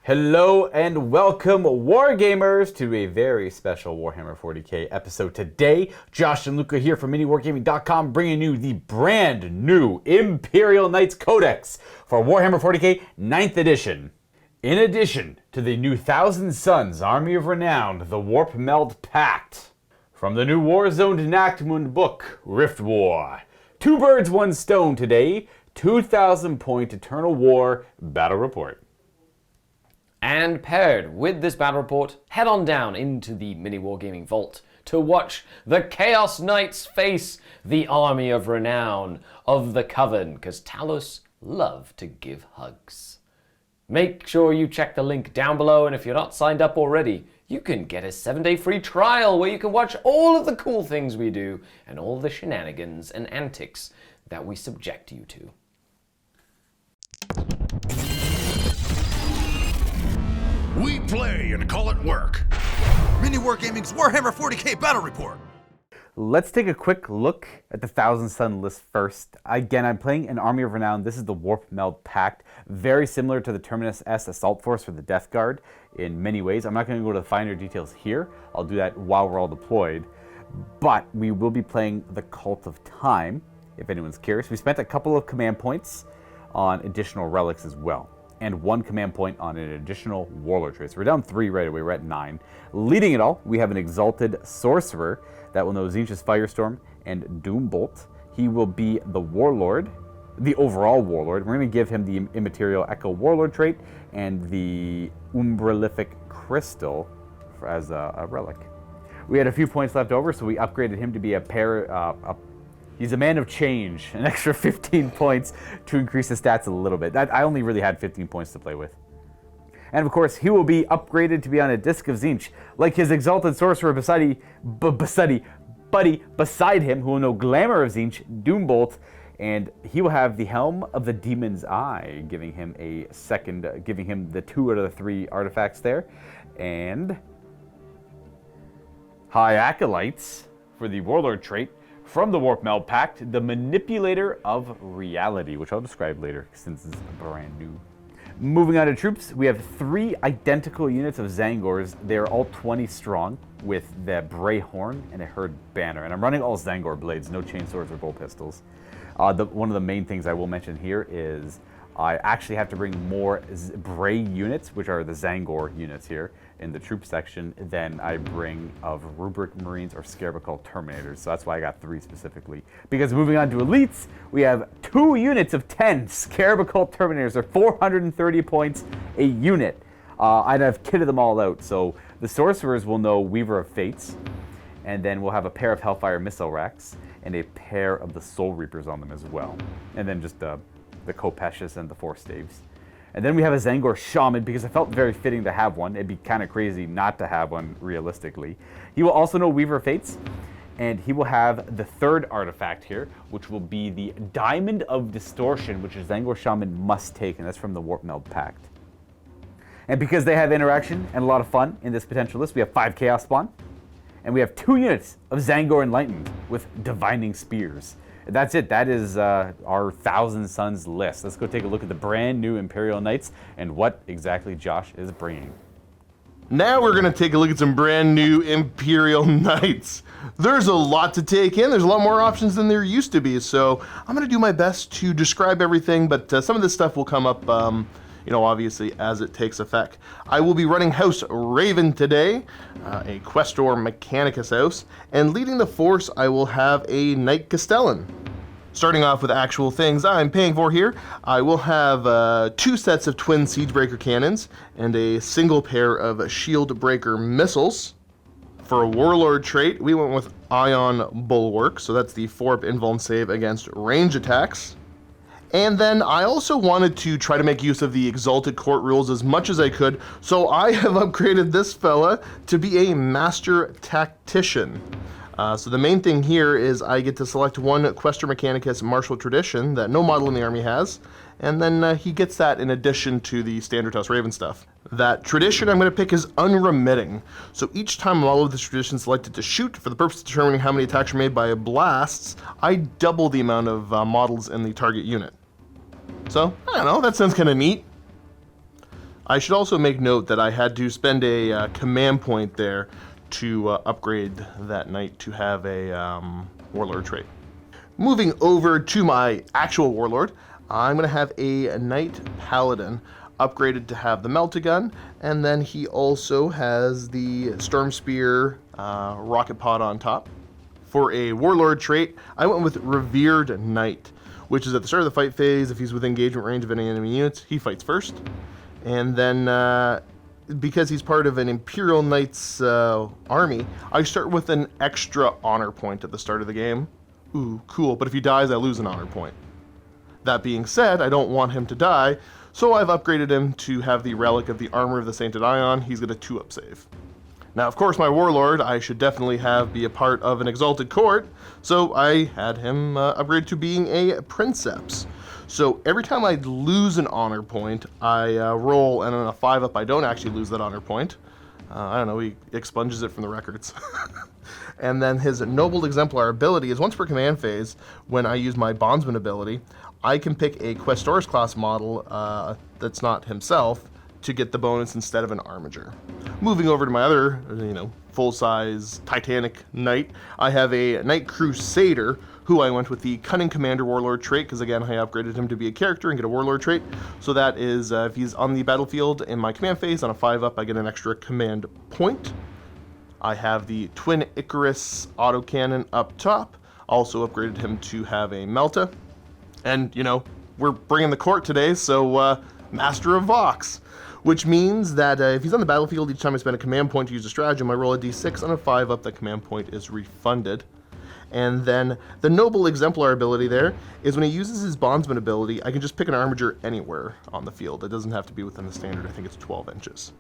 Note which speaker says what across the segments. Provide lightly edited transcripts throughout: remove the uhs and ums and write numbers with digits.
Speaker 1: Hello and welcome, Wargamers, to a very special Warhammer 40k episode today. Josh and Luka here from MiniWarGaming.com, bringing you the brand new Imperial Knights codex for Warhammer 40k 9th edition. In addition to the new Thousand Sons Army of Renown, the Warp Meld Pact. From the new Warzone Nachtmund book, Rift War. Two birds, one stone today, 2,000 point Eternal War Battle Report.
Speaker 2: And paired with this battle report, head on down into the MiniWarGaming vault to watch the Chaos Knights face the Army of Renown of the Coven, because Talos love to give hugs. Make sure you check the link down below, and if you're not signed up already, you can get a 7-day free trial where you can watch all of the cool things we do and all the shenanigans and antics that we subject you to.
Speaker 3: We play and call it work. MiniWarGaming's Warhammer 40k Battle Report.
Speaker 1: Let's take a quick look at the Thousand Sun list first. Again, I'm playing an Army of Renown. This is the Warp Meld Pact, very similar to the Terminus S Assault Force for the Death Guard in many ways. I'm not going to go to the finer details here. I'll do that while we're all deployed. But we will be playing the Cult of Time, if anyone's curious. We spent a couple of command points on additional relics as well, and 1 command point on an additional warlord trait. So we're down 3 right away, we're at 9. Leading it all, we have an Exalted Sorcerer that will know Tzeentch's Firestorm and Doombolt. He will be the warlord, the overall warlord. We're going to give him the Immaterial Echo Warlord trait and the Umbralific Crystal as a relic. We had a few points left over, so we upgraded him to be he's a man of change, an extra 15 points to increase his stats a little bit. I only really had 15 points to play with. And of course, he will be upgraded to be on a Disc of Tzeentch, like his Exalted Sorcerer beside him, who will know Glamour of Tzeentch, Doombolt, and he will have the Helm of the Demon's Eye, giving him the 2 out of the 3 artifacts there. And High Acolytes for the Warlord trait. From the Warp Meld Pact, the Manipulator of Reality, which I'll describe later since it's brand new. Moving on to troops, we have 3 identical units of Zangors. They are all 20 strong with the Bray Horn and a Herd Banner. And I'm running all Zangor blades, no chainswords or bolt pistols. One of the main things I will mention here is I actually have to bring more Bray units, which are the Zangor units here, in the troop section than I bring of Rubric Marines or Scarabacul Terminators. So that's why I got 3 specifically. Because moving on to elites, we have 2 units of 10 Scarabacul Terminators. They're 430 points a unit. I've kitted them all out. So the Sorcerers will know Weaver of Fates, and then we'll have a pair of Hellfire Missile Racks and a pair of the Soul Reapers on them as well. And then just the Kopeshus and the 4 Staves. And then we have a Zangor Shaman, because I felt very fitting to have one. It'd be kind of crazy not to have one, realistically. He will also know Weaver of Fates, and he will have the 3rd artifact here, which will be the Diamond of Distortion, which a Zangor Shaman must take, and that's from the Warp Meld Pact. And because they have interaction and a lot of fun in this potential list, we have 5 Chaos Spawn, and we have 2 units of Zangor Enlightened with Divining Spears. That's it. That is our Thousand Sons list. Let's go take a look at the brand new Imperial Knights and what exactly Josh is bringing.
Speaker 4: Now we're going to take a look at some brand new Imperial Knights. There's a lot to take in. There's a lot more options than there used to be. So I'm going to do my best to describe everything, but some of this stuff will come up obviously as it takes effect. I will be running House Raven today, a Questor Mechanicus house, and leading the force I will have a Knight Castellan. Starting off with actual things I'm paying for here, I will have 2 sets of twin Siegebreaker cannons and a single pair of Shield Breaker missiles. For a Warlord trait, we went with Ion Bulwark, so that's the 4-up invuln save against range attacks. And then I also wanted to try to make use of the Exalted Court rules as much as I could, so I have upgraded this fella to be a Master Tactician. So the main thing here is I get to select 1 Questor Mechanicus Martial Tradition that no model in the army has, and then he gets that in addition to the standard House Raven stuff. That tradition I'm going to pick is Unremitting. So each time a model of this tradition is selected to shoot, for the purpose of determining how many attacks are made by blasts, I double the amount of models in the target unit. So, I don't know, that sounds kind of neat. I should also make note that I had to spend a command point there to upgrade that knight to have a warlord trait. Moving over to my actual warlord, I'm going to have a knight paladin upgraded to have the melt-a-gun, and then he also has the storm spear rocket pod on top. For a warlord trait, I went with revered knight, which is at the start of the fight phase. If he's within engagement range of any enemy units, he fights first. And then because he's part of an Imperial Knights army, I start with an extra honor point at the start of the game. Ooh, cool, but if he dies, I lose an honor point. That being said, I don't want him to die, so I've upgraded him to have the relic of the armor of the Sainted Ion. He's got a 2-up save. Now, of course, my warlord, I should definitely have be a part of an exalted court, so I had him upgraded to being a princeps. So every time I lose an honor point, I roll, and on a 5-up, I don't actually lose that honor point. I don't know, he expunges it from the records. And then his Noble Exemplar ability is once per command phase, when I use my Bondsman ability, I can pick a Questoris class model that's not himself to get the bonus instead of an Armiger. Moving over to my other, full-size Titanic Knight, I have a Knight Crusader, who I went with the Cunning Commander Warlord trait, because again, I upgraded him to be a character and get a Warlord trait. So that is, if he's on the battlefield in my command phase, on a 5-up, I get an extra command point. I have the Twin Icarus autocannon up top. Also upgraded him to have a Melta. And, we're bringing the court today, so Master of Vox. Which means that if he's on the battlefield, each time I spend a command point to use a stratagem, I roll a d6. On a 5-up, that command point is refunded. And then the Noble Exemplar ability there is when he uses his Bondsman ability, I can just pick an Armiger anywhere on the field. It doesn't have to be within the standard, I think it's 12 inches.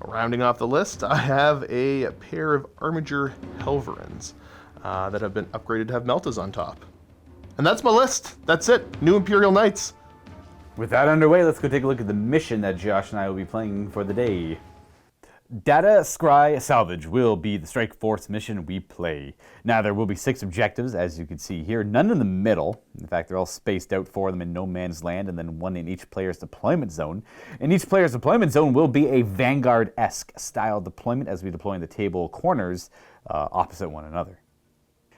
Speaker 4: Rounding off the list, I have a pair of Armiger Helverins that have been upgraded to have Meltas on top. And that's my list. That's it. New Imperial Knights.
Speaker 1: With that underway, let's go take a look at the mission that Josh and I will be playing for the day. Data Scry Salvage will be the Strike Force mission we play. Now, there will be 6 objectives, as you can see here, none in the middle. In fact, they're all spaced out, 4 of them in no man's land, and then 1 in each player's deployment zone. And each player's deployment zone will be a Vanguard-esque style deployment as we deploy in the table corners opposite one another.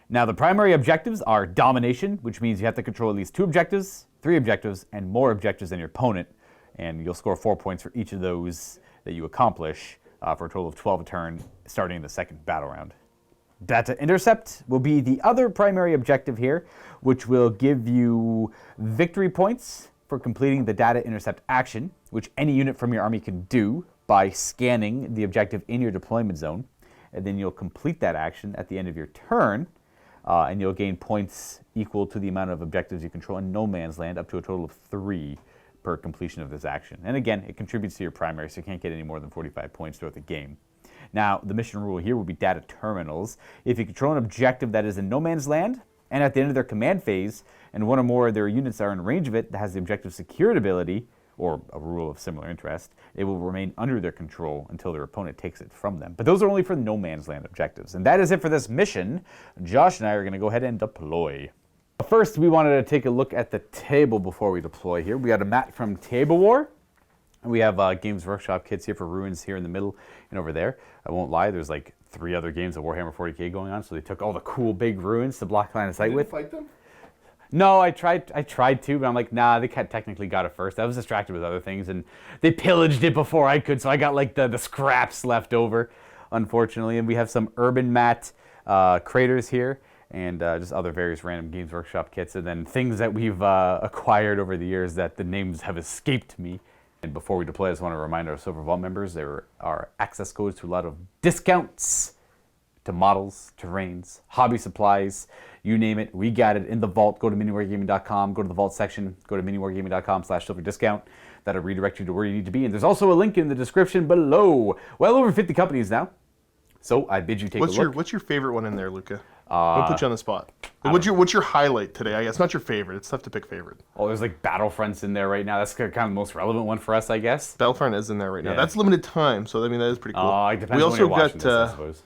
Speaker 1: Now, the primary objectives are domination, which means you have to control at least 2 objectives, 3 objectives, and more objectives than your opponent. And you'll score 4 points for each of those that you accomplish. For a total of 12 a turn, starting in the second battle round. Data Intercept will be the other primary objective here, which will give you victory points for completing the Data Intercept action, which any unit from your army can do by scanning the objective in your deployment zone. And then you'll complete that action at the end of your turn, and you'll gain points equal to the amount of objectives you control in no man's land, up to a total of 3. Per completion of this action. And again, it contributes to your primary, so you can't get any more than 45 points throughout the game. Now, the mission rule here will be data terminals. If you control an objective that is in no man's land, and at the end of their command phase, and 1 or more of their units are in range of it that has the objective secured ability, or a rule of similar interest, it will remain under their control until their opponent takes it from them. But those are only for no man's land objectives. And that is it for this mission. Josh and I are going to go ahead and deploy. First, we wanted to take a look at the table before we deploy here. We got a mat from Table War. And we have Games Workshop kits here for Ruins here in the middle and over there. I won't lie, there's like 3 other games of Warhammer 40k going on, so they took all the cool big ruins to block line of sight with.
Speaker 4: Fight them?
Speaker 1: No, I tried to, but I'm like, nah, they technically got it first. I was distracted with other things, and they pillaged it before I could, so I got like the scraps left over, unfortunately. And we have some Urban Mat craters here. And just other various random Games Workshop kits, and then things that we've acquired over the years that the names have escaped me. And before we deploy, I just want to remind our Silver Vault members there are access codes to a lot of discounts to models, terrains, hobby supplies, you name it, we got it in the vault. Go to MiniWarGaming.com, go to the vault section, go to MiniWarGaming.com/silver-discount. That'll redirect you to where you need to be. And there's also a link in the description below. Well over 50 companies now. So I bid you take a look.
Speaker 4: What's your favorite one in there, Luka? I'll put you on the spot. What's your highlight today? I guess not your favorite. It's tough to pick favorite.
Speaker 1: Oh, there's like Battlefronts in there right now. That's kind of the most relevant one for us, I guess.
Speaker 4: Battlefront is in there right now. That's limited time, so I mean that is pretty cool.
Speaker 1: It depends on when you're watching this, I suppose.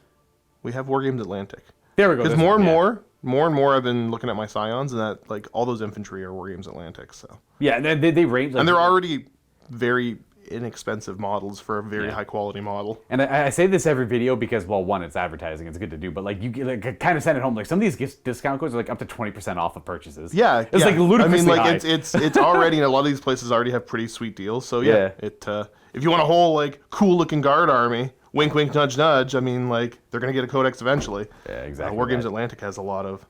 Speaker 4: We have Wargames Atlantic.
Speaker 1: There we go.
Speaker 4: Because more and more I've been looking at my Scions, and that like all those infantry are Wargames Atlantic. So
Speaker 1: yeah, they range. Like,
Speaker 4: and they're already very inexpensive models for a very high quality model.
Speaker 1: And I say this every video because, well, one, it's advertising, it's good to do, but like you like, kind of send it home. Like some of these discount codes are like up to 20% off of purchases.
Speaker 4: Yeah,
Speaker 1: it's like ludicrously high.
Speaker 4: it's already, a lot of these places already have pretty sweet deals. So if you want a whole like cool looking guard army, wink wink nudge nudge, I mean, like they're gonna get a codex eventually.
Speaker 1: Yeah, exactly.
Speaker 4: Wargames Atlantic has a lot of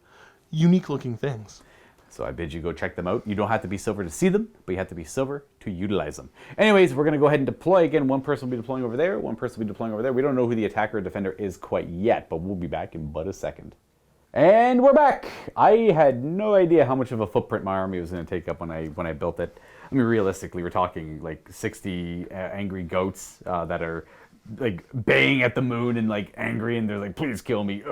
Speaker 4: unique looking things.
Speaker 1: So I bid you go check them out. You don't have to be silver to see them, but you have to be silver to utilize them. Anyways, we're going to go ahead and deploy. Again, one person will be deploying over there, one person will be deploying over there. We don't know who the attacker or defender is quite yet, but we'll be back in but a second. And we're back. I had no idea how much of a footprint my army was going to take up when I built it. I mean, realistically, we're talking like 60 angry goats that are like baying at the moon and like angry, and they're like, please kill me.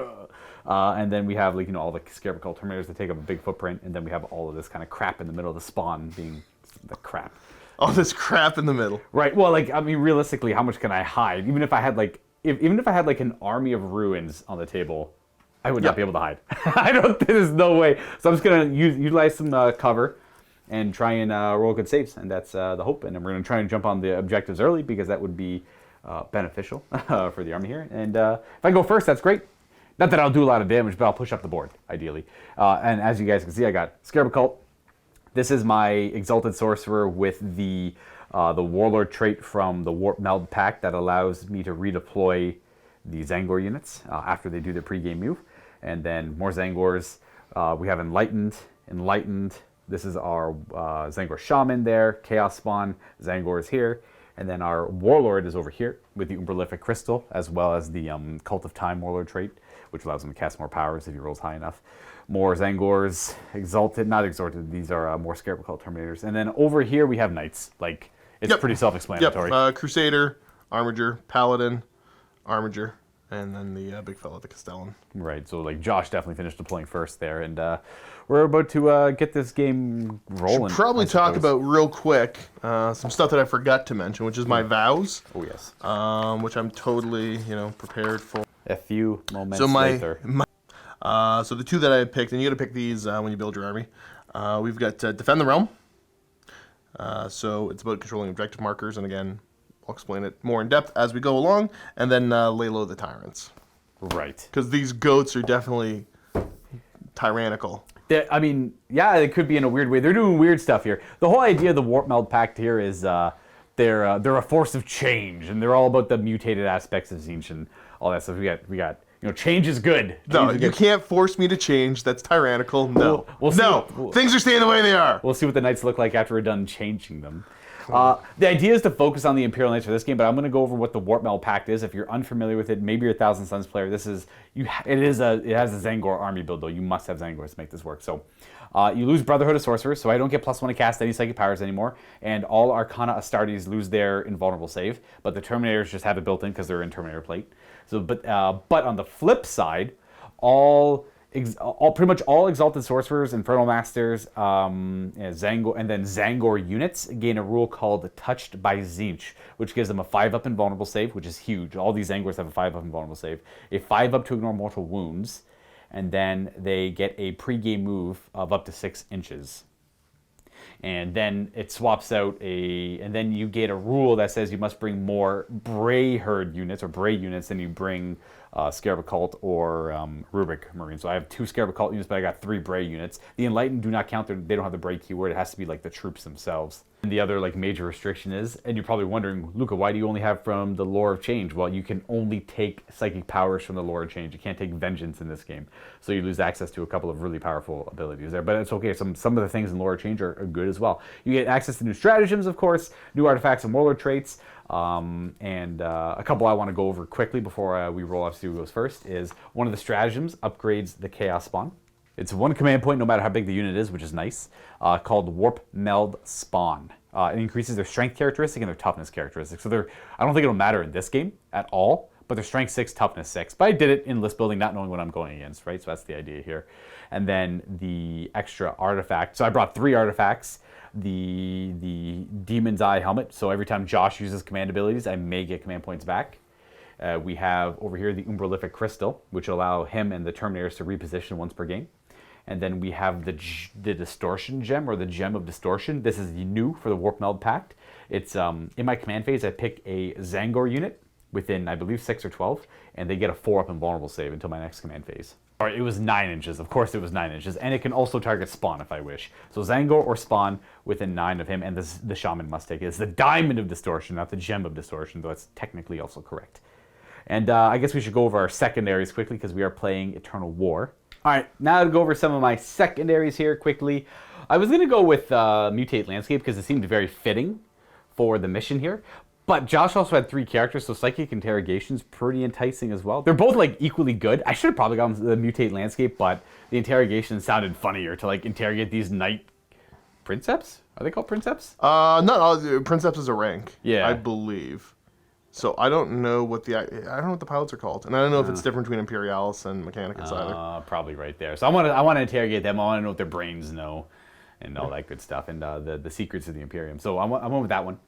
Speaker 1: And then we have like, all the Scarab Cult Terminators that take up a big footprint, and then we have all of this kind of crap in the middle of the spawn being the crap.
Speaker 4: All this crap in the middle.
Speaker 1: Right. Well, like, I mean, realistically, how much can I hide? Even if I had like, even if I had like an army of ruins on the table, I would not be able to hide. There's no way. So I'm just gonna utilize some cover and try and roll good saves, and that's the hope. And then we're gonna try and jump on the objectives early because that would be beneficial for the army here. And if I go first, that's great. Not that I'll do a lot of damage, but I'll push up the board, ideally. And as you guys can see, I got Scarab Cult. This is my Exalted Sorcerer with the Warlord trait from the Warp Meld pack that allows me to redeploy the Zangor units after they do their pre-game move. And then more Zangors. We have Enlightened. This is our Zangor Shaman there. Chaos Spawn. Zangor is here. And then our Warlord is over here with the Umberlific Crystal, as well as the Cult of Time Warlord trait, which allows him to cast more powers if he rolls high enough. More Zangors, not Exalted, these are more Scarab Cult Terminators. And then over here we have Knights. Like, it's pretty self-explanatory.
Speaker 4: Yep, Crusader, Armiger, Paladin, Armiger, and then the big fella, the Castellan.
Speaker 1: Right, so like Josh definitely finished deploying first there, and we're about to get this game rolling.
Speaker 4: Should probably talk about real quick some stuff that I forgot to mention, which is my vows.
Speaker 1: Oh yes.
Speaker 4: Which I'm totally, prepared for.
Speaker 1: A few moments later.
Speaker 4: So the two that I picked, and you got to pick these when you build your army. We've got Defend the Realm. So it's about controlling objective markers, and again, I'll explain it more in depth as we go along. And then Lay Low the Tyrants.
Speaker 1: Right.
Speaker 4: Because these goats are definitely tyrannical.
Speaker 1: I mean, yeah, it could be in a weird way. They're doing weird stuff here. The whole idea of the Warp Meld Pact here is they're a force of change, and they're all about the mutated aspects of Tzeentch and all that stuff. We got change is good.
Speaker 4: No, you can't force me to change. That's tyrannical. No.
Speaker 1: We'll see
Speaker 4: Things are staying the way they are.
Speaker 1: We'll see what the Knights look like after we're done changing them. The idea is to focus on the Imperial Knights for this game, but I'm going to go over what the Warp Meld Pact is. If you're unfamiliar with it, maybe you're a Thousand Suns player. It has a Zangor army build though. You must have Zangors to make this work. So you lose Brotherhood of Sorcerers, so I don't get +1 to cast any psychic powers anymore, and all Arcana Astartes lose their invulnerable save, but the Terminators just have it built in because they're in Terminator plate. So, but on the flip side, pretty much all Exalted Sorcerers, Infernal Masters, Zangor, and then Zangor units gain a rule called Touched by Tzeentch, which gives them a 5-up invulnerable save, which is huge. All these Zangors have a 5-up invulnerable save, a 5-up to ignore mortal wounds, and then they get a pre-game move of up to 6 inches. And then it swaps out and then you get a rule that says you must bring more Bray Herd units or Bray units than you bring Scarab Cult or Rubric Marine. So I have 2 Scarab Cult units, but I got 3 Bray units. The Enlightened do not count, they don't have the Bray keyword. It has to be like the troops themselves. And the other like major restriction is, and you're probably wondering, Luka, why do you only have from the Lore of Change? Well, you can only take psychic powers from the Lore of Change. You can't take Vengeance in this game. So you lose access to a couple of really powerful abilities there. But it's okay, some of the things in Lore of Change are good as well. You get access to new stratagems, of course, new artifacts and warlord traits, and a couple I want to go over quickly before we roll off to see who goes first is one of the stratagems upgrades the Chaos Spawn. It's 1 command point no matter how big the unit is, which is nice, called Warp Meld Spawn. It increases their strength characteristic and their toughness characteristic. So I don't think it'll matter in this game at all, but they're strength 6, toughness 6. But I did it in list building not knowing what I'm going against, right? So that's the idea here. And then the extra artifact. So I brought 3 artifacts. The Demon's Eye helmet. So every time Josh uses command abilities, I may get command points back. We have over here the Umberlific Crystal, which will allow him and the Terminators to reposition once per game. And then we have the Distortion Gem, or the Gem of Distortion. This is new for the Warp Meld Pact. It's in my command phase, I pick a Zangor unit within, I believe, 6 or 12, and they get a 4-up invulnerable save until my next command phase. All right, it was 9 inches. Of course it was 9 inches, and it can also target Spawn if I wish. So Zangor or Spawn within 9 of him, and the Shaman must take it. It's the Diamond of Distortion, not the Gem of Distortion, though that's technically also correct. And I guess we should go over our secondaries quickly, because we are playing Eternal War. All right, now to go over some of my secondaries here quickly. I was going to go with Mutate Landscape because it seemed very fitting for the mission here. But Josh also had 3 characters, so Psychic Interrogation's pretty enticing as well. They're both like equally good. I should have probably gone the Mutate Landscape, but the Interrogation sounded funnier to like interrogate these Knight Princeps? Are they called Princeps?
Speaker 4: No, Princeps is a rank.
Speaker 1: Yeah.
Speaker 4: I believe. So I don't know what the pilots are called, and I don't know if it's different between Imperialis and Mechanicus either.
Speaker 1: Probably right there. So I want to interrogate them. I want to know what their brains know, and all that good stuff, and the secrets of the Imperium. So I went with that one,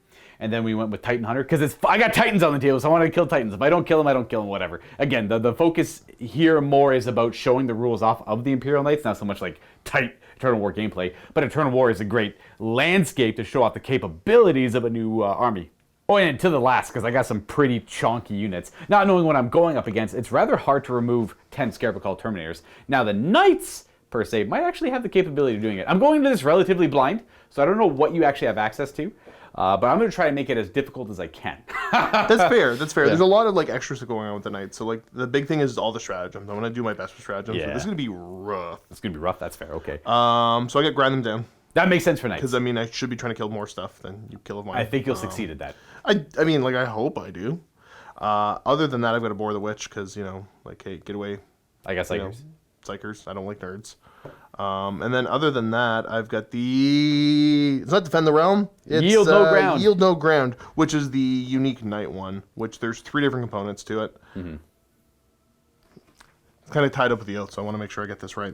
Speaker 1: and then we went with Titan Hunter because I got Titans on the table, so I want to kill Titans. If I don't kill them, I don't kill them. Whatever. Again, the focus here more is about showing the rules off of the Imperial Knights, not so much like tight Eternal War gameplay. But Eternal War is a great landscape to show off the capabilities of a new army. Oh, and to the last, because I got some pretty chonky units. Not knowing what I'm going up against, it's rather hard to remove 10 Scarabocol Terminators. Now, the Knights, per se, might actually have the capability of doing it. I'm going into this relatively blind, so I don't know what you actually have access to. But I'm going to try and make it as difficult as I can.
Speaker 4: That's fair. That's fair.
Speaker 1: Yeah.
Speaker 4: There's a lot of like extras going on with the Knights. So like the big thing is all the stratagems. I'm going to do my best with stratagems.
Speaker 1: Yeah.
Speaker 4: So this is going to be rough.
Speaker 1: It's going to be rough, that's fair, okay.
Speaker 4: So I got grind them down.
Speaker 1: That makes sense for Knights.
Speaker 4: Because I mean, I should be trying to kill more stuff than you kill of mine.
Speaker 1: I think you'll succeed at that.
Speaker 4: I mean, like I hope I do. Other than that, I've got to bore the witch because like, hey, get away.
Speaker 1: I guess
Speaker 4: Psychers. I don't like nerds. And then other than that, I've got it's not Defend the Realm. It's
Speaker 1: Yield No Ground.
Speaker 4: Yield No Ground, which is the unique Knight one, which there's 3 different components to it. Mm-hmm. It's kind of tied up with the oath, so I want to make sure I get this right.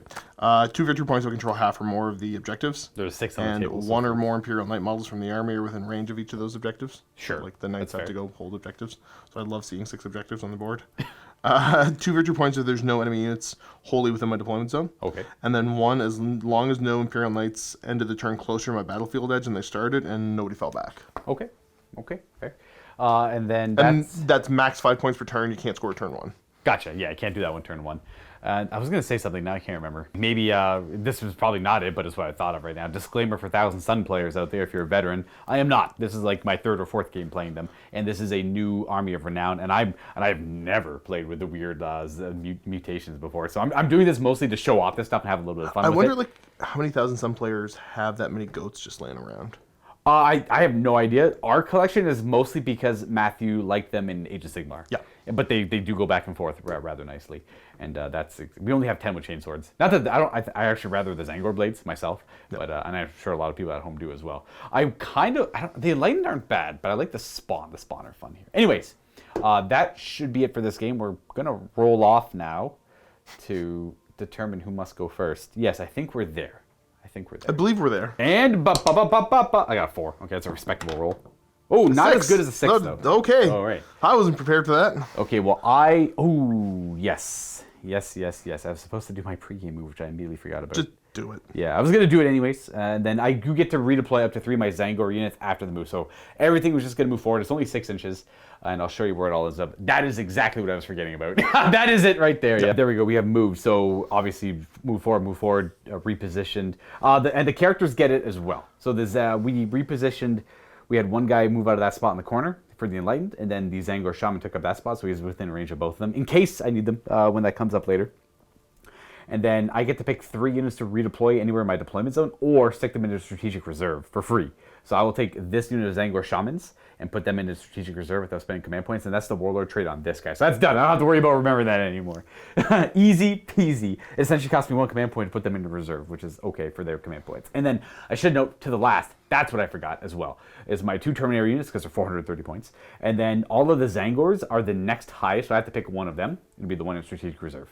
Speaker 4: 2 victory points will control half or more of the objectives.
Speaker 1: There's 6 on the table.
Speaker 4: And 1 or more Imperial Knight models from the army are within range of each of those objectives.
Speaker 1: Sure.
Speaker 4: So, like the Knights
Speaker 1: That's
Speaker 4: have
Speaker 1: fair.
Speaker 4: to go hold objectives. So I'd love seeing 6 objectives on the board. 2 victory points if there's no enemy units wholly within my deployment zone.
Speaker 1: Okay.
Speaker 4: And then 1 as long as no Imperial Knights ended the turn closer to my battlefield edge than they started and nobody fell back.
Speaker 1: Okay, fair. And then
Speaker 4: that's max 5 points per turn. You can't score turn 1.
Speaker 1: Gotcha. Yeah, I can't do that one turn 1. I was going to say something, now I can't remember. Maybe this was probably not it, but it's what I thought of right now. Disclaimer for Thousand Sun players out there, if you're a veteran. I am not. This is like my 3rd or 4th game playing them, and this is a new army of Renown, and I've never played with the weird mutations before. So I'm doing this mostly to show off this stuff and have a little bit of fun with it.
Speaker 4: I wonder like how many Thousand Sun players have that many goats just laying around.
Speaker 1: I have no idea. Our collection is mostly because Matthew liked them in Age of Sigmar. Yeah. But they do go back and forth rather nicely. And we only have 10 with chainswords. Not that I actually rather the Zangor blades myself, but and I'm sure a lot of people at home do as well. The enlightened aren't bad, but I like the spawn. The spawn are fun here. Anyways, that should be it for this game. We're gonna roll off now to determine who must go first. Yes, I think we're there.
Speaker 4: I believe we're there.
Speaker 1: And I got 4. Okay, that's a respectable roll. Oh, not
Speaker 4: 6.
Speaker 1: as good as a 6 though.
Speaker 4: Okay.
Speaker 1: All right.
Speaker 4: I wasn't prepared for that.
Speaker 1: Okay, well yes. I was supposed to do my pregame move, which I immediately forgot about.
Speaker 4: Just do it.
Speaker 1: Yeah, I was gonna do it anyways, and then I do get to redeploy up to 3 of my Zangor units after the move. So everything was just gonna move forward. It's only 6 inches, and I'll show you where it all ends up. That is exactly what I was forgetting about. That is it right there. Yeah, there we go. We have moved. So obviously, move forward, repositioned, and the characters get it as well. So there's we repositioned. We had one guy move out of that spot in the corner for the Enlightened, and then the Zangor Shaman took up that spot, so he's within range of both of them, in case I need them when that comes up later. And then I get to pick 3 units to redeploy anywhere in my deployment zone, or stick them into strategic reserve for free. So I will take this unit of Zangor Shamans and put them into strategic reserve without spending command points, and that's the Warlord trait on this guy. So that's done. I don't have to worry about remembering that anymore. Easy peasy. It essentially cost me 1 command point to put them into reserve, which is okay for their command points. And then I should note to the last, that's what I forgot as well, is my 2 Terminator units, because they're 430 points. And then all of the Zangors are the next highest, so I have to pick one of them. It'll be the one in strategic reserve,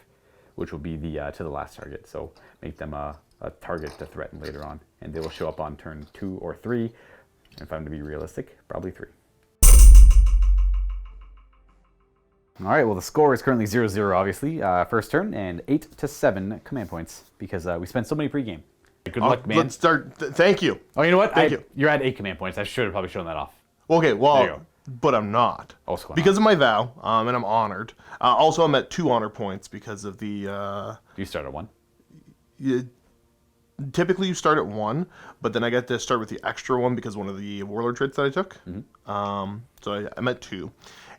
Speaker 1: which will be the to the last target. So make them a target to threaten later on. And they will show up on turn 2 or 3. If I'm to be realistic, probably 3. All right, well, the score is currently 0-0, obviously, first turn, and 8 to 7 command points because we spent so many pregame. Good luck, man.
Speaker 4: Let's start. Thank you.
Speaker 1: Oh, you know what?
Speaker 4: Thank you.
Speaker 1: You're at 8 command points. I should have probably shown that off.
Speaker 4: Okay,
Speaker 1: There you
Speaker 4: well,
Speaker 1: go.
Speaker 4: but I'm not.
Speaker 1: Oh, what's going
Speaker 4: because of my vow, and I'm honored. Also, I'm at 2 honor points because of the...
Speaker 1: Do you start at 1?
Speaker 4: Typically, you start at 1, but then I get to start with the extra 1 because one of the warlord traits that I took. So I'm at 2.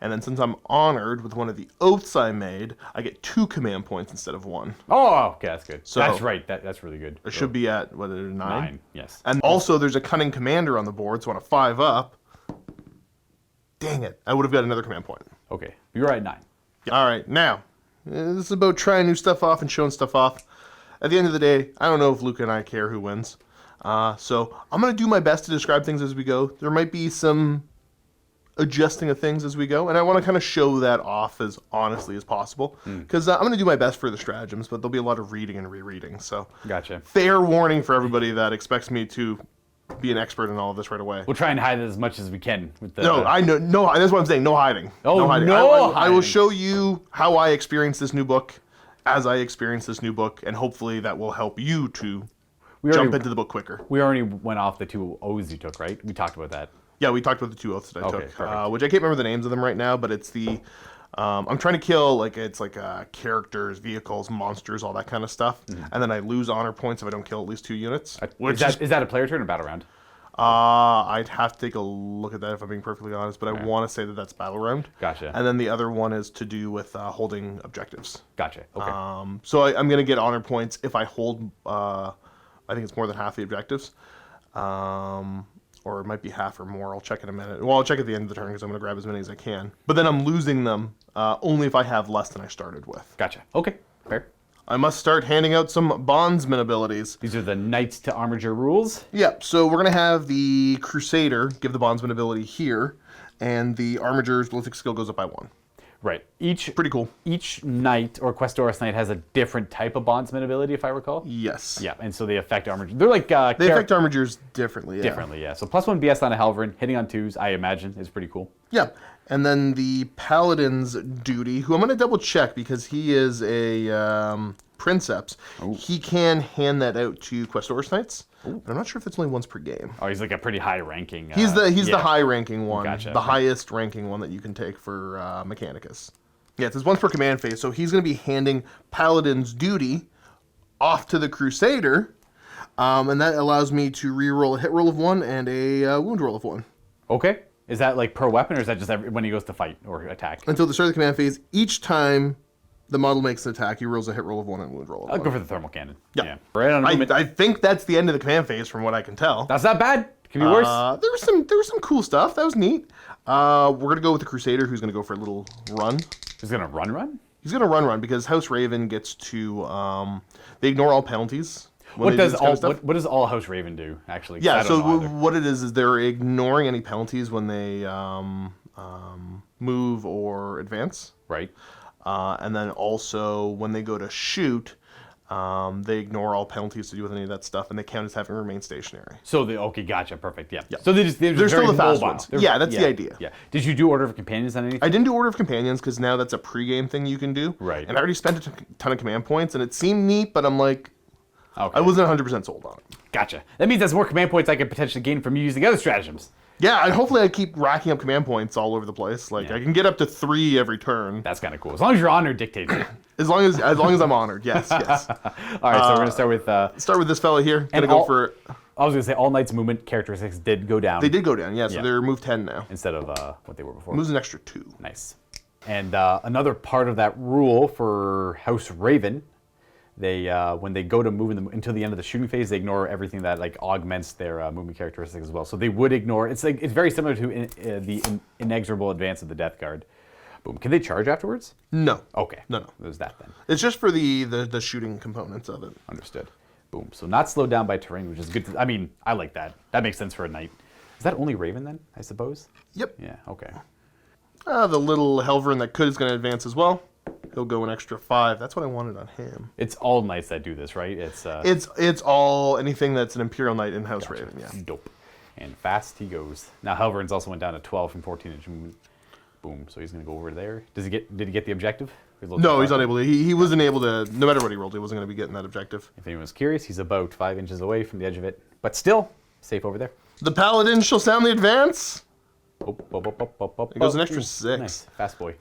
Speaker 4: And then since I'm honored with one of the oaths I made, I get 2 command points instead of 1.
Speaker 1: Oh, okay, that's good.
Speaker 4: So-
Speaker 1: That's right. That's really good.
Speaker 4: I should be at, what, 9?
Speaker 1: 9, yes.
Speaker 4: And also, there's a cunning commander on the board, so on a 5 up, dang it, I would have got another command point.
Speaker 1: Okay, you're at 9.
Speaker 4: All right, now, this is about trying new stuff off and showing stuff off. At the end of the day, I don't know if Luka and I care who wins. So I'm going to do my best to describe things as we go. There might be some adjusting of things as we go, and I want to kind of show that off as honestly as possible. Because I'm going to do my best for the stratagems, but there'll be a lot of reading and rereading. So
Speaker 1: Gotcha.
Speaker 4: fair warning for everybody that expects me to be an expert in all of this right away.
Speaker 1: We'll try and hide it as much as we can. With the,
Speaker 4: No, I know. No, that's what I'm saying. No hiding.
Speaker 1: Oh,
Speaker 4: no hiding.
Speaker 1: no
Speaker 4: I will
Speaker 1: hiding.
Speaker 4: show you how I experience this new book, as I experience this new book, and hopefully that will help you to jump
Speaker 1: already-
Speaker 4: into the book quicker.
Speaker 1: We already went off the 2 O's you took, right? We talked about that.
Speaker 4: Yeah, we talked about the 2 oaths that I
Speaker 1: Okay,
Speaker 4: took,
Speaker 1: perfect.
Speaker 4: which I can't remember the names of them right now, but it's the. I'm trying to kill characters, vehicles, monsters, all that kind of stuff, and then I lose honor points if I don't kill at least 2 units. Which
Speaker 1: Is that a player turn or battle round?
Speaker 4: I'd have to take a look at that if I'm being perfectly honest, but I want to say that that's battle round.
Speaker 1: Gotcha.
Speaker 4: And then the other one is to do with holding objectives.
Speaker 1: Gotcha. Okay.
Speaker 4: So I'm going to get honor points if I hold, I think it's more than half the objectives. Or it might be half or more. I'll check in a minute. Well, I'll check at the end of the turn because I'm going to grab as many as I can. But then I'm losing them only if I have less than I started with.
Speaker 1: Gotcha. Okay. Fair.
Speaker 4: I must start handing out some bondsman abilities.
Speaker 1: These are the Knights to Armiger rules.
Speaker 4: Yep, so we're going to have the Crusader give the bondsman ability here, and the Armiger's ballistic skill goes up by 1.
Speaker 1: Right. Each
Speaker 4: Pretty cool.
Speaker 1: Each knight or Questoris knight has a different type of bondsman ability, if I recall.
Speaker 4: Yes.
Speaker 1: Yeah, and so they affect Armiger. They're like
Speaker 4: They affect Armigers differently, yeah.
Speaker 1: differently. Yeah. So +1 BS on a Helverin, hitting on 2s, I imagine, is pretty cool.
Speaker 4: Yeah, and then the Paladin's duty, who I'm going to double check because he is a Princeps. He can hand that out to Questoris Knights, but I'm not sure if it's only once per game.
Speaker 1: Oh, he's like a pretty high ranking.
Speaker 4: He's the
Speaker 1: yeah.
Speaker 4: high ranking one,
Speaker 1: Gotcha.
Speaker 4: the highest ranking one that you can take for Mechanicus. Yeah, it says once per command phase, so he's going to be handing Paladin's duty off to the Crusader, and that allows me to re-roll a hit roll of 1 and a wound roll of 1.
Speaker 1: Okay. Is that like per weapon, or is that just when he goes to fight or attack?
Speaker 4: Until the start of the command phase, each time the model makes an attack, he rolls a hit roll of 1 and a wound roll of 1.
Speaker 1: I'll go for the thermal cannon.
Speaker 4: Yeah.
Speaker 1: Right on.
Speaker 4: I think that's the end of the command phase from what I can tell.
Speaker 1: That's not bad. Could be worse.
Speaker 4: There was some cool stuff. That was neat. We're going to go with the Crusader, who's going to go for a little run.
Speaker 1: He's gonna run.
Speaker 4: He's going to run because House Raven gets to... they ignore all penalties. when
Speaker 1: What
Speaker 4: they do
Speaker 1: does
Speaker 4: this kind
Speaker 1: all
Speaker 4: of stuff.
Speaker 1: what does all House Raven do actually? 'Cause
Speaker 4: Yeah,
Speaker 1: I
Speaker 4: so
Speaker 1: don't know either.
Speaker 4: what it is they're ignoring any penalties when they move or advance.
Speaker 1: Right.
Speaker 4: And then also when they go to shoot, they ignore all penalties to do with any of that stuff, and they count as having remained stationary.
Speaker 1: So okay, gotcha, perfect, yeah. So they're
Speaker 4: They're
Speaker 1: very
Speaker 4: still the fast
Speaker 1: mobile.
Speaker 4: ones. Yeah, that's the idea.
Speaker 1: Yeah. Did you do Order of Companions on anything?
Speaker 4: I didn't do Order of Companions because now that's a pre-game thing you can do.
Speaker 1: Right.
Speaker 4: And I already spent a ton of command points, and it seemed neat, but I'm like,
Speaker 1: Okay.
Speaker 4: I wasn't 100% sold on it.
Speaker 1: Gotcha. That means that's more command points I could potentially gain from using other stratagems.
Speaker 4: Yeah, and hopefully I keep racking up command points all over the place. Like I can get up to 3 every turn,
Speaker 1: That's kind of cool. As long as your honor dictates it.
Speaker 4: as long as I'm honored. Yes, yes.
Speaker 1: All right, so we're gonna start with.
Speaker 4: Start with this fella here. Gonna
Speaker 1: And
Speaker 4: go
Speaker 1: all-
Speaker 4: for.
Speaker 1: I was gonna say all knights movement characteristics did go down
Speaker 4: They did go down. Yeah, so
Speaker 1: Yeah.
Speaker 4: they're move 10 now.
Speaker 1: instead of what they were before.
Speaker 4: Moves an extra 2.
Speaker 1: Nice. And another part of that rule for House Raven, they when they go to move until the end of the shooting phase, they ignore everything that like augments their movement characteristics as well. So they would ignore. It's very similar to the inexorable advance of the Death Guard. Boom. Can they charge afterwards?
Speaker 4: No.
Speaker 1: Okay.
Speaker 4: No.
Speaker 1: There's that then.
Speaker 4: It's just for the shooting components of it.
Speaker 1: Understood. Boom. So not slowed down by terrain, which is good. I mean, I like that. That makes sense for a knight. Is that only Raven then? I suppose.
Speaker 4: Yep.
Speaker 1: Yeah. Okay.
Speaker 4: The little Helverin that is going to advance as well. He'll go an extra 5. That's what I wanted on him.
Speaker 1: It's all knights that do this, right? It's
Speaker 4: It's all anything that's an Imperial Knight in House Raven. Yeah.
Speaker 1: dope. And fast he goes. Now Helverin's also went down to 12 from 14 inch movement. Boom. So he's going to go over there. Did he get the objective?
Speaker 4: No, he's not able to. He wasn't able to. No matter what he rolled, he wasn't going to be getting that objective.
Speaker 1: If anyone's curious, he's about 5 inches away from the edge of it, but still safe over there.
Speaker 4: The paladin shall sound the advance.
Speaker 1: It
Speaker 4: goes an extra 6.
Speaker 1: Nice. Fast boy.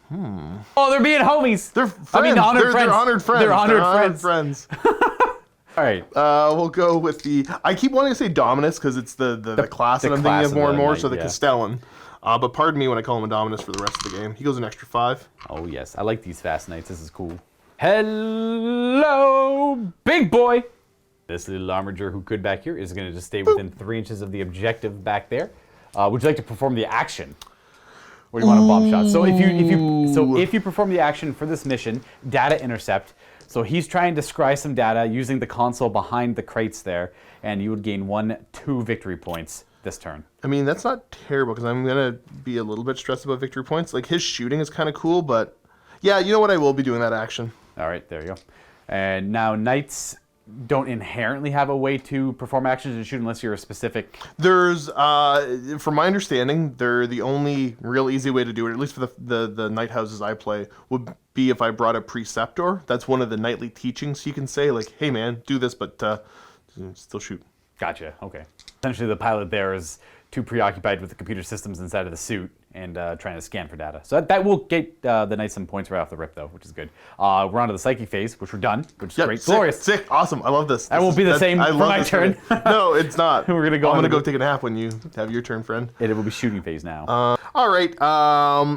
Speaker 1: Oh, they're being homies.
Speaker 4: They're friends.
Speaker 1: honored friends.
Speaker 4: They're honored friends.
Speaker 1: They're honored friends. All right.
Speaker 4: We'll go with the. I keep wanting to say Dominus because it's the class that I'm thinking of more and more. So the Castellan. But pardon me when I call him a Dominus for the rest of the game. He goes an extra 5.
Speaker 1: Oh yes, I like these fast knights. This is cool. Hello, big boy. This little armorer who could back here is going to just stay within 3 inches of the objective back there. Would you like to perform the action? Or do you want a bomb shot? So if you perform the action for this mission, data intercept. So he's trying to scry some data using the console behind the crates there, and you would gain 2 victory points this turn.
Speaker 4: I mean, that's not terrible because I'm going to be a little bit stressed about victory points. Like, his shooting is kind of cool, but yeah, you know what? I will be doing that action.
Speaker 1: All right, there you go. And now knights don't inherently have a way to perform actions and shoot unless you're a specific...
Speaker 4: There's, from my understanding, they're the only real easy way to do it, at least for the knight houses I play, would be if I brought a preceptor. That's one of the knightly teachings you can say, like, hey man, do this, but still shoot.
Speaker 1: Gotcha, okay. Essentially the pilot there is too preoccupied with the computer systems inside of the suit and trying to scan for data. So that will get the knights some points right off the rip though, which is good. We're on to the psychic phase, which we're done, which is great.
Speaker 4: Sick,
Speaker 1: Glorious.
Speaker 4: Sick, awesome, I love this.
Speaker 1: That won't be the same for my turn.
Speaker 4: No, it's not.
Speaker 1: I'm gonna
Speaker 4: go take a nap when you have your turn, friend.
Speaker 1: It will be shooting phase now.
Speaker 4: All right,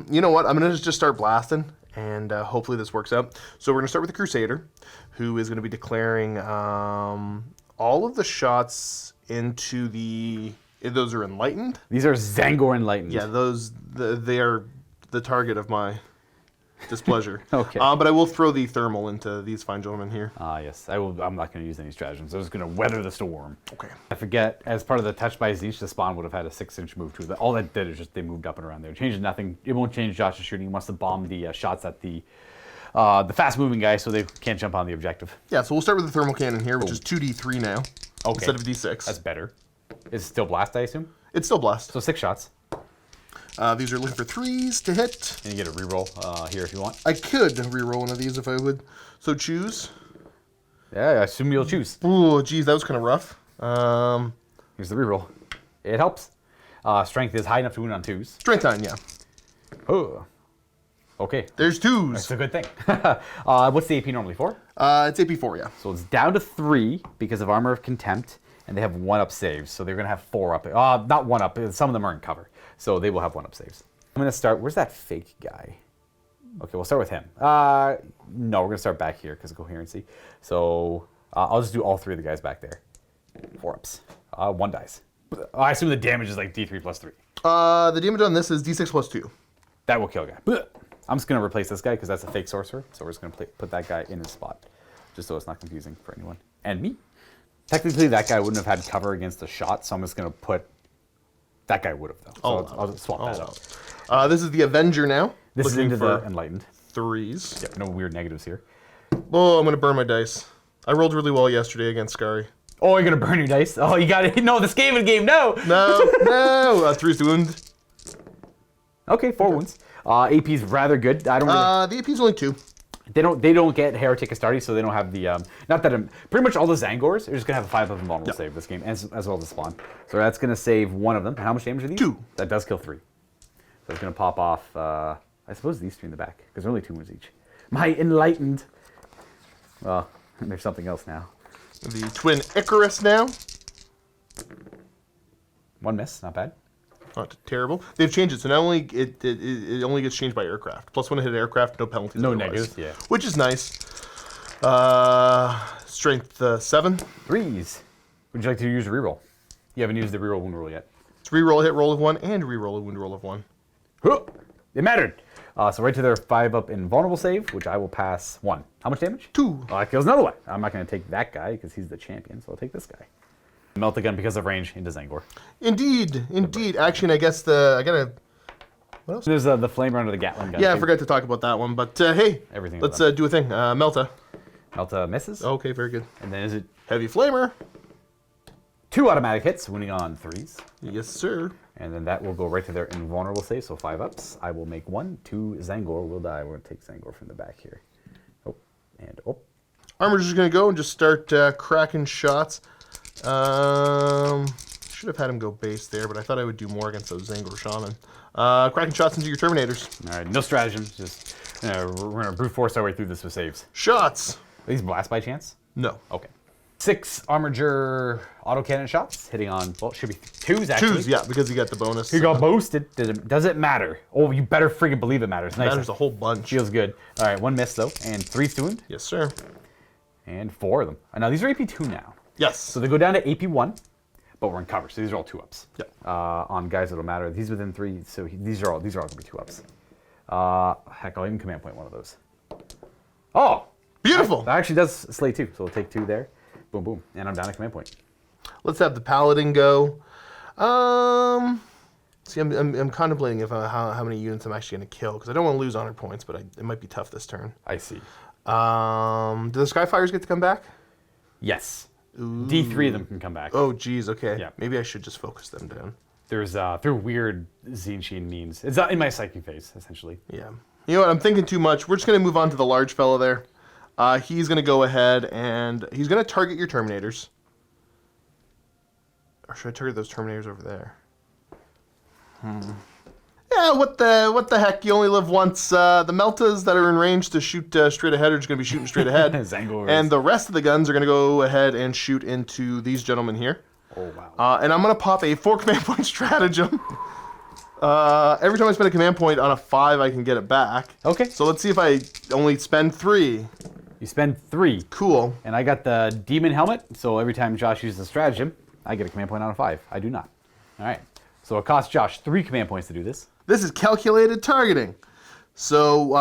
Speaker 4: you know what? I'm gonna just start blasting, and hopefully this works out. So we're gonna start with the Crusader, who is gonna be declaring all of the shots into the... Those are enlightened.
Speaker 1: These are Zangor enlightened.
Speaker 4: Yeah, they are the target of my displeasure.
Speaker 1: Okay.
Speaker 4: But I will throw the thermal into these fine gentlemen here.
Speaker 1: Yes. I'm not going to use any stratagems. I'm just going to weather the storm.
Speaker 4: Okay.
Speaker 1: I forget, as part of the touch by Zeech, the spawn would have had a 6-inch move to it. All that did is just they moved up and around there. It changes nothing. It won't change Josh's shooting. He wants to bomb the shots at the fast-moving guy so they can't jump on the objective.
Speaker 4: Yeah, so we'll start with the thermal cannon here, which is 2d3 now.
Speaker 1: Okay.
Speaker 4: Instead of d6.
Speaker 1: That's better. Is it still blast, I assume?
Speaker 4: It's still blast.
Speaker 1: So 6 shots.
Speaker 4: These are looking for 3s to hit.
Speaker 1: And you get a reroll here if you want.
Speaker 4: I could reroll one of these if I would. So choose.
Speaker 1: Yeah, I assume you'll choose.
Speaker 4: Ooh, geez, that was kind of rough.
Speaker 1: Here's the reroll. It helps. Strength is high enough to wound on 2s.
Speaker 4: Strength 9, yeah.
Speaker 1: Oh. Okay.
Speaker 4: There's 2s.
Speaker 1: That's a good thing. What's the AP normally for?
Speaker 4: It's AP 4, yeah.
Speaker 1: So it's down to 3 because of Armor of Contempt, and they have 1-up saves. So they're going to have 4-up. Not 1-up. Some of them are in cover. So they will have 1-up saves. I'm going to start... Where's that fake guy? Okay, we'll start with him. No, we're going to start back here because of coherency. So I'll just do all 3 of the guys back there. 4-ups. 1 dice. I assume the damage is like D3 plus 3.
Speaker 4: The damage on this is D6 plus 2.
Speaker 1: That will kill a guy. I'm just going to replace this guy because that's a fake sorcerer. So we're just going to put that guy in his spot. Just so it's not confusing for anyone. And me. Technically, that guy wouldn't have had cover against a shot, so I'm just going to put... That guy would have, though. So I'll just swap that out.
Speaker 4: This is the Avenger now.
Speaker 1: This is into the Enlightened.
Speaker 4: 3s.
Speaker 1: Yep, no weird negatives here.
Speaker 4: Oh, I'm going to burn my dice. I rolled really well yesterday against Skari.
Speaker 1: Oh, you're going to burn your dice? Oh, you got it. No, the Skaven game, no!
Speaker 4: No. 3s to wound.
Speaker 1: Okay, 4 wounds. AP's rather good. I don't really...
Speaker 4: The AP's only 2.
Speaker 1: They don't get Heretic Astartes, so they don't have the not that pretty much all the Zangors are just gonna have a 5-up invulnerable save this game, as well as the spawn. So that's gonna save 1 of them. How much damage are these?
Speaker 4: 2.
Speaker 1: That does kill 3. So it's gonna pop off. I suppose these 3 in the back because they're only 2 wounds each. My enlightened. Well, there's something else now.
Speaker 4: The twin Icarus now.
Speaker 1: 1 miss, not bad.
Speaker 4: Not terrible. They've changed it, so now only it only gets changed by aircraft. Plus, when it hit aircraft, no penalties.
Speaker 1: No
Speaker 4: otherwise.
Speaker 1: negatives, yeah.
Speaker 4: Which is nice. Strength 7.
Speaker 1: 3s. Would you like to use a reroll? You haven't used the reroll wound roll yet.
Speaker 4: It's reroll a hit roll of 1 and reroll a wound roll of 1.
Speaker 1: It mattered. So right to their 5-up invulnerable save, which I will pass 1. How much damage?
Speaker 4: 2.
Speaker 1: Oh, that kills another one. I'm not going to take that guy because he's the champion, so I'll take this guy. Melt the gun because of range into Zangor.
Speaker 4: Indeed. Actually, I guess I gotta... What else?
Speaker 1: There's the flamer under the Gatling gun.
Speaker 4: Yeah, I forgot to talk about that one, but hey,
Speaker 1: Everything
Speaker 4: let's do a thing. Melta.
Speaker 1: Melta misses.
Speaker 4: Okay, very good.
Speaker 1: And then is it
Speaker 4: Heavy Flamer.
Speaker 1: 2 automatic hits, wounding on 3s.
Speaker 4: Yes, sir.
Speaker 1: And then that will go right to their invulnerable save, so 5 ups. I will make 1, 2, Zangor will die. We're going to take Zangor from the back here. Oh, and oh.
Speaker 4: Armor's just going to go and just start cracking shots. Should have had him go base there, but I thought I would do more against those Zangor Shaman. Cracking shots into your Terminators.
Speaker 1: All right, no stratagems. Just we're going to brute force our way through this with saves.
Speaker 4: Shots.
Speaker 1: Are these blast by chance?
Speaker 4: No.
Speaker 1: Okay. 6 Armiger autocannon shots, hitting on, well, it should be 2s actually.
Speaker 4: 2s, yeah, because you got the bonus.
Speaker 1: He got boasted. Does it matter? Oh, you better freaking believe it matters. Nice.
Speaker 4: Matters a whole bunch.
Speaker 1: Feels good. All right, 1 miss though, and 3 wound.
Speaker 4: Yes, sir.
Speaker 1: And 4 of them. Now these are AP2 now.
Speaker 4: Yes.
Speaker 1: So they go down to AP1, but we're in cover, so these are all 2 ups.
Speaker 4: Yep.
Speaker 1: On guys that'll matter. These within 3, so these are all gonna be 2 ups. Heck, I'll even command point one of those. Oh!
Speaker 4: Beautiful.
Speaker 1: That actually does slay 2, so we'll take 2 there. Boom, boom, and I'm down at command point.
Speaker 4: Let's have the Paladin go. See, I'm contemplating if how many units I'm actually going to kill, because I don't want to lose honor points, but it might be tough this turn.
Speaker 1: I see.
Speaker 4: Do the Skyfires get to come back?
Speaker 1: Yes. D3 of them can come back.
Speaker 4: Oh, geez, okay.
Speaker 1: Yeah.
Speaker 4: Maybe I should just focus them down.
Speaker 1: There's through weird Zinchian means. It's not in my psychic phase, essentially.
Speaker 4: Yeah. You know what? I'm thinking too much. We're just going to move on to the large fella there. He's going to go ahead and he's going to target your Terminators. Or should I target those Terminators over there? Yeah, what the heck? You only live once. The Meltas that are in range to shoot straight ahead are just going to be shooting straight ahead.
Speaker 1: Zangors.
Speaker 4: And the rest of the guns are going to go ahead and shoot into these gentlemen here.
Speaker 1: Oh, wow.
Speaker 4: And I'm going to pop a 4 command point stratagem. Every time I spend a command point on a 5, I can get it back.
Speaker 1: Okay.
Speaker 4: So let's see if I only spend 3.
Speaker 1: You spend 3.
Speaker 4: Cool.
Speaker 1: And I got the Demon Helmet, so every time Josh uses a stratagem, I get a command point on a 5. I do not. All right. So it costs Josh 3 command points to do this.
Speaker 4: This is calculated targeting. So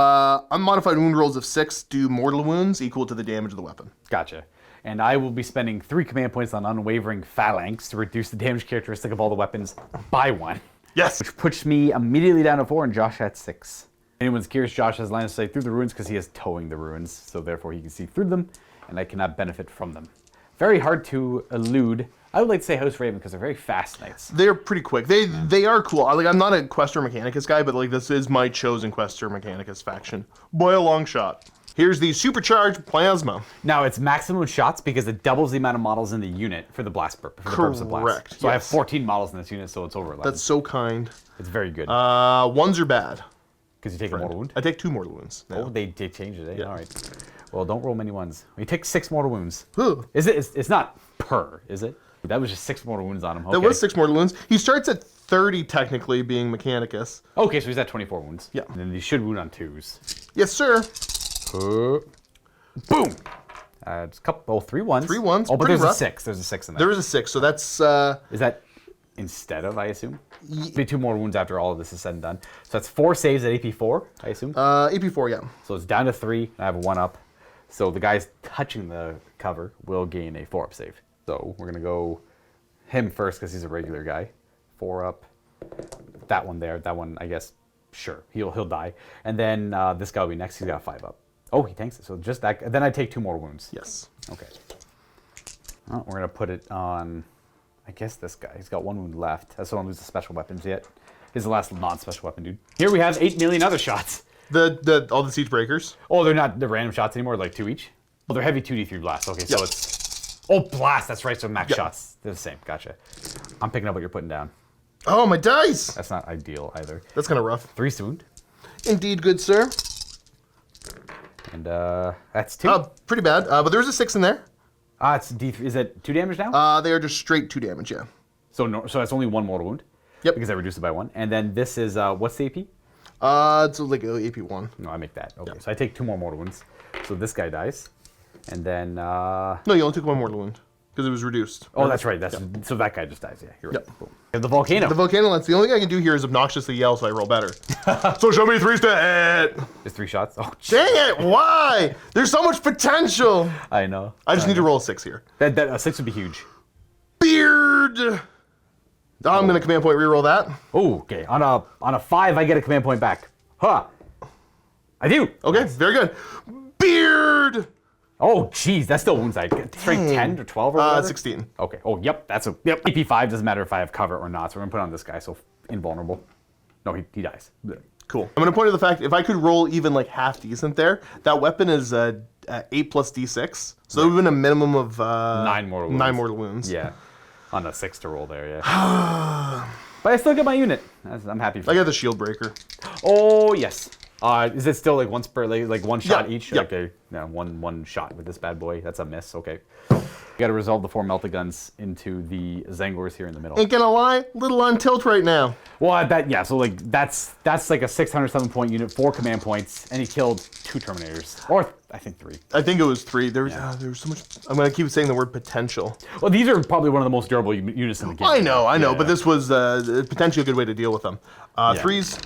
Speaker 4: unmodified wound rolls of 6 do mortal wounds equal to the damage of the weapon.
Speaker 1: Gotcha. And I will be spending 3 command points on Unwavering Phalanx to reduce the damage characteristic of all the weapons by 1.
Speaker 4: Yes.
Speaker 1: Which puts me immediately down to 4 and Josh at 6. Anyone's curious, Josh has line of sight through the ruins because he is towing the ruins, so therefore he can see through them, and I cannot benefit from them. Very hard to elude. I would like to say House Raven because they're very fast knights.
Speaker 4: They're pretty quick. They are cool. I'm not a Questor Mechanicus guy, but this is my chosen Questor Mechanicus faction by a long shot. Here's the supercharged plasma.
Speaker 1: Now it's maximum shots because it doubles the amount of models in the unit for the blast purpose.
Speaker 4: Correct.
Speaker 1: So I have 14 models in this unit, so it's over 11.
Speaker 4: That's so kind.
Speaker 1: It's very good.
Speaker 4: Ones are bad.
Speaker 1: Because you take a mortal wound.
Speaker 4: I take 2 mortal wounds.
Speaker 1: Oh, they changed it. Eh?
Speaker 4: Yeah.
Speaker 1: All right. Well, don't roll many ones. You take 6 mortal wounds.
Speaker 4: Ugh.
Speaker 1: Is it? It's not per, is it? That was just 6 mortal wounds on him. Okay.
Speaker 4: That was 6 mortal wounds. He starts at 30 technically, being Mechanicus.
Speaker 1: Okay, so he's at 24 wounds.
Speaker 4: Yeah.
Speaker 1: And then he should wound on 2s.
Speaker 4: Yes, sir.
Speaker 1: Boom. It's a couple. 3 1s.
Speaker 4: 3 1s.
Speaker 1: Oh, but
Speaker 4: pretty
Speaker 1: there's
Speaker 4: rough.
Speaker 1: a 6. There's a 6 in there.
Speaker 4: There is a 6, so that's...
Speaker 1: Is that instead of, I assume? Be 2 more wounds after all of this is said and done. So that's 4 saves at AP4, I assume?
Speaker 4: AP4, yeah.
Speaker 1: So it's down to 3. I have a 1 up. So the guys touching the cover will gain a 4 up save. So we're going to go him first because he's a regular guy. 4 up. That one there. That one, I guess, sure. He'll die. And then this guy will be next. He's got a 5 up. Oh, he tanks it. So just that. Then I take 2 more wounds.
Speaker 4: Yes.
Speaker 1: Okay. Well, we're going to put it on... I guess this guy. He's got 1 wound left. I still don't lose the special weapons yet. He's the last non-special weapon dude. Here we have 8 million other shots.
Speaker 4: All the siege breakers.
Speaker 1: Oh, they're not the random shots anymore, like 2 each? Well, they're heavy 2d3 blasts. Okay, so
Speaker 4: Yep.
Speaker 1: it's... Oh, blast, that's right, so max
Speaker 4: Yep.
Speaker 1: shots. They're the same, gotcha. I'm picking up what you're putting down.
Speaker 4: Oh, my dice!
Speaker 1: That's not ideal either.
Speaker 4: That's kind of rough.
Speaker 1: 3 wound.
Speaker 4: Indeed, good sir.
Speaker 1: And that's 2.
Speaker 4: Pretty bad, but there's a 6 in there.
Speaker 1: It's D3. Is it 2 damage now?
Speaker 4: They are just straight 2 damage, yeah.
Speaker 1: So that's only 1 mortal wound?
Speaker 4: Yep.
Speaker 1: Because I reduced it by 1. And then this is, what's the AP?
Speaker 4: It's like AP1.
Speaker 1: No, I make that. Okay,
Speaker 4: Yep.
Speaker 1: so I take 2 more mortal wounds. So this guy dies. And then...
Speaker 4: No, you only took 1 mortal wound, because it was reduced.
Speaker 1: Oh, that's right. So that guy just dies, yeah. You're right.
Speaker 4: Yep.
Speaker 1: Cool. And the volcano.
Speaker 4: The volcano, that's the only thing I can do here is obnoxiously yell so I roll better. So show me 3 stat!
Speaker 1: There's 3 shots. Oh,
Speaker 4: Dang it, why? There's so much potential!
Speaker 1: I know.
Speaker 4: I just need to roll a 6 here.
Speaker 1: That a 6 would be huge.
Speaker 4: Beard! I'm going to command point reroll that.
Speaker 1: Oh, okay. On a 5, I get a command point back. Huh. I do.
Speaker 4: Okay, very good. Beard!
Speaker 1: Oh, geez, that still wounds. Strength 10 or 12 or whatever?
Speaker 4: 16.
Speaker 1: Okay. Oh, yep. Yep. AP5 doesn't matter if I have cover or not. So we're gonna put on this guy. So invulnerable. No, he dies.
Speaker 4: Cool. I'm gonna point out the fact if I could roll even like half decent there, that weapon is 8 plus D6. So that would have been a minimum of
Speaker 1: 9 mortal wounds.
Speaker 4: 9 mortal wounds.
Speaker 1: Yeah. On a 6 to roll there. Yeah. But I still get my unit. I'm happy.
Speaker 4: I got the shield breaker.
Speaker 1: Oh yes. Is it still like once per like one shot each?
Speaker 4: Yep.
Speaker 1: Okay. Yeah, one shot with this bad boy. That's a miss. Okay. You got to resolve the 4 melta guns into the Zangors here in the middle.
Speaker 4: Ain't gonna lie, little on tilt right now.
Speaker 1: Well, so like that's like a 607 point unit, 4 command points, and he killed 2 Terminators, or I think 3.
Speaker 4: I think it was 3. There was so much. I'm gonna keep saying the word potential.
Speaker 1: Well, these are probably one of the most durable units in the game.
Speaker 4: I know,
Speaker 1: Yeah.
Speaker 4: but this was potentially a good way to deal with them. 3s,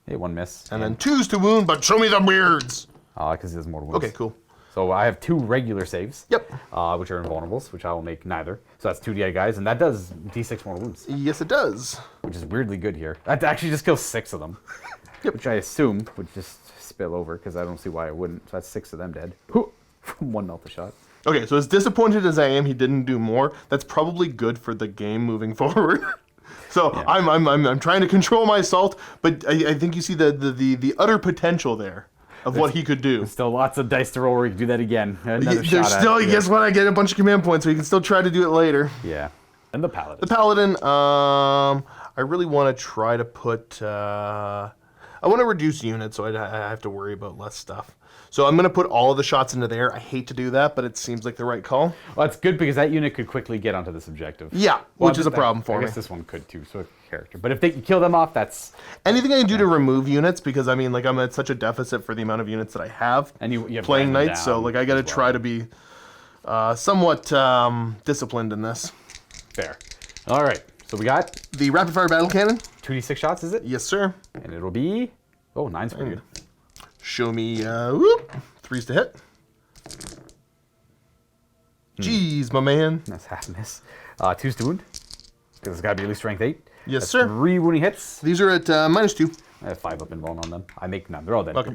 Speaker 1: Hey, 1 miss.
Speaker 4: and then 2s to wound, but show me the beards.
Speaker 1: Because he has mortal wounds.
Speaker 4: Okay, cool.
Speaker 1: So I have 2 regular saves.
Speaker 4: Yep.
Speaker 1: Which are invulnerables, which I will make neither. So that's 2 DI guys, and that does D6 mortal wounds,
Speaker 4: Yes, it does.
Speaker 1: which is weirdly good here. That actually just kills 6 of them, which I assume would just spill over, because I don't see why it wouldn't. So that's 6 of them dead. From 1 melta shot.
Speaker 4: Okay, so as disappointed as I am, he didn't do more. That's probably good for the game moving forward. So
Speaker 1: Yeah.
Speaker 4: I'm trying to control my salt, but I think you see the utter potential there of what he could do.
Speaker 1: Still lots of dice to roll where you can do that again. Another shot
Speaker 4: There's
Speaker 1: at
Speaker 4: still,
Speaker 1: it.
Speaker 4: guess what? I get a bunch of command points, so you can still try to do it later.
Speaker 1: Yeah. And the Paladin.
Speaker 4: The Paladin, I really want to try to put, I want to reduce units, so I have to worry about less stuff. So I'm going to put all of the shots into there. I hate to do that, but it seems like the right call.
Speaker 1: Well, that's good because that unit could quickly get onto this objective.
Speaker 4: Yeah, which is a problem for
Speaker 1: I
Speaker 4: me.
Speaker 1: guess this one could too, so a character. But if they can kill them off, that's...
Speaker 4: Anything I can do to remove units, because I mean, like, I'm at such a deficit for the amount of units that I have
Speaker 1: And you have
Speaker 4: playing
Speaker 1: ran them
Speaker 4: Knights, so
Speaker 1: down
Speaker 4: like I got to
Speaker 1: as well.
Speaker 4: try to be somewhat disciplined in this.
Speaker 1: Fair. All right. So we got
Speaker 4: The rapid fire battle cannon.
Speaker 1: 2d6 shots, is it?
Speaker 4: Yes, sir.
Speaker 1: And it'll be... Oh, 9's pretty good.
Speaker 4: Show me 3s to hit. Jeez, my man.
Speaker 1: That's half miss. 2's to wound. Because it's got to be at least strength 8.
Speaker 4: Yes,
Speaker 1: That's
Speaker 4: sir.
Speaker 1: 3 wounding hits.
Speaker 4: These are at -2.
Speaker 1: I have 5 up and vuln on them. I make none. They're all dead.
Speaker 4: Okay.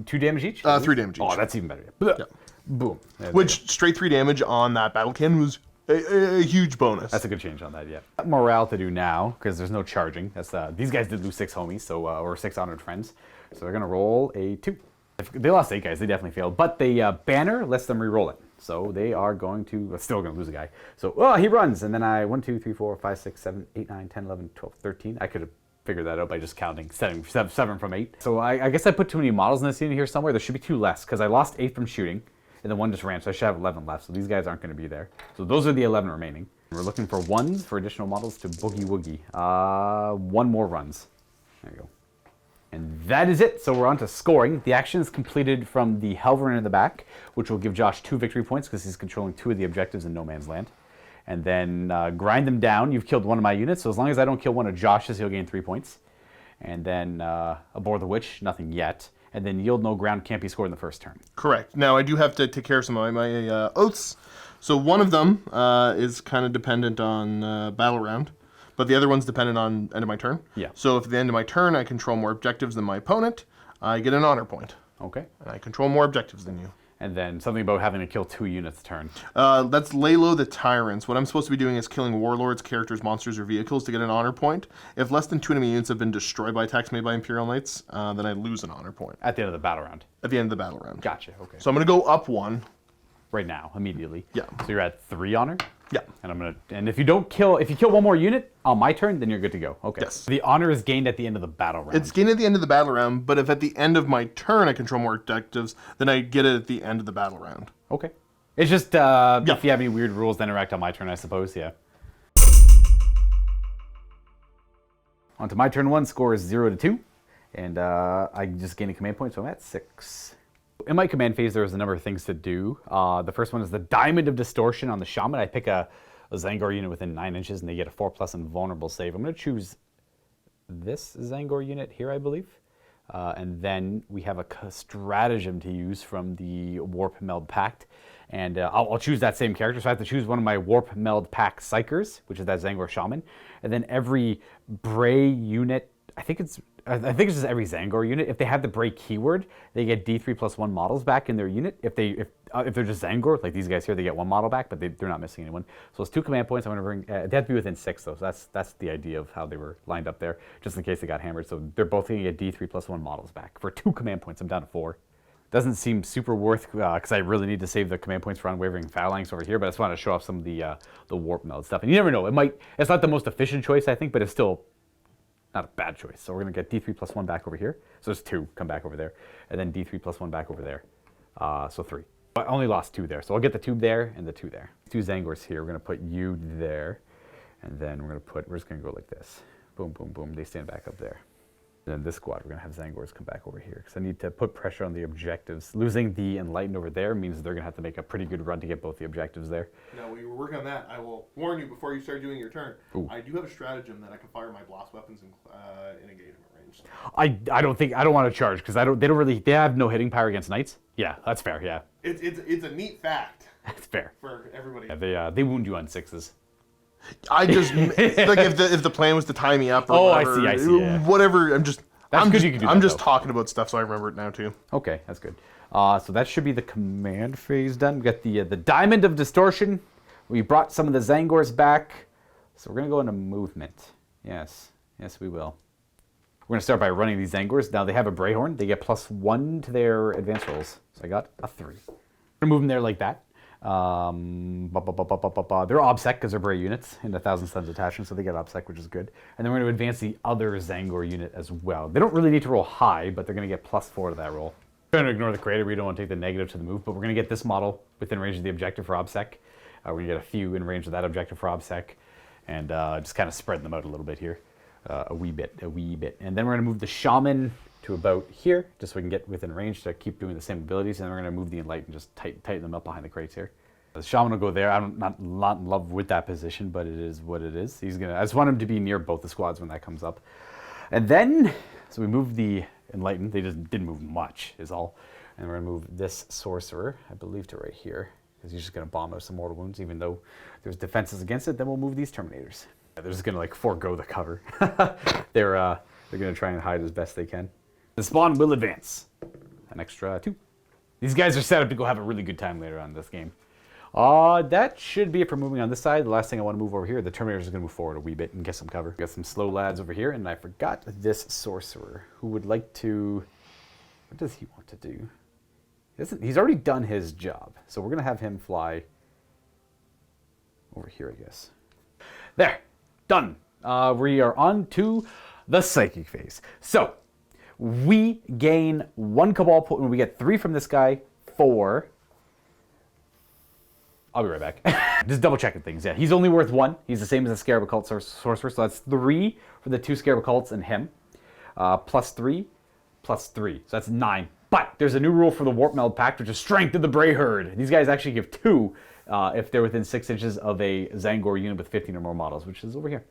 Speaker 1: 2 damage each?
Speaker 4: 3 damage each.
Speaker 1: Oh, that's even better. Boom. There you go.
Speaker 4: Which straight 3 damage on that battle cannon was a huge bonus.
Speaker 1: That's a good change on that, yeah. Morale to do now, because there's no charging. That's these guys did lose 6 homies, so or 6 honored friends. So they're gonna roll a 2. If they lost 8 guys, they definitely failed. But the banner lets them re-roll it. So they are going to still gonna lose a guy. So he runs, and then I 1, 2, 3, 4, 5, 6, 7, 8, 9, 10, 11, 12, 13. I could have figured that out by just counting 7 from 8. So I guess I put too many models in this unit here somewhere. There should be 2 less, because I lost 8 from shooting. And then 1 just ran, so I should have 11 left. So these guys aren't going to be there. So those are the 11 remaining. We're looking for 1s for additional models to boogie woogie. 1 more runs. There you go. And that is it. So we're on to scoring. The action is completed from the Helverin in the back, which will give Josh 2 victory points because he's controlling 2 of the objectives in No Man's Land. And then grind them down. You've killed 1 of my units, so as long as I don't kill 1 of Josh's, he'll gain 3 points. And then Aboard the Witch, nothing yet. And then yield no ground can't be scored in the first turn.
Speaker 4: Correct. Now, I do have to take care of some of my oaths. So one of them is kind of dependent on battle round, but the other one's dependent on end of my turn.
Speaker 1: Yeah.
Speaker 4: So if at the end of my turn I control more objectives than my opponent, I get an honor point.
Speaker 1: Okay.
Speaker 4: And I control more objectives than you.
Speaker 1: And then something about having to kill 2 units a turn.
Speaker 4: That's lay low the tyrants. What I'm supposed to be doing is killing warlords, characters, monsters, or vehicles to get an honor point. If less than 2 enemy units have been destroyed by attacks made by Imperial Knights, then I lose an honor point
Speaker 1: At the end of the battle round.
Speaker 4: at the end of the battle round.
Speaker 1: Gotcha, okay.
Speaker 4: So I'm going to go up 1.
Speaker 1: Right now, immediately.
Speaker 4: Yeah.
Speaker 1: So you're at 3 honor?
Speaker 4: Yeah.
Speaker 1: And if you don't kill, if you kill 1 more unit on my turn, then you're good to go. Okay.
Speaker 4: Yes.
Speaker 1: The honor is gained at the end of the battle round.
Speaker 4: It's gained at the end of the battle round, but if at the end of my turn I control more objectives, then I get it at the end of the battle round.
Speaker 1: Okay. It's just, if you have any weird rules that interact on my turn, I suppose, yeah. On to my turn 1, score is 0 to 2. And I just gain a command point, so I'm at 6. In my command phase, there's a number of things to do. The first one is the Diamond of Distortion on the Shaman. I pick a Zangor unit within 9 inches, and they get a 4+ invulnerable save. I'm going to choose this Zangor unit here, I believe. And then we have a stratagem to use from the Warp Meld Pact. And I'll choose that same character, so I have to choose one of my Warp Meld Pact Psychers, which is that Zangor Shaman. And then every Bray unit, I think it's I think it's just every Zangor unit. If they have the break keyword, they get D3+1 models back in their unit. If they're just Zangor, like these guys here, they get 1 model back, but they're not missing anyone. So it's 2 command points. I'm going to bring. They have to be within 6 though. So that's the idea of how they were lined up there, just in case they got hammered. So they're both going to get D3+1 models back for 2 command points. I'm down to 4. Doesn't seem super worth because I really need to save the command points for unwavering phalanx over here. But I just want to show off some of the warp meld stuff. And you never know. It's not the most efficient choice, I think, but it's still not a bad choice. So we're going to get D3+1 back over here. So there's 2 come back over there. And then D3+1 back over there. So 3. I only lost 2 there. So I'll get the 2 there and the 2 there. 2 Zangors here. We're going to put you there. And then we're just going to go like this. Boom, boom, boom. They stand back up there. And then this squad, we're going to have Zangors come back over here. Because I need to put pressure on the objectives. Losing the Enlightened over there means they're going to have to make a pretty good run to get both the objectives there.
Speaker 4: Now, we were working on that. I will warn you before you start doing your turn.
Speaker 1: Ooh.
Speaker 4: I do have a stratagem that I can fire my blast weapons in engagement range.
Speaker 1: I don't want to charge because they have no hitting power against knights. Yeah, that's fair. Yeah,
Speaker 4: It's a neat fact.
Speaker 1: that's fair.
Speaker 4: For everybody.
Speaker 1: Yeah, they wound you on 6s.
Speaker 4: I just like if the plan was to tie me up or whatever.
Speaker 1: I see. Yeah.
Speaker 4: Whatever. I'm just
Speaker 1: talking
Speaker 4: about stuff, so I remember it now too.
Speaker 1: Okay, that's good. So that should be the command phase done. We got the Diamond of Distortion. We brought some of the Zangors back, so we're gonna go into movement. Yes, we will. We're gonna start by running these Zangors. Now they have a Brayhorn. They get +1 to their advance rolls. So I got a 3. We're gonna move them there like that. They're OBSEC because they're Bray units in the 1,000 Suns attachment, so they get OBSEC, which is good. And then we're going to advance the other Zangor unit as well. They don't really need to roll high, but they're going to get +4 to that roll. We're going to ignore the creator. We don't want to take the negative to the move, but we're going to get this model within range of the objective for OBSEC. We're going to get a few in range of that objective for OBSEC, and just kind of spread them out a little bit here, a wee bit. And then we're going to move the Shaman to about here, just so we can get within range to keep doing the same abilities. And then we're going to move the Enlightened, just tighten them up behind the crates here. The Shaman will go there. I'm not in love with that position, but it is what it is. I just want him to be near both the squads when that comes up. And then, so we moved the Enlightened. They just didn't move much, is all. And we're going to move this Sorcerer, I believe, to right here, because he's just going to bomb out some mortal wounds, even though there's defenses against it. Then we'll move these Terminators. They're just going to like forego the cover. They're going to try and hide as best they can. The spawn will advance. An extra 2. These guys are set up to go have a really good time later on in this game. That should be it for moving on this side. The last thing I want to move over here, the Terminators are going to move forward a wee bit and get some cover. Got some slow lads over here, and I forgot this Sorcerer who would like to... What does he want to do? He's already done his job, so we're going to have him fly over here, I guess. There. Done. We are on to the Psychic phase. So, we gain 1 Cabal point. We get 3 from this guy, 4. I'll be right back. Just double checking things. Yeah, he's only worth 1. He's the same as the Scarab Occult Sorcerer, so that's 3 for the 2 Scarab Occults and him. +3, +3, so that's 9. But there's a new rule for the Warp Meld Pact, which is Strength of the Bray Herd. These guys actually give 2 if they're within 6 inches of a Zangor unit with 15 or more models, which is over here.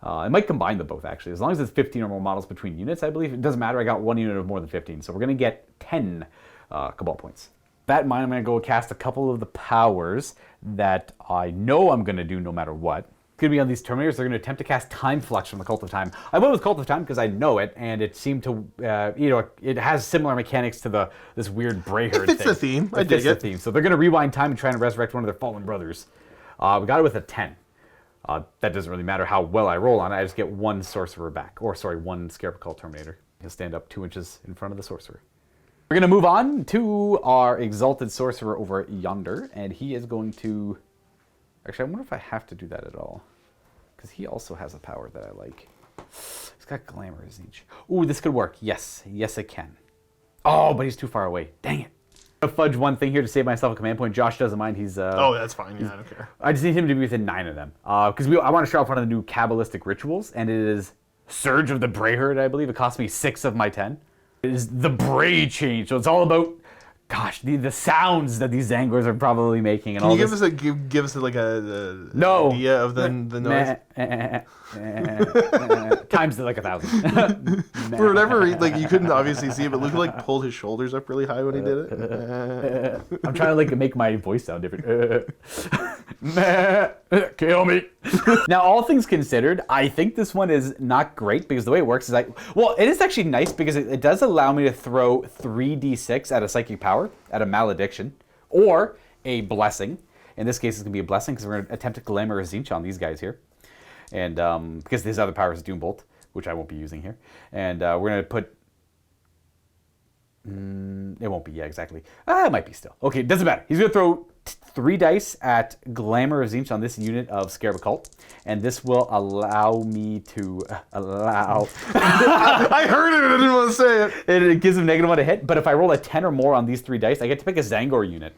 Speaker 1: I might combine them both, actually. As long as it's 15 or more models between units, I believe. It doesn't matter. I got 1 unit of more than 15, so we're going to get 10 Cabal points. That in mind, I'm going to go cast a couple of the powers that I know I'm going to do no matter what. It's going to be on these Terminators. They're going to attempt to cast Time Flux from the Cult of Time. I went with Cult of Time because I know it, and it seemed to, it has similar mechanics to this weird Bray Herd thing.
Speaker 4: It fits the theme. I dig it.
Speaker 1: Theme. So they're going to rewind time and try and resurrect one of their fallen brothers. We got it with a 10. That doesn't really matter how well I roll on it. I just get 1 Sorcerer back. Or, sorry, 1 Scarab Occult Terminator. He'll stand up 2 inches in front of the Sorcerer. We're going to move on to our Exalted Sorcerer over yonder. And he is going to... Actually, I wonder if I have to do that at all. Because he also has a power that I like. He's got Glamour, isn't he? Ooh, this could work. Yes. Yes, it can. Oh, but he's too far away. Dang it. I'm going to fudge one thing here to save myself a command point. Josh doesn't mind. He's
Speaker 4: oh, that's fine. Yeah, I don't care.
Speaker 1: I just need him to be within 9 of them. Because I want to show off one of the new Kabbalistic rituals. And it is Surge of the Bray Herd, I believe. It cost me 6 of my 10. It is the Bray change. So it's all about... Gosh, the sounds that these Zangors are probably making, and
Speaker 4: Can
Speaker 1: all
Speaker 4: you
Speaker 1: this.
Speaker 4: give us like a
Speaker 1: no
Speaker 4: idea of the noise?
Speaker 1: Times like 1,000.
Speaker 4: For whatever reason, like you couldn't obviously see it, but Luka like pulled his shoulders up really high when he did it.
Speaker 1: I'm trying to like make my voice sound different. Kill me. Now, all things considered, I think this one is not great because the way it works is well, it is actually nice because it does allow me to throw 3d6 at a psychic power, at a malediction, or a blessing. In this case, it's going to be a blessing because we're going to attempt to Glamour Zinch on these guys here. And because his other power is Doombolt, which I won't be using here. And we're going to put... it won't be, yeah, exactly. It might be still. Okay, it doesn't matter. He's going to throw 3 dice at Glamour Zinch on this unit of Scarab Occult. And this will allow me to allow...
Speaker 4: I heard it, I didn't want to say it.
Speaker 1: It gives him -1 to hit, but if I roll a 10 or more on these 3 dice, I get to pick a Zangor unit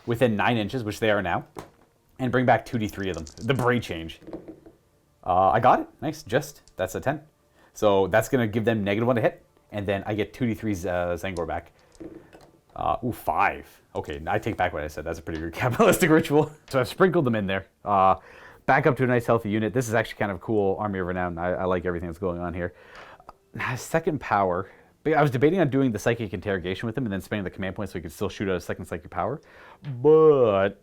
Speaker 1: within 9 inches, which they are now, and bring back 2d3 of them. The Bray change. I got it. Nice. That's a 10. So that's going to give them -1 to hit, and then I get 2d3 Zangor back. 5. Okay, I take back what I said. That's a pretty good capitalistic ritual. So I've sprinkled them in there. Back up to a nice healthy unit. This is actually kind of cool. Army of Renown. I like everything that's going on here. Second power. I was debating on doing the Psychic Interrogation with him and then spending the command points so he could still shoot out a second Psychic power. But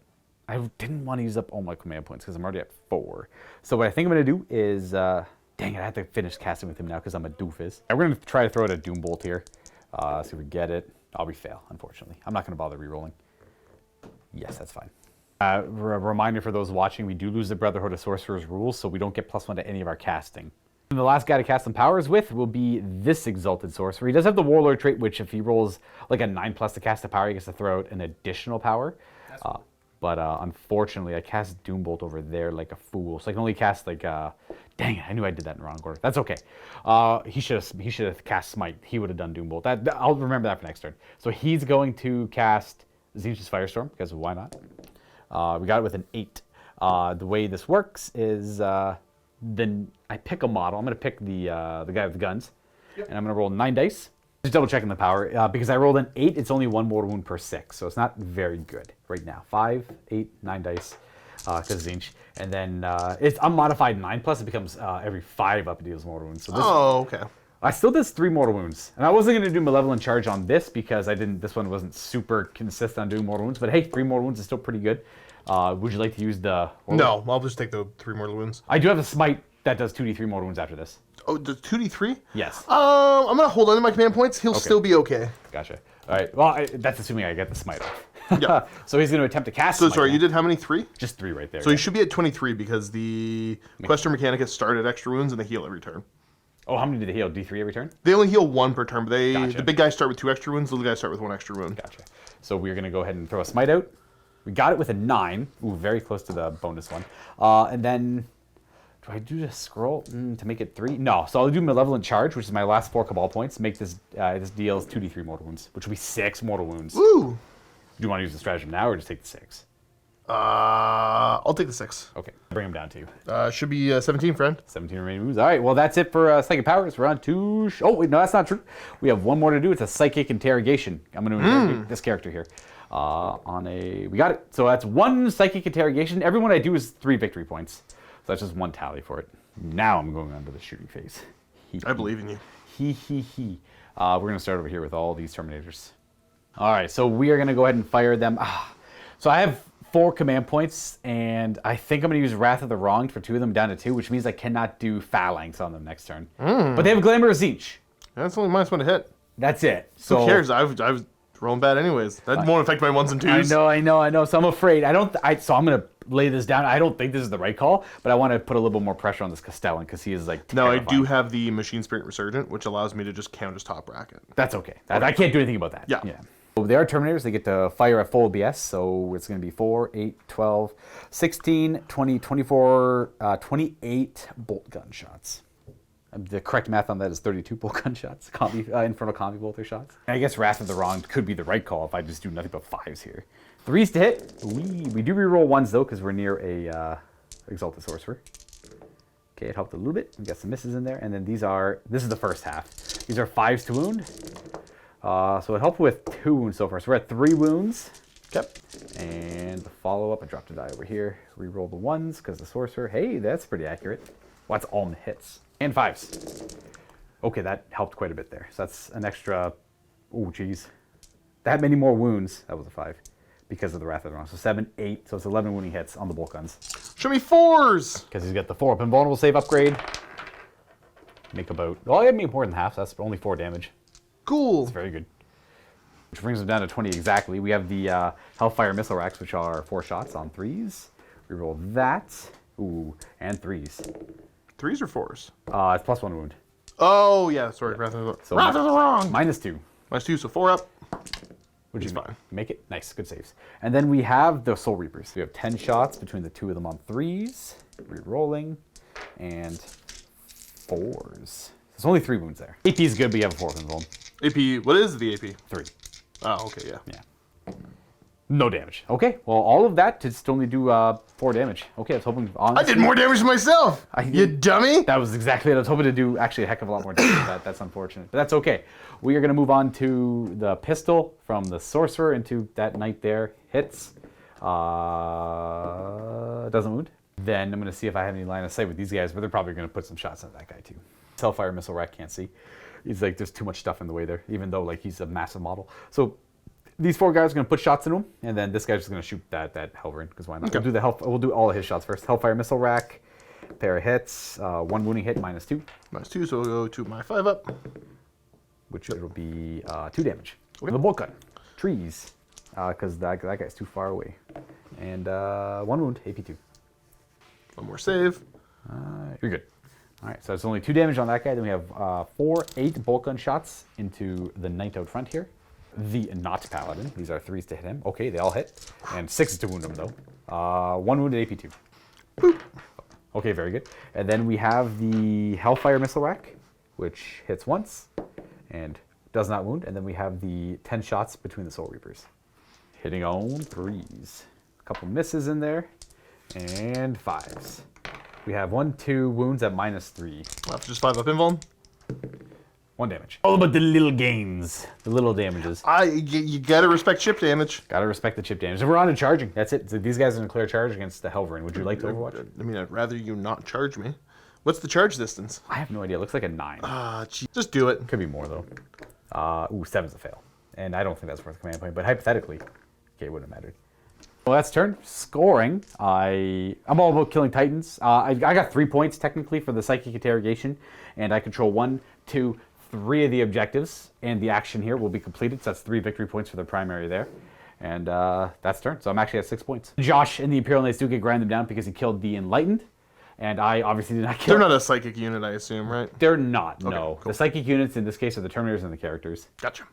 Speaker 1: I didn't want to use up all my command points because I'm already at 4. So what I think I'm going to do is... dang it, I have to finish casting with him now because I'm a doofus. We're going to try to throw out a Doombolt here. See if we get it. We fail, unfortunately. I'm not going to bother re-rolling. Yes, that's fine. Reminder for those watching, we do lose the Brotherhood of Sorcerers rules, so we don't get +1 to any of our casting. And the last guy to cast some powers with will be this Exalted Sorcerer. He does have the Warlord trait, which if he rolls like a 9+ to cast a power, he gets to throw out an additional power. But unfortunately, I cast Doombolt over there like a fool. So I can only cast like, dang it, I knew I did that in the wrong order. That's okay. He should have cast Smite. He would have done Doombolt. I'll remember that for next turn. So he's going to cast Zinch's Firestorm, because why not? We got it with an 8. The way this works is then I pick a model. I'm going to pick the guy with the guns. Yep. And I'm going to roll 9 dice. Just double checking the power. Because I rolled an 8, it's only 1 mortal wound per 6. So it's not very good right now. 5, 8, 9 dice. Because Zinch. And then it's unmodified 9+. It becomes every 5 up it deals mortal wounds. So this,
Speaker 4: okay.
Speaker 1: I still did 3 mortal wounds. And I wasn't going to do Malevolent Charge on this because this one wasn't super consistent on doing mortal wounds. But hey, 3 mortal wounds is still pretty good. Would you like to use the...
Speaker 4: No, I'll just take the 3 mortal wounds.
Speaker 1: I do have a Smite that does 2d3 mortal wounds after this.
Speaker 4: Oh, the 2d3?
Speaker 1: Yes.
Speaker 4: I'm going to hold on to my command points. He'll still be okay.
Speaker 1: Gotcha. All right. Well, that's assuming I get the Smite off.
Speaker 4: Yeah.
Speaker 1: So he's going to attempt to cast
Speaker 4: So
Speaker 1: Smite
Speaker 4: sorry,
Speaker 1: now.
Speaker 4: you did how many? 3?
Speaker 1: Just 3 right there.
Speaker 4: So you should be at 23 because the Questor Mechanicus start at extra wounds and they heal every turn.
Speaker 1: Oh, how many did they heal? D3 every turn?
Speaker 4: They only heal 1 per turn, but
Speaker 1: Gotcha.
Speaker 4: the big guys start with 2 extra wounds, the little guys start with 1 extra wound.
Speaker 1: Gotcha. So we're going to go ahead and throw a Smite out. We got it with a 9. Ooh, very close to the bonus one. And then... Do I do the scroll to make it 3? No, so I'll do Malevolent Charge, which is my last 4 Cabal points. Make this this deals 2d3 mortal wounds, which will be 6 mortal wounds.
Speaker 4: Woo!
Speaker 1: Do you want to use the stratagem now or just take the 6?
Speaker 4: I'll take the 6.
Speaker 1: Okay, bring them down to you.
Speaker 4: Should be 17, friend.
Speaker 1: 17 remaining moves. All right, well, that's it for Psychic Powers. We're on to... Oh, wait, no, that's not true. We have one more to do. It's a Psychic Interrogation. I'm going to interrogate this character here. We got it. So that's 1 Psychic Interrogation. Every one I do is 3 victory points. So that's just 1 tally for it. Now I'm going on to the shooting phase.
Speaker 4: I believe in you.
Speaker 1: We're going to start over here with all these Terminators. All right, so we are going to go ahead and fire them. So I have 4 command points, and I think I'm going to use Wrath of the Wronged for 2 of them down to 2, which means I cannot do Phalanx on them next turn. But they have Glamour of Zinch.
Speaker 4: That's only -1 to hit.
Speaker 1: That's it. So
Speaker 4: who cares? I was rolling bad anyways. That won't affect my 1s and 2s.
Speaker 1: I know. So I'm afraid. So I'm going to lay this down. I don't think this is the right call, but I want to put a little bit more pressure on this Castellan because he is like terrifying.
Speaker 4: Now I do have the Machine Spirit Resurgent, which allows me to just count as top bracket.
Speaker 1: That's okay. I can't do anything about that.
Speaker 4: Yeah.
Speaker 1: So they are Terminators. They get to fire at full OBS, so it's going to be 4, 8, 12, 16, 20, 24, 28 bolt gun shots. The correct math on that is 32 bolt gun shots, Infernal Combi Bolter shots. And I guess Wrath of the Wronged could be the right call if I just do nothing but 5s here. 3s to hit. We do reroll 1s though because we're near a Exalted Sorcerer. Okay, it helped a little bit. We got some misses in there, and then this is the first half. These are 5s to wound. So it helped with 2 wounds so far. So we're at 3 wounds. Yep. And the follow-up, I dropped a die over here. Reroll the 1s because the Sorcerer. Hey, that's pretty accurate. Well, that's all hits. And 5s. Okay, that helped quite a bit there. So that's an extra... Oh, geez. That many more wounds. That was a 5. because of the Wrath of the Wrong. So 7, 8, so it's 11 wounding hits on the bolt guns.
Speaker 4: Show me 4s.
Speaker 1: Because he's got the 4-up invulnerable save upgrade. Make about, well, I make more than half, so that's only 4 damage.
Speaker 4: Cool.
Speaker 1: It's very good. Which brings him down to 20 exactly. We have the Hellfire Missile Racks, which are 4 shots on 3s. We roll that. Ooh, and 3s.
Speaker 4: 3s or 4s?
Speaker 1: It's plus 1 wound.
Speaker 4: Oh, yeah, sorry. Wrath of the Wrong.
Speaker 1: -2.
Speaker 4: -2, so 4 up.
Speaker 1: Which is
Speaker 4: fine.
Speaker 1: Make it nice, good saves. And then we have the Soul Reapers. We have 10 shots between the 2 of them on 3s, re-rolling, and 4s. There's only 3 wounds there. AP is good, but you have a 4 invuln.
Speaker 4: AP, what is the AP?
Speaker 1: 3.
Speaker 4: Oh, okay, yeah.
Speaker 1: Yeah. No damage. Okay, well, all of that to just only do 4 damage. Okay, I was hoping... Honestly,
Speaker 4: I did more damage to myself, you dummy!
Speaker 1: That was exactly it. I was hoping to do actually a heck of a lot more damage. That's unfortunate, but that's okay. We are going to move on to the pistol from the sorcerer into that knight there. Hits. Doesn't wound. Then I'm going to see if I have any line of sight with these guys, but they're probably going to put some shots on that guy too. Hellfire Missile Rack can't see. He's like, there's too much stuff in the way there, even though like he's a massive model. So these 4 guys are going to put shots into him, and then this guy's just going to shoot that Helverin, because why not? Okay. We'll do all of his shots first. Hellfire Missile Rack, pair of hits, 1 wounding hit, -2.
Speaker 4: -2, so we'll go to my 5 up.
Speaker 1: Which it'll be 2 damage. Okay. The bolt gun, trees, because that guy's too far away. And 1 wound, AP2.
Speaker 4: 1 more save.
Speaker 1: You're good. All right, so it's only 2 damage on that guy. Then we have 4, 8 bolt gun shots into the knight out front here. The not paladin. These are 3s to hit him. Okay, they all hit. And 6 to wound him though. 1 wounded AP2. Boop. Okay, very good. And then we have the Hellfire Missile Rack, which hits once and does not wound. And then we have the 10 shots between the Soul Reapers. Hitting on 3s. A couple misses in there. And 5s. We have 1, 2 wounds at -3.
Speaker 4: That's just 5 up invuln.
Speaker 1: 1 damage. All about the little gains, the little damages.
Speaker 4: You gotta respect chip damage.
Speaker 1: Gotta respect the chip damage. And we're on to charging. That's it. So these guys are going to clear charge against the Helverin. Would you like to overwatch?
Speaker 4: I mean, I'd rather you not charge me. What's the charge distance?
Speaker 1: I have no idea. It looks like a 9.
Speaker 4: Just do it.
Speaker 1: Could be more though. 7's a fail. And I don't think that's worth a command point, but hypothetically, okay, it wouldn't have mattered. Well, that's turn. Scoring. I'm all about killing Titans. I got 3 points technically for the Psychic Interrogation, and I control 1, 2, 3 of the objectives, and the action here will be completed. So that's 3 victory points for the primary there. And that's turn. So I'm actually at 6 points. Josh and the Imperial Knights do get ground them down because he killed the Enlightened. And I obviously did not kill...
Speaker 4: They're not a psychic unit, I assume, right?
Speaker 1: They're not,
Speaker 4: okay,
Speaker 1: no.
Speaker 4: Cool.
Speaker 1: The psychic units in this case are the Terminators and the characters.
Speaker 4: Gotcha.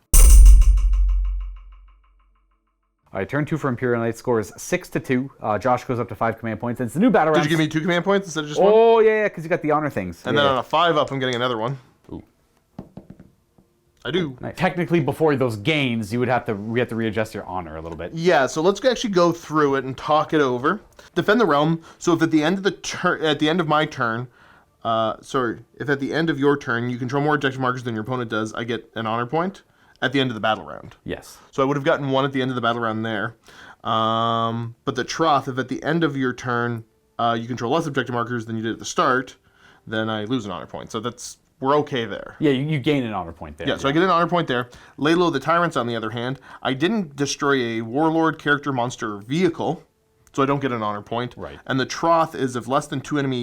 Speaker 1: All right, turn 2 for Imperial Knights scores 6 to 2. Josh goes up to 5 command points. And it's the new battle round.
Speaker 4: Did you give me 2 command points instead of just 1?
Speaker 1: Oh, yeah, because you got the honor things.
Speaker 4: And then on a 5 up, I'm getting another one.
Speaker 1: Ooh.
Speaker 4: I do.
Speaker 1: Nice. Technically, before those gains, we have to readjust your honor a little bit.
Speaker 4: Yeah, so let's actually go through it and talk it over. Defend the realm. So if at the end of my turn, if at the end of your turn you control more objective markers than your opponent does, I get an honor point at the end of the battle round.
Speaker 1: Yes.
Speaker 4: So I would have gotten 1 at the end of the battle round there. But the trough, if at the end of your turn you control less objective markers than you did at the start, then I lose an honor point. So we're okay there.
Speaker 1: Yeah, you gain an honor point there.
Speaker 4: Yeah, so I get an honor point there. Lay low the Tyrants, on the other hand. I didn't destroy a Warlord, character, monster, or vehicle, so I don't get an honor point.
Speaker 1: Right.
Speaker 4: And the trough is if less than 2 enemy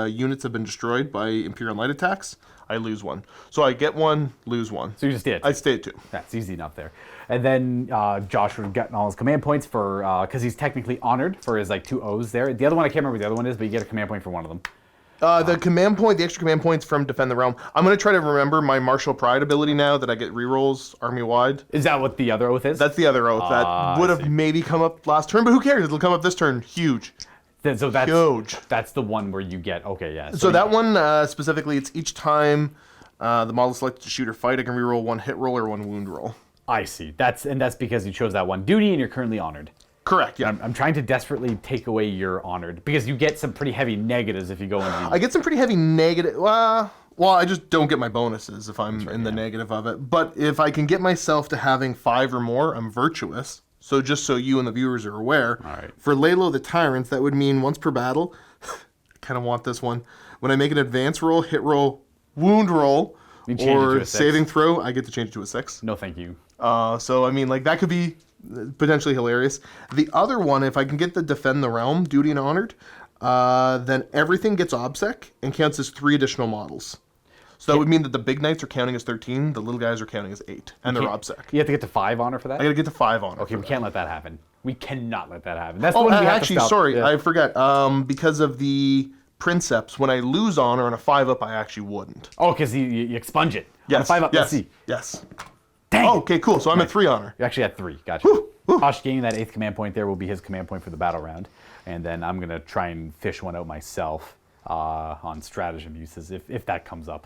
Speaker 4: units have been destroyed by Imperial Knight attacks, I lose 1. So I get 1, lose 1.
Speaker 1: So you just did.
Speaker 4: I stay at 2.
Speaker 1: That's easy enough there. And then Josh would have gotten all his command points for, because he's technically honored for his 2 O's there. The other one, I can't remember what the other one is, but you get a command point for one of them.
Speaker 4: The command point, the extra command points from Defend the Realm. I'm going to try to remember my Martial Pride ability now that I get rerolls army-wide.
Speaker 1: Is that what the other oath is?
Speaker 4: That's the other oath. That would have maybe come up last turn, but who cares? It'll come up this turn. Huge.
Speaker 1: So that's
Speaker 4: huge.
Speaker 1: That's the one where you get, okay, yeah.
Speaker 4: So that one, specifically, it's each time the model selected to shoot or fight, I can reroll 1 hit roll or 1 wound roll.
Speaker 1: I see. That's because you chose that one duty and you're currently honored.
Speaker 4: Correct, yeah.
Speaker 1: I'm trying to desperately take away your honored, because you get some pretty heavy negatives if you go in.
Speaker 4: I get some pretty heavy negative. Well, I just don't get my bonuses if I'm in the negative of it. But if I can get myself to having 5 or more, I'm virtuous. So just so you and the viewers are aware, for Lalo the Tyrants, that would mean once per battle, I kind of want this one, when I make an advance roll, hit roll, wound roll, or saving throw, I get to change it to a 6.
Speaker 1: No, thank you.
Speaker 4: So, I mean, that could be Potentially hilarious. The other one, if I can get the Defend the Realm, Duty and Honored, then everything gets OBSEC and counts as 3 additional models. So that would mean that the big knights are counting as 13, the little guys are counting as 8, and they're OBSEC.
Speaker 1: You have to get to 5 honor for that?
Speaker 4: I gotta get to 5 honor.
Speaker 1: Okay, we can't let that happen. We cannot let that happen. That's the one we have
Speaker 4: actually,
Speaker 1: to stop.
Speaker 4: sorry,
Speaker 1: Yeah.
Speaker 4: I forgot. Because of the Princeps, when I lose honor on a 5-up, I actually wouldn't.
Speaker 1: Oh, because you expunge it.
Speaker 4: Yes.
Speaker 1: On a 5 up,
Speaker 4: yes.
Speaker 1: let's see.
Speaker 4: Yes.
Speaker 1: Dang
Speaker 4: Oh,
Speaker 1: it.
Speaker 4: okay, cool. So I'm at 3 honor.
Speaker 1: You actually had 3. Gotcha. Josh gaining that 8th command point there will be his command point for the battle round. And then I'm going to try and fish one out myself on stratagem uses if that comes up.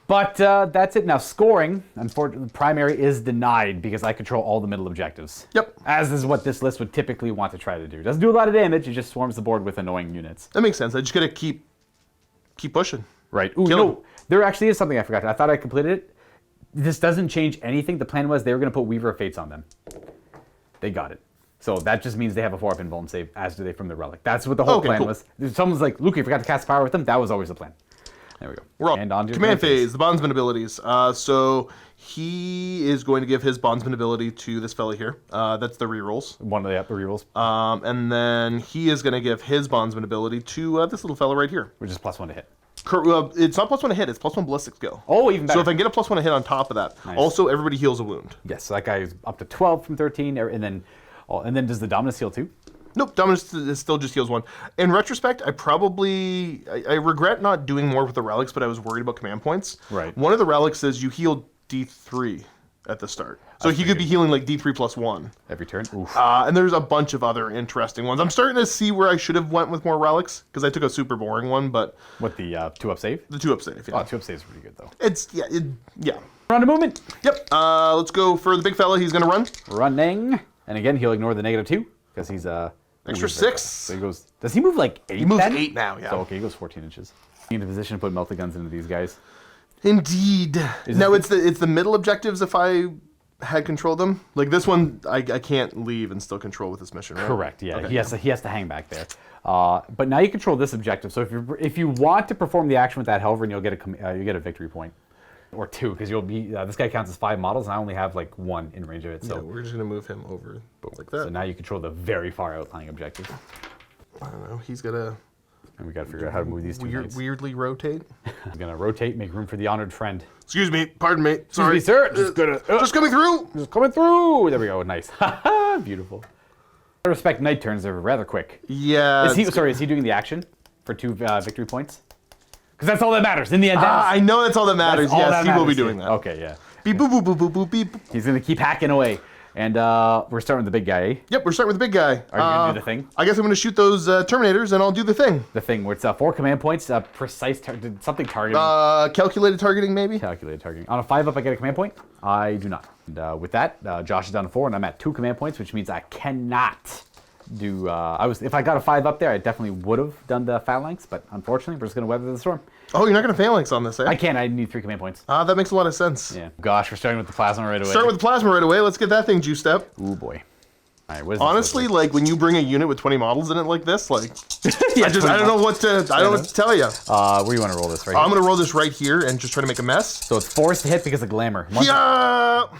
Speaker 1: But that's it. Now, scoring, unfortunately, primary is denied because I control all the middle objectives.
Speaker 4: Yep.
Speaker 1: As is what this list would typically want to try to do. Doesn't do a lot of damage, it just swarms the board with annoying units.
Speaker 4: That makes sense. I just gotta keep pushing.
Speaker 1: Right. Ooh,
Speaker 4: Kill him.
Speaker 1: no, there actually is something I forgot. I thought I completed it. This doesn't change anything. The plan was they were going to put Weaver of Fates on them. They got it. So that just means they have a 4-up invuln save, as do they from the relic. That's what the whole plan was. Someone's like, Luka, you forgot to cast power with them? That was always the plan. There we go.
Speaker 4: We're on.
Speaker 1: And on to
Speaker 4: Command phase, the bondsman abilities. So he is going to give his bondsman ability to this fella here. That's the rerolls.
Speaker 1: One of the rerolls,
Speaker 4: And then he is going to give his bondsman ability to this little fella right here.
Speaker 1: which is +1 to hit.
Speaker 4: It's not +1 to hit, it's +1 ballistics go.
Speaker 1: Oh, even better.
Speaker 4: So if I can get a +1 to hit on top of that,
Speaker 1: Nice.
Speaker 4: also everybody heals a wound.
Speaker 1: Yes, so that guy is up to 12 from 13, and then does the Dominus heal too?
Speaker 4: Nope, Dominus still just heals 1. In retrospect, I regret not doing more with the relics, but I was worried about command points.
Speaker 1: Right.
Speaker 4: One of the relics says you heal D3 at the start. So he could be healing like D3 +1.
Speaker 1: Every turn? Oof.
Speaker 4: And there's a bunch of other interesting ones. I'm starting to see where I should have went with more relics, because I took a super boring one, but
Speaker 1: What, the 2-up save?
Speaker 4: the 2-up save, yeah.
Speaker 1: Oh, 2-up save is pretty good, though.
Speaker 4: It's, yeah.
Speaker 1: Round of movement.
Speaker 4: Yep, let's go for the big fella. He's going to run.
Speaker 1: Running. And again, he'll ignore the -2, because he's...
Speaker 4: Extra 6.
Speaker 1: So he goes... Does he move like 8
Speaker 4: He moves
Speaker 1: then?
Speaker 4: 8 now, yeah.
Speaker 1: So, okay, he goes 14 inches. Into position to put melted guns into these guys.
Speaker 4: Indeed. No, it's the middle objectives if I had control of them. Like this one, I can't leave and still control with this mission, right?
Speaker 1: Correct, yeah.
Speaker 4: Okay.
Speaker 1: He has to hang back there. But now you control this objective. So if you want to perform the action with that Helverin, you'll get a victory point. Or 2, because you'll be... this guy counts as 5 models, and I only have like 1 in range of it. So,
Speaker 4: So we're just going to move him over like that.
Speaker 1: so now you control the very far outlying objective.
Speaker 4: I don't know. He's got to
Speaker 1: And we got to figure out how to move these two knights.
Speaker 4: weirdly rotate.
Speaker 1: He's going to rotate, make room for the honored friend.
Speaker 4: Excuse me. Pardon me. Sorry.
Speaker 1: Excuse me, sir.
Speaker 4: Just coming through.
Speaker 1: Just coming through. There we go. Nice. Beautiful. I respect knight turns. They're rather quick.
Speaker 4: Yeah.
Speaker 1: Is he doing the action for 2 victory points? Because that's all that matters. In the end,
Speaker 4: I know that's all that matters.
Speaker 1: that's all
Speaker 4: Yes,
Speaker 1: that
Speaker 4: he will be
Speaker 1: matters
Speaker 4: doing
Speaker 1: here.
Speaker 4: that.
Speaker 1: Okay, yeah.
Speaker 4: Beep, boop, boop, boop, boop, boop, beep.
Speaker 1: He's going to keep hacking away. And we're starting with the big guy, eh?
Speaker 4: Yep, we're starting with the big guy.
Speaker 1: Are you going to do the thing?
Speaker 4: I guess I'm going to shoot those Terminators, and I'll do the thing.
Speaker 1: The thing where it's 4 command points, precise something targeting.
Speaker 4: Calculated targeting, maybe?
Speaker 1: Calculated targeting. On a 5-up, I get a command point. I do not. And with that, Josh is down to 4, and I'm at 2 command points, which means I cannot do... if I got a 5-up there, I definitely would have done the phalanx, but unfortunately, we're just going to weather the storm.
Speaker 4: Oh, you're not going to phalanx on this, eh?
Speaker 1: I can't. I need 3 command points.
Speaker 4: That makes a lot of sense.
Speaker 1: Yeah. Gosh, we're starting with the plasma right away.
Speaker 4: Start with the plasma right away. Let's get that thing juiced up.
Speaker 1: Ooh, boy. All right, what is
Speaker 4: Honestly,
Speaker 1: this
Speaker 4: like when you bring a unit with 20 models in it like this, like
Speaker 1: Yeah,
Speaker 4: I don't know what to tell you.
Speaker 1: where do you want to roll this right
Speaker 4: I'm
Speaker 1: here?
Speaker 4: gonna roll this right here and just try to make a mess.
Speaker 1: So it's forced to hit because of glamour.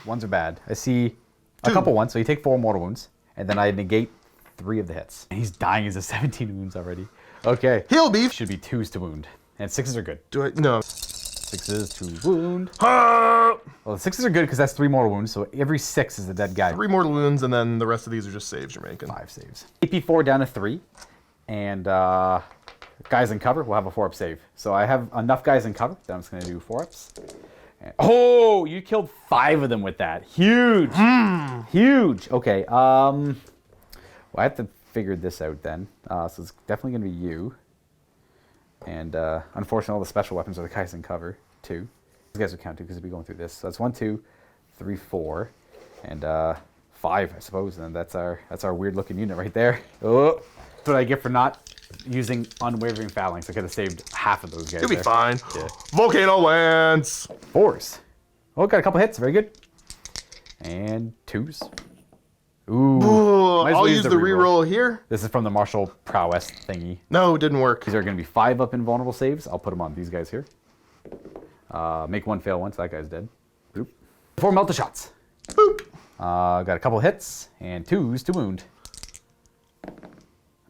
Speaker 1: Ones are bad. I see a
Speaker 4: 2.
Speaker 1: couple ones. So you take 4 mortal wounds, and then I negate 3 of the hits. And he's dying. He's at 17 wounds already. Okay.
Speaker 4: Heal beef.
Speaker 1: Should be 2s to wound. And 6s are good.
Speaker 4: Do I? No.
Speaker 1: 6s to wound.
Speaker 4: Ah!
Speaker 1: Well, the 6s are good because that's 3 mortal wounds. So every 6 is a dead guy.
Speaker 4: 3 mortal wounds, and then the rest of these are just saves you're making.
Speaker 1: 5 saves. AP4 down to 3. And guys in cover will have a 4-up save. So I have enough guys in cover that I'm just going to do 4-ups. Oh, you killed 5 of them with that. Huge. Huge. Okay. Well, I have to figure this out then. So it's definitely going to be you. And unfortunately, all the special weapons are the guys in cover, too. These guys will count, too, because we'll be going through this. So that's 1, 2, 3, 4, and 5, I suppose. And that's our weird-looking unit right there. Oh, that's what I get for not using Unwavering Phalanx. I could have saved half of those guys.
Speaker 4: You'll be
Speaker 1: there.
Speaker 4: fine.
Speaker 1: Yeah.
Speaker 4: Volcano Lance.
Speaker 1: 4s. Oh, got a couple hits. Very good. And 2s. Ooh. Might as well
Speaker 4: I'll use the reroll here.
Speaker 1: This is from the martial prowess thingy.
Speaker 4: No, it didn't work.
Speaker 1: These are going to be 5-up invulnerable saves. I'll put them on these guys here. Make 1 fail once. That guy's dead. Boop. 4 melt the shots.
Speaker 4: Boop.
Speaker 1: Got a couple hits and 2s to wound. A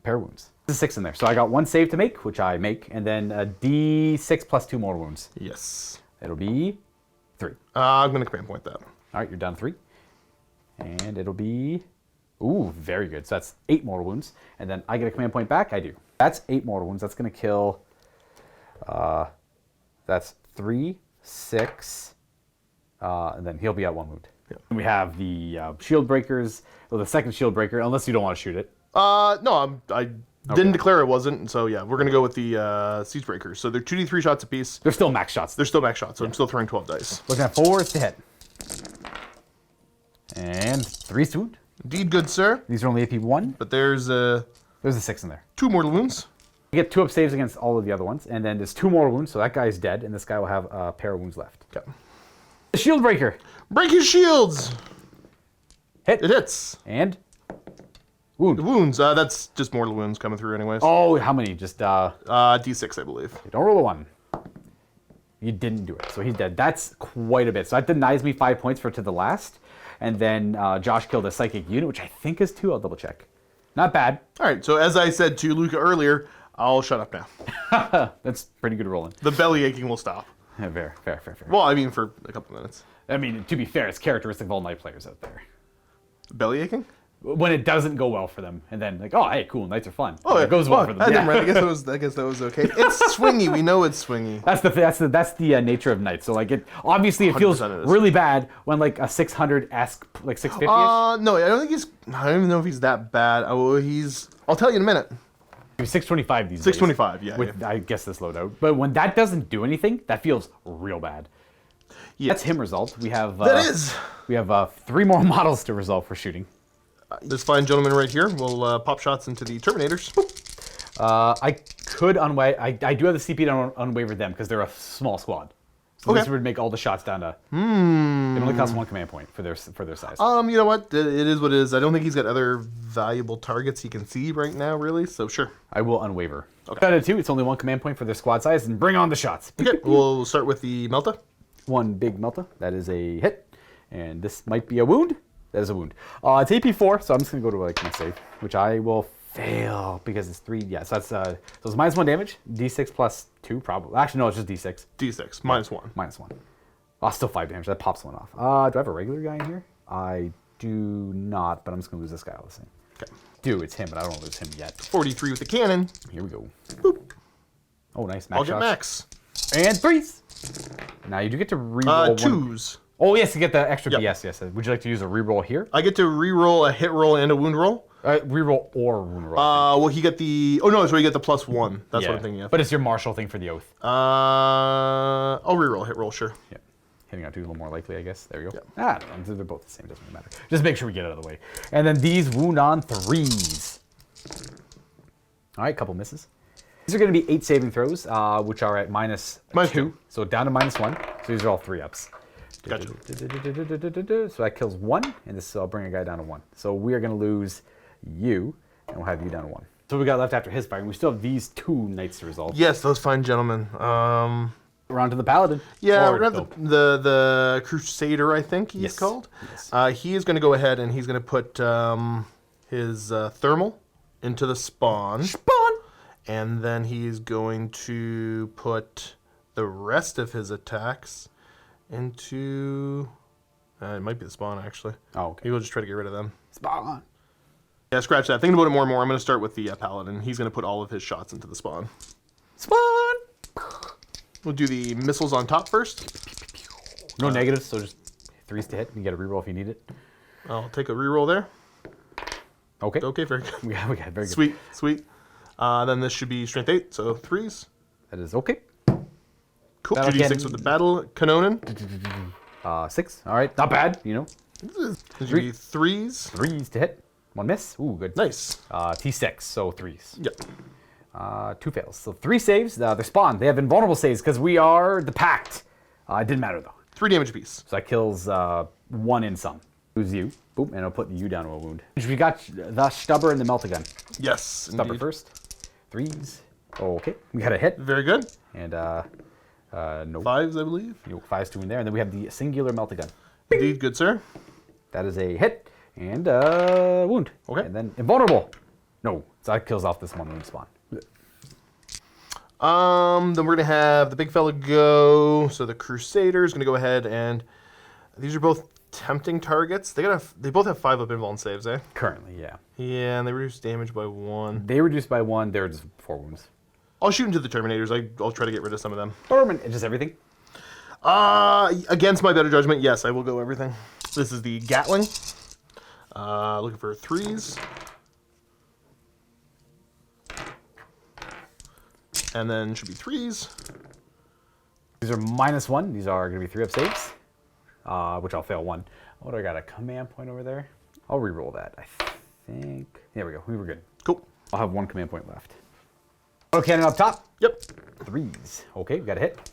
Speaker 1: pair of wounds. There's a 6 in there. So I got 1 save to make, which I make, and then a D6 plus 2 more wounds.
Speaker 4: Yes.
Speaker 1: It'll be 3.
Speaker 4: I'm going to command point that.
Speaker 1: All right, you're down 3. And it'll be... Ooh, very good. So that's 8 mortal wounds. And then I get a command point back? I do. That's 8 mortal wounds. That's going to kill... that's 3, 6... and then he'll be at 1 wound.
Speaker 4: Yeah.
Speaker 1: And we have the shield breakers, well, the second shield breaker, unless you don't want to shoot it.
Speaker 4: No, I didn't declare it wasn't, so yeah, we're going to go with the siege breakers. So they're 2d3 shots apiece.
Speaker 1: They're still max shots.
Speaker 4: They're still max shots, so I'm still throwing 12 dice.
Speaker 1: Looking at 4s to hit. And 3s to wound.
Speaker 4: Indeed, good sir.
Speaker 1: These are only AP 1.
Speaker 4: But there's
Speaker 1: There's a 6 in there.
Speaker 4: 2 mortal wounds.
Speaker 1: You get 2 up saves against all of the other ones, and then there's 2 mortal wounds, so that guy's dead, and this guy will have a pair of wounds left.
Speaker 4: Okay.
Speaker 1: The shield breaker.
Speaker 4: Break his shields.
Speaker 1: Hit.
Speaker 4: It hits.
Speaker 1: And wound.
Speaker 4: Wounds. That's just mortal wounds coming through anyways.
Speaker 1: Oh, how many? Just
Speaker 4: D6, I believe.
Speaker 1: don't roll a 1. You didn't do it, so he's dead. That's quite a bit. So that denies me 5 points for to the last. And then Josh killed a psychic unit, which I think is 2. I'll double check. Not bad.
Speaker 4: All right, so as I said to Luka earlier, I'll shut up now.
Speaker 1: That's pretty good rolling.
Speaker 4: The belly aching will stop.
Speaker 1: Yeah, fair.
Speaker 4: Well, I mean, for a couple minutes.
Speaker 1: I mean, to be fair, it's characteristic of all knight players out there.
Speaker 4: Belly aching?
Speaker 1: When it doesn't go well for them, and then like, oh, hey, cool, knights are fun.
Speaker 4: Oh,
Speaker 1: it goes well for them.
Speaker 4: Damn right. I guess that was okay. It's swingy. We know it's swingy.
Speaker 1: That's the nature of knights. So like, it obviously it feels
Speaker 4: 100% it is.
Speaker 1: really bad when like a 600-esque, like 650-ish.
Speaker 4: No, I don't think he's. I don't even know if he's that bad. I'll tell you in a minute.
Speaker 1: 625 these days.
Speaker 4: 625, yeah.
Speaker 1: With I guess this loadout, but when that doesn't do anything, that feels real bad.
Speaker 4: Yeah.
Speaker 1: That's him resolved. We have
Speaker 4: That is.
Speaker 1: We have 3 more models to resolve for shooting.
Speaker 4: This fine gentleman right here will pop shots into the Terminators.
Speaker 1: I could unwaver. I do have the CP to unwaver them because they're a small squad. So
Speaker 4: Okay.
Speaker 1: this would make all the shots down to. It only costs 1 command point for their size.
Speaker 4: You know what? It is what it is. I don't think he's got other valuable targets he can see right now, really. So sure.
Speaker 1: I will unwaver.
Speaker 4: Okay.
Speaker 1: Cut it 2. It's only 1 command point for their squad size, and bring on the shots.
Speaker 4: Okay, we'll start with the Melta.
Speaker 1: 1 big Melta. That is a hit, and this might be a wound. That is a wound. It's AP 4, so I'm just gonna go to like my save, which I will fail because it's 3. Yeah, so that's so it's -1 damage. D6 plus 2, probably. Actually, no, it's just D6.
Speaker 4: D6, -1.
Speaker 1: -1. Oh, still 5 damage. That pops 1 off. Do I have a regular guy in here? I do not, but I'm just gonna lose this guy all the same.
Speaker 4: Okay.
Speaker 1: Do it's him, but I don't want to lose him yet.
Speaker 4: 43 with the cannon.
Speaker 1: Here we go.
Speaker 4: Boop.
Speaker 1: Oh, nice.
Speaker 4: I'll
Speaker 1: Max
Speaker 4: get
Speaker 1: shots.
Speaker 4: max.
Speaker 1: And 3s. Now you do get to reroll
Speaker 4: 2s.
Speaker 1: Oh yes, you get the extra.
Speaker 4: Yep.
Speaker 1: Yes. Would you like to use a reroll here?
Speaker 4: I get to re-roll a hit roll and a wound roll.
Speaker 1: Reroll or wound roll.
Speaker 4: Well, he get the. Oh no, so you get the +1. That's what I'm thinking of.
Speaker 1: But it's your martial thing for the oath.
Speaker 4: I'll re-roll, hit roll, sure.
Speaker 1: Yeah. Hitting on 2 is a little more likely, I guess. There you go.
Speaker 4: Yeah.
Speaker 1: They're both the same. Doesn't really matter. Just make sure we get it out of the way. And then these wound on 3s. All right, couple misses. These are going to be 8 saving throws, which are at -2. So down to -1. So these are all 3-ups.
Speaker 4: Gotcha.
Speaker 1: So that kills 1, and this will bring a guy down to 1. So we are going to lose you, and we'll have you down to 1. So we got left after his fight, and we still have these 2 knights to resolve.
Speaker 4: Yes, those fine gentlemen.
Speaker 1: We're on to the paladin.
Speaker 4: Yeah,
Speaker 1: Or
Speaker 4: we're gonna have the Crusader, I think he's
Speaker 1: Yes.
Speaker 4: called.
Speaker 1: Yes.
Speaker 4: He is going to go ahead and he's going to put his thermal into the spawn.
Speaker 1: Spawn!
Speaker 4: And then he's going to put the rest of his attacks into... it might be the spawn, actually.
Speaker 1: Oh, okay.
Speaker 4: Maybe we'll just try to get rid of them.
Speaker 1: Spawn.
Speaker 4: Yeah, scratch that. Thinking about it more and more, I'm going to start with the Paladin. He's going to put all of his shots into the spawn.
Speaker 1: Spawn!
Speaker 4: We'll do the missiles on top first.
Speaker 1: No negatives, so just 3s to hit. You get a reroll if you need it.
Speaker 4: I'll take a reroll there.
Speaker 1: Okay.
Speaker 4: Okay, very good.
Speaker 1: We got very good.
Speaker 4: Sweet, sweet. Then this should be strength 8, so 3s.
Speaker 1: That is okay.
Speaker 4: Cool.
Speaker 1: Battle
Speaker 4: 2d6
Speaker 1: cannon.
Speaker 4: with the battle canonin.
Speaker 1: 6. All right. Not bad, you know.
Speaker 4: This should be 3s.
Speaker 1: 3s to hit. 1 miss. Ooh, good.
Speaker 4: Nice.
Speaker 1: T6, so 3s.
Speaker 4: Yep.
Speaker 1: 2 fails. So 3 saves. They're spawned. They have invulnerable saves because we are the pact. It didn't matter, though.
Speaker 4: 3 damage apiece.
Speaker 1: So that kills 1 in some. Lose you. Boom, and I'll put you down to a wound. We got the Stubber and the Meltagun.
Speaker 4: Yes,
Speaker 1: Stubber
Speaker 4: indeed.
Speaker 1: first. 3s. Okay. We got a hit.
Speaker 4: Very good.
Speaker 1: And, no.
Speaker 4: 5s, I believe.
Speaker 1: 5s, 2 in there. And then we have the singular Meltagun.
Speaker 4: Indeed, good sir.
Speaker 1: That is a hit and wound.
Speaker 4: Okay.
Speaker 1: And then invulnerable. No, so that kills off this one when we spawn.
Speaker 4: Then we're gonna have the big fella go. So the Crusader is gonna go ahead and these are both tempting targets. They both have 5 up invuln saves, eh?
Speaker 1: Currently, yeah.
Speaker 4: Yeah, and they reduce damage by 1.
Speaker 1: They reduced by 1. They're just 4 wounds.
Speaker 4: I'll shoot into the Terminators. I'll try to get rid of some of them.
Speaker 1: Just everything.
Speaker 4: Against my better judgment, yes, I will go everything. This is the Gatling. Looking for 3s. And then should be 3s.
Speaker 1: These are -1. These are going to be 3 up saves, which I'll fail 1. What do I got? A command point over there? I'll re-roll that. I think. There we go. We were good.
Speaker 4: Cool.
Speaker 1: I'll have 1 command point left. Auto cannon up top.
Speaker 4: Yep.
Speaker 1: 3s. Okay, we got a hit.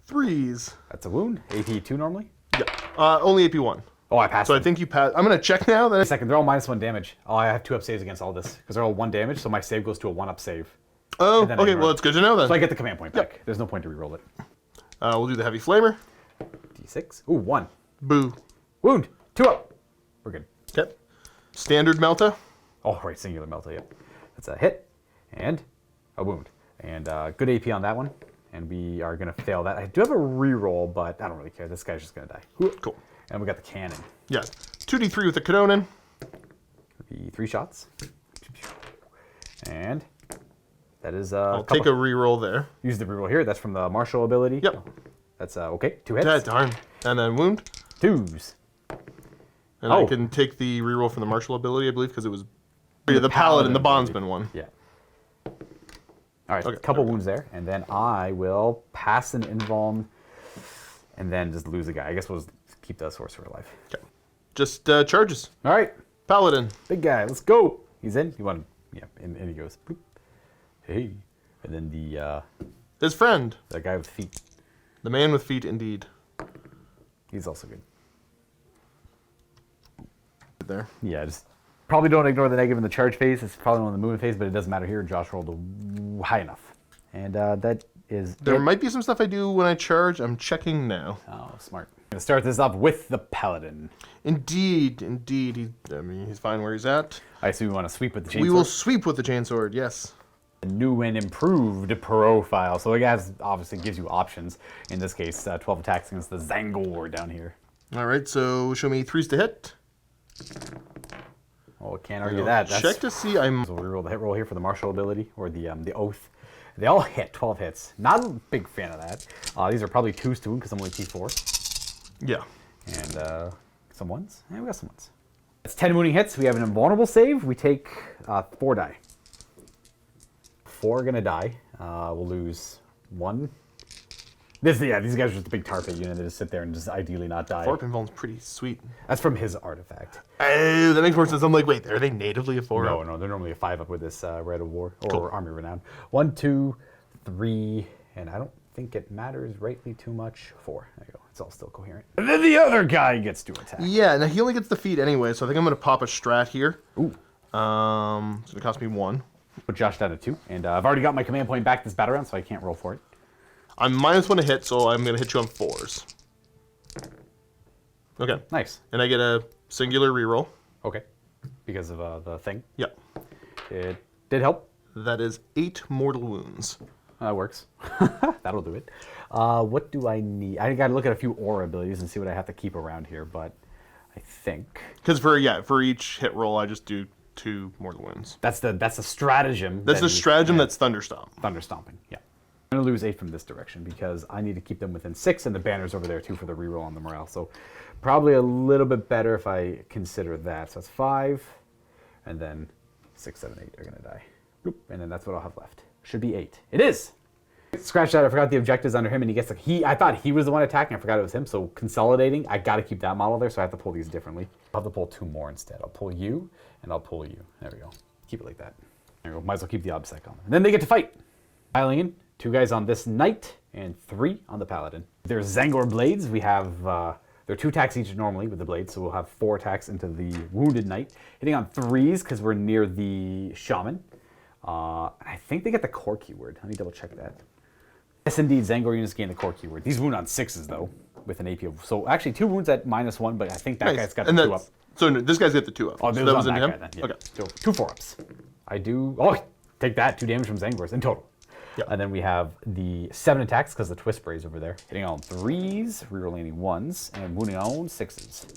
Speaker 4: 3s.
Speaker 1: That's a wound. AP 2 normally.
Speaker 4: Yep. Only AP 1.
Speaker 1: Oh, I passed.
Speaker 4: So I
Speaker 1: them.
Speaker 4: think you passed. I'm gonna check now.
Speaker 1: Wait a second, they're all -1 damage. Oh, I have 2 up saves against all this because they're all 1 damage, so my save goes to a 1 up save.
Speaker 4: Oh,
Speaker 1: And then I
Speaker 4: okay.
Speaker 1: can
Speaker 4: Well,
Speaker 1: run.
Speaker 4: it's good to know then.
Speaker 1: So I get the command point back. There's no point to re-roll it.
Speaker 4: We'll do the Heavy Flamer.
Speaker 1: D6. Ooh, 1.
Speaker 4: Boo.
Speaker 1: Wound. 2 up. We're good.
Speaker 4: Okay. Standard Melta.
Speaker 1: Oh, right, singular Melta, yep. That's a hit and a wound. And good AP on that one. And we are going to fail that. I do have a re-roll, but I don't really care. This guy's just going to die.
Speaker 4: Cool.
Speaker 1: And we got the cannon.
Speaker 4: Yeah. 2d3 with the Cadonin.
Speaker 1: Be 3 shots. And that is
Speaker 4: I'll take a reroll there.
Speaker 1: Use the reroll here. That's from the martial ability.
Speaker 4: Yep.
Speaker 1: That's okay. 2 hits.
Speaker 4: Darn. And then wound.
Speaker 1: 2s.
Speaker 4: And I can take the reroll from the martial ability, I believe, because it was the Paladin, the Bondsman one.
Speaker 1: Yeah. All right, a couple wounds there, and then I will pass an invuln, and then just lose a guy. I guess we'll just keep the sorcerer alive.
Speaker 4: Okay. Just charges.
Speaker 1: All right,
Speaker 4: Paladin.
Speaker 1: big guy, let's go. He's in. You want? Yeah, in he goes. Bloop. Hey, and then the
Speaker 4: His friend.
Speaker 1: that guy with feet.
Speaker 4: The man with feet, indeed.
Speaker 1: He's also good.
Speaker 4: There.
Speaker 1: Yeah, just probably don't ignore the negative in the charge phase. It's probably on the movement phase, but it doesn't matter here. Josh rolled high enough, and that is.
Speaker 4: There might be some stuff I do when I charge. I'm checking now.
Speaker 1: Oh, smart. I'm gonna start this off with the paladin.
Speaker 4: Indeed. He's fine where he's at.
Speaker 1: I assume we want to sweep with the chainsaw.
Speaker 4: We will sweep with the chainsword, yes.
Speaker 1: A new and improved profile. So it has, obviously gives you options. In this case, 12 attacks against the Zangor down here.
Speaker 4: All right, so show me 3s to hit.
Speaker 1: Oh, can't argue that.
Speaker 4: Check to see I'm...
Speaker 1: So we roll the hit roll here for the martial ability, or the oath. They all hit 12 hits. Not a big fan of that. These are probably 2s to wound because I'm only T4.
Speaker 4: Yeah.
Speaker 1: And some 1s. Yeah, we got some 1s. It's 10 wounding hits. We have an invulnerable save. We take 4 die. 4 are going to die. We'll lose 1. These guys are just a big tar pit unit. They just sit there and just ideally not die.
Speaker 4: 4-up invuln's pretty sweet.
Speaker 1: That's from his artifact.
Speaker 4: Oh, that makes more sense. I'm like, wait, are they natively a 4-up?
Speaker 1: No, they're normally a 5-up with this Red of War or
Speaker 4: Cool.
Speaker 1: Army Renown. 1, 2, 3, and I don't think it matters rightly too much. 4. There you go. It's all still coherent. And then the other guy gets to attack.
Speaker 4: Yeah, now he only gets the feet anyway, so I think I'm going to pop a strat here.
Speaker 1: Ooh.
Speaker 4: It's going to cost me 1.
Speaker 1: Put Josh down to 2, and I've already got my command point back this battle round, so I can't roll for it.
Speaker 4: I'm -1 to hit, so I'm going to hit you on 4s. Okay.
Speaker 1: Nice.
Speaker 4: And I get a singular reroll.
Speaker 1: Okay. Because of the thing.
Speaker 4: Yep.
Speaker 1: It did help.
Speaker 4: That is 8 mortal wounds.
Speaker 1: That works. That'll do it. What do I need? I got to look at a few aura abilities and see what I have to keep around here, but I think...
Speaker 4: Because for each hit roll, I just do 2 mortal wounds.
Speaker 1: That's the stratagem.
Speaker 4: That's the stratagem that's Thunderstomp.
Speaker 1: Thunderstomping, yeah. I'm going to lose 8 from this direction because I need to keep them within 6, and the banner's over there too for the reroll on the morale. So probably a little bit better if I consider that. So that's 5, and then 6, 7, 8 are going to die. Boop, and then that's what I'll have left. Should be 8. It is! Scratch that. I forgot the objectives under him, and he gets I thought he was the one attacking. I forgot it was him. So consolidating, I got to keep that model there, so I have to pull these differently. I'll have to pull 2 more instead. I'll pull you, and I'll pull you. There we go. Keep it like that. There we go. Might as well keep the obsec on there. And then they get to fight. Piling in. 2 guys on this knight, and 3 on the paladin. There's Zangor blades. We have, they're 2 attacks each normally with the blades, so we'll have 4 attacks into the wounded knight. Hitting on 3s because we're near the shaman. I think they get the core keyword. Let me double check that. Yes, indeed, Zangor units gain the core keyword. These wound on 6s, though. with an AP of, so actually 2 wounds at -1, but I think that
Speaker 4: Nice.
Speaker 1: guy's got
Speaker 4: And
Speaker 1: the 2
Speaker 4: that's-
Speaker 1: up.
Speaker 4: So no, this guy's got the 2 up.
Speaker 1: Oh,
Speaker 4: so
Speaker 1: that
Speaker 4: that
Speaker 1: was
Speaker 4: was
Speaker 1: on
Speaker 4: into
Speaker 1: that
Speaker 4: him?
Speaker 1: guy then. Yeah.
Speaker 4: Okay.
Speaker 1: So 2 4-ups. I do, oh, take that, 2 damage from Zangors in total.
Speaker 4: Yeah.
Speaker 1: And then we have the 7 attacks because the twist sprays over there. Hitting on 3s, rerolling any 1s, and wounding on 6s.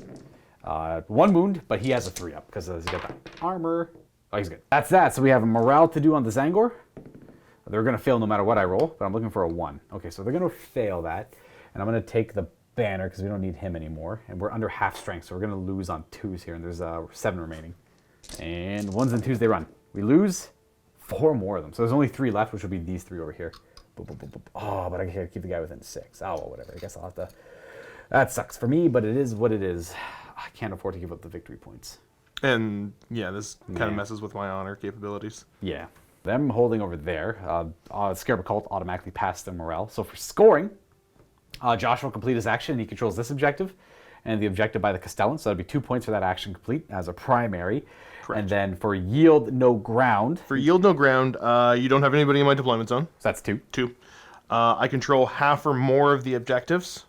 Speaker 1: 1 wound, but he has a 3 up because he's got that armor. Oh, he's good. That's that. So we have a morale to do on the Zangor. They're going to fail no matter what I roll, but I'm looking for a 1. Okay, so they're going to fail that. And I'm going to take the banner because we don't need him anymore. And we're under half strength, so we're going to lose on 2s here. And there's 7 remaining. And 1s and 2s they run. We lose 4 more of them. So there's only 3 left, which will be these 3 over here. Boop, boop, boop, boop. Oh, but I gotta keep the guy within 6. Oh, well, whatever. I guess I'll have to... That sucks for me, but it is what it is. I can't afford to give up the victory points.
Speaker 4: And yeah, this kind of
Speaker 1: Yeah.
Speaker 4: messes with my honor capabilities.
Speaker 1: Yeah. Them holding over there. Scarab Cult automatically passed their morale. So for scoring, Josh will complete his action. He controls this objective and the objective by the Castellan. So that'd be 2 points for that action complete as a primary.
Speaker 4: Correct.
Speaker 1: And then for yield no ground,
Speaker 4: For yield no ground, you don't have anybody in my deployment zone.
Speaker 1: so that's 2.
Speaker 4: 2. I control half or more of the objectives.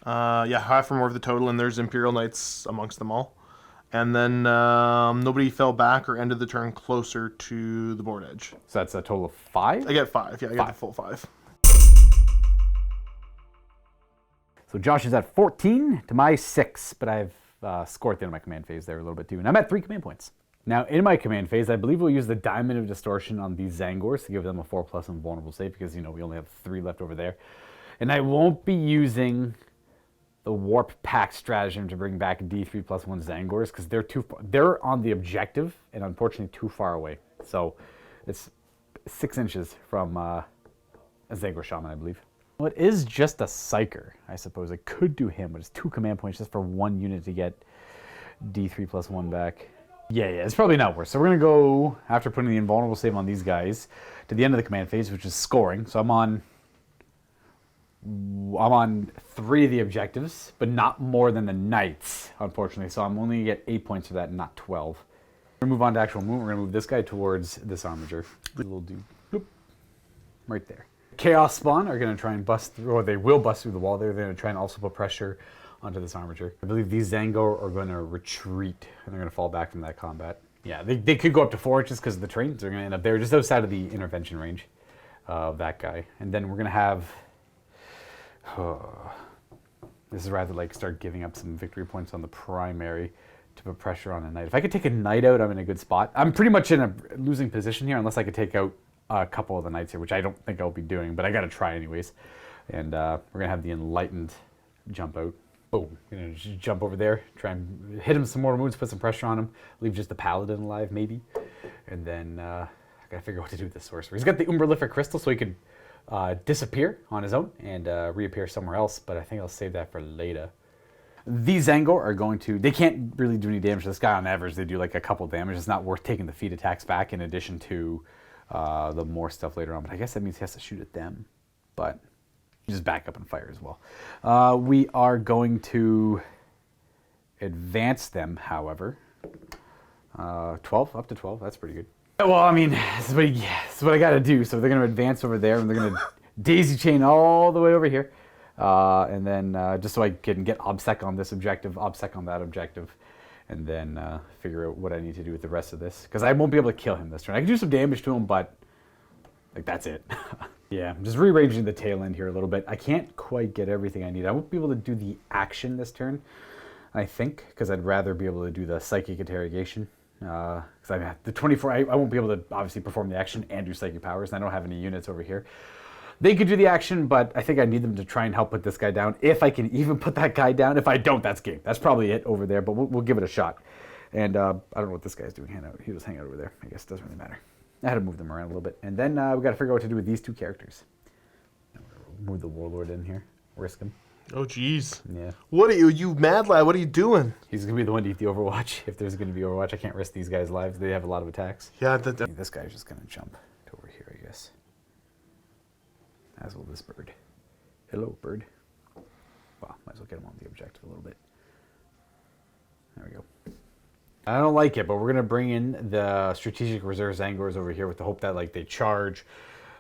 Speaker 4: Yeah, half or more of the total, and there's Imperial Knights amongst them all. And then nobody fell back or ended the turn closer to the board edge.
Speaker 1: So that's a total of 5.
Speaker 4: I get 5. Yeah, I get
Speaker 1: 5.
Speaker 4: the full 5.
Speaker 1: So Josh is at 14 to my 6, but I've scored at the end of my command phase there a little bit too. And I'm at 3 command points. Now in my command phase, I believe we'll use the Diamond of Distortion on these Zangors to give them a 4+ invulnerable save because, you know, we only have 3 left over there. And I won't be using the Warp Pact stratagem to bring back D3+1 Zangors because they're on the objective and unfortunately too far away. So it's 6 inches from a Zangor Shaman, I believe. Well, it is just a Psyker, I suppose. I could do him, but it's 2 command points just for 1 unit to get D3+1 back. Yeah, it's probably not worth. So we're going to go, after putting the invulnerable save on these guys, to the end of the command phase, which is scoring. So I'm on 3 of the objectives, but not more than the Knights, unfortunately. So I'm only going to get 8 points for that, and not 12. We're going to move on to actual movement. We're going to move this guy towards this armature. Little dude. Bloop. Right there. Chaos Spawn are going to try and bust through, or they will bust through the wall there. They're going to try and also put pressure onto this armature. I believe these Zangor are going to retreat, and they're going to fall back from that combat. Yeah, they could go up to 4 inches because of the terrain. So they're going to end up there, just outside of the intervention range of that guy. And then we're going to have... this is rather like start giving up some victory points on the primary to put pressure on a knight. If I could take a knight out, I'm in a good spot. I'm pretty much in a losing position here unless I could take out a couple of the knights here, which I don't think I'll be doing, but I got to try anyways. And we're going to have the Enlightened jump out. Boom. I'm going to just jump over there, try and hit him some more wounds, put some pressure on him, leave just the Paladin alive maybe. And then I got to figure out what to do with this Sorcerer. He's got the Umberlific Crystal, so he could disappear on his own and reappear somewhere else, but I think I'll save that for later. These Zangor are going to, they can't really do any damage to this guy. On average, they do like a couple damage. It's not worth taking the feat attacks back in addition to the more stuff later on, but I guess that means he has to shoot at them, but just back up and fire as well. We are going to advance them, however. 12, up to 12, that's pretty good. Well, I mean, this is what I got to do. So they're going to advance over there, and they're going to daisy chain all the way over here. And then just so I can get OBSEC on this objective, OBSEC on that objective, and then figure out what I need to do with the rest of this. Because I won't be able to kill him this turn. I can do some damage to him, but like that's it. Yeah, I'm just rearranging the tail end here a little bit. I can't quite get everything I need. I won't be able to do the action this turn, I think, because I'd rather be able to do the Psychic Interrogation. Because I have the 24, I won't be able to obviously perform the action and do Psychic Powers, and I don't have any units over here. They could do the action, but I think I need them to try and help put this guy down, if I can even put that guy down. If I don't, that's game. That's probably it over there, but we'll give it a shot. And I don't know what this guy's doing. He was hanging out over there. I guess it doesn't really matter. I had to move them around a little bit. And then we got to figure out what to do with these 2 characters. Move the Warlord in here. Risk him.
Speaker 4: Oh, jeez.
Speaker 1: Yeah.
Speaker 4: What are you mad lad? What are you doing?
Speaker 1: He's going to be the one to eat the Overwatch. If there's going to be Overwatch, I can't risk these guys' lives. They have a lot of attacks.
Speaker 4: Yeah,
Speaker 1: This guy's just going to jump to over here, I guess. As will this bird. Hello, bird. Well, might as well get him on the objective a little bit. There we go. I don't like it, but we're going to bring in the Strategic Reserve Zangors over here with the hope that like they charge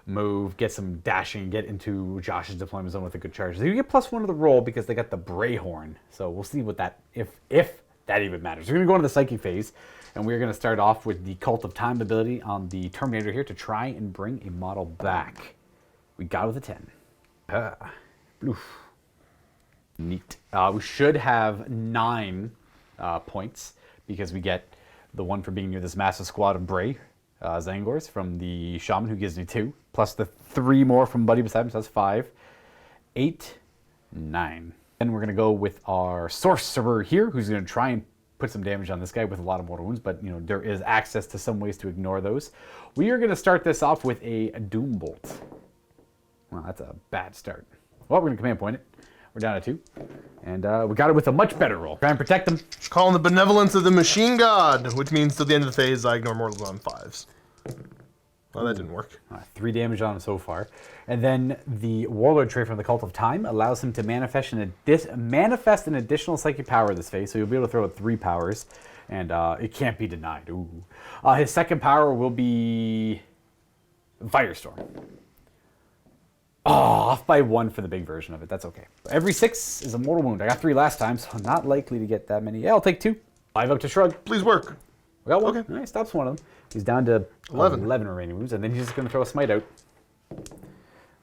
Speaker 1: move, get some dashing, get into Josh's deployment zone with a good charge. So you get +1 to the roll because they got the Brayhorn. So we'll see what that, if that even matters. We're going to go into the Psychic phase, and we're going to start off with the Cult of Time ability on the Terminator here to try and bring a model back. We got it with a 10. Oof. Neat. We should have 9 points because we get the one for being near this massive squad of Bray Zangors from the Shaman, who gives me 2, plus the 3 more from Buddy beside him, so that's 5, 8, 9. Then we're going to go with our Sorcerer here, who's going to try and put some damage on this guy with a lot of mortal wounds, but there is access to some ways to ignore those. We are going to start this off with a Doom Bolt. Well, that's a bad start. Well, we're going to command point it. We're down to 2. And we got it with a much better roll. Try and protect them.
Speaker 4: Calling the benevolence of the machine god, which means till the end of the phase I ignore mortals on 5s. Well, that didn't work.
Speaker 1: 3 damage on him so far. And then the Warlord trait from the Cult of Time allows him to manifest an additional psychic power this phase, so you'll be able to throw out 3 powers, and it can't be denied. Ooh. His second power will be Firestorm. Oh, off by 1 for the big version of it. That's okay. Every 6 is a mortal wound. I got 3 last time, so I'm not likely to get that many. Yeah, I'll take 2. 5 up to Shrug.
Speaker 4: Please work.
Speaker 1: We got 1.
Speaker 4: Okay.
Speaker 1: All right, stops one of them. He's down to 11 remaining wounds, and then he's just going to throw a smite out.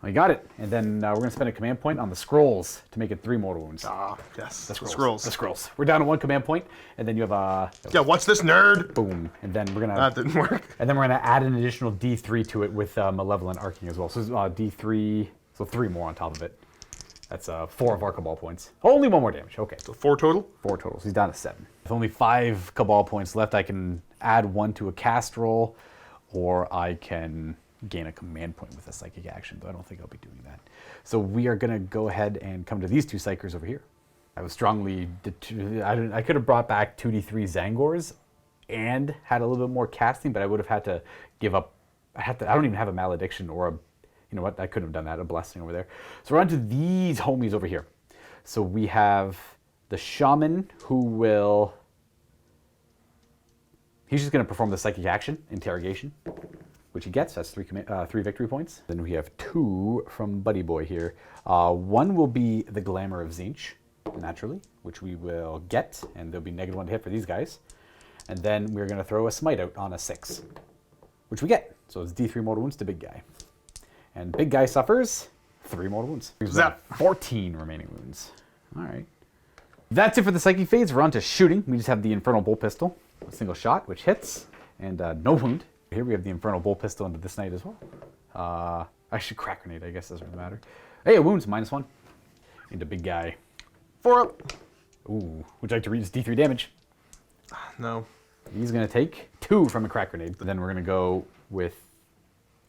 Speaker 1: Well, you got it. And then we're going to spend a command point on the scrolls to make it 3 mortal wounds.
Speaker 4: Ah, yes.
Speaker 1: The
Speaker 4: scrolls.
Speaker 1: The scrolls. We're down to 1 command point, and then you have a...
Speaker 4: Yeah, watch this, nerd!
Speaker 1: Boom. And then we're going to...
Speaker 4: That didn't work.
Speaker 1: And then we're going to add an additional D3 to it with Malevolent Arcing as well. So D3... So 3 more on top of it. That's 4 of our Cabal points. Only 1 more damage. Okay.
Speaker 4: So 4 total?
Speaker 1: 4 total. So he's down to 7. With only 5 Cabal points left, I can add 1 to a cast roll, or I can gain a command point with a psychic action, though I don't think I'll be doing that. So we are going to go ahead and come to these 2 Psychers over here. I was strongly... I could have brought back 2d3 Zangors and had a little bit more casting, but I would have had to give up... I don't even have a Malediction or a... You know what? I couldn't have done that. A blessing over there. So we're on to these homies over here. So we have the Shaman, who will... He's just going to perform the psychic action, Interrogation, which he gets. That's 3 victory points. Then we have 2 from Buddy Boy here. 1 will be the Glamour of Tzeentch, naturally, which we will get, and there'll be -1 to hit for these guys. And then we're going to throw a Smite out on a 6, which we get. So it's D3 mortal wounds to big guy. And big guy suffers 3 mortal wounds.
Speaker 4: Zap.
Speaker 1: 14 remaining wounds. All right. That's it for the Psychic phase. We're on to shooting. We just have the Infernal Bolt Pistol. A single shot, which hits, and no wound. Here we have the Infernal Bolt Pistol into this knight as well. I should Crack Grenade, I guess doesn't really matter. Hey, wounds, -1. Into big guy.
Speaker 4: 4 up.
Speaker 1: Ooh, would you like to read his D3 damage?
Speaker 4: No.
Speaker 1: He's going to take 2 from a Crack Grenade. Then we're going to go with...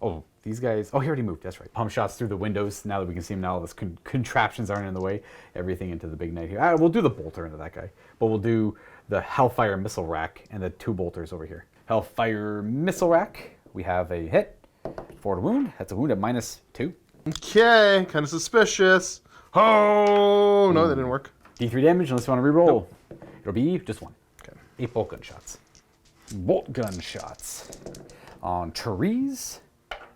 Speaker 1: Oh, these guys... Oh, he already moved. That's right. Pump shots through the windows. Now that we can see him now, those contraptions aren't in the way. Everything into the big knight here. We'll do the bolter into that guy. But we'll do the Hellfire Missile Rack and the 2 bolters over here. Hellfire Missile Rack. We have a hit. 4 to wound. That's a wound at -2.
Speaker 4: Okay. Kind of suspicious. Oh, no, that didn't work.
Speaker 1: D3 damage unless you want to reroll.
Speaker 4: Nope.
Speaker 1: It'll be just 1.
Speaker 4: Okay.
Speaker 1: 8 bolt gun shots. Bolt gun shots on Therese.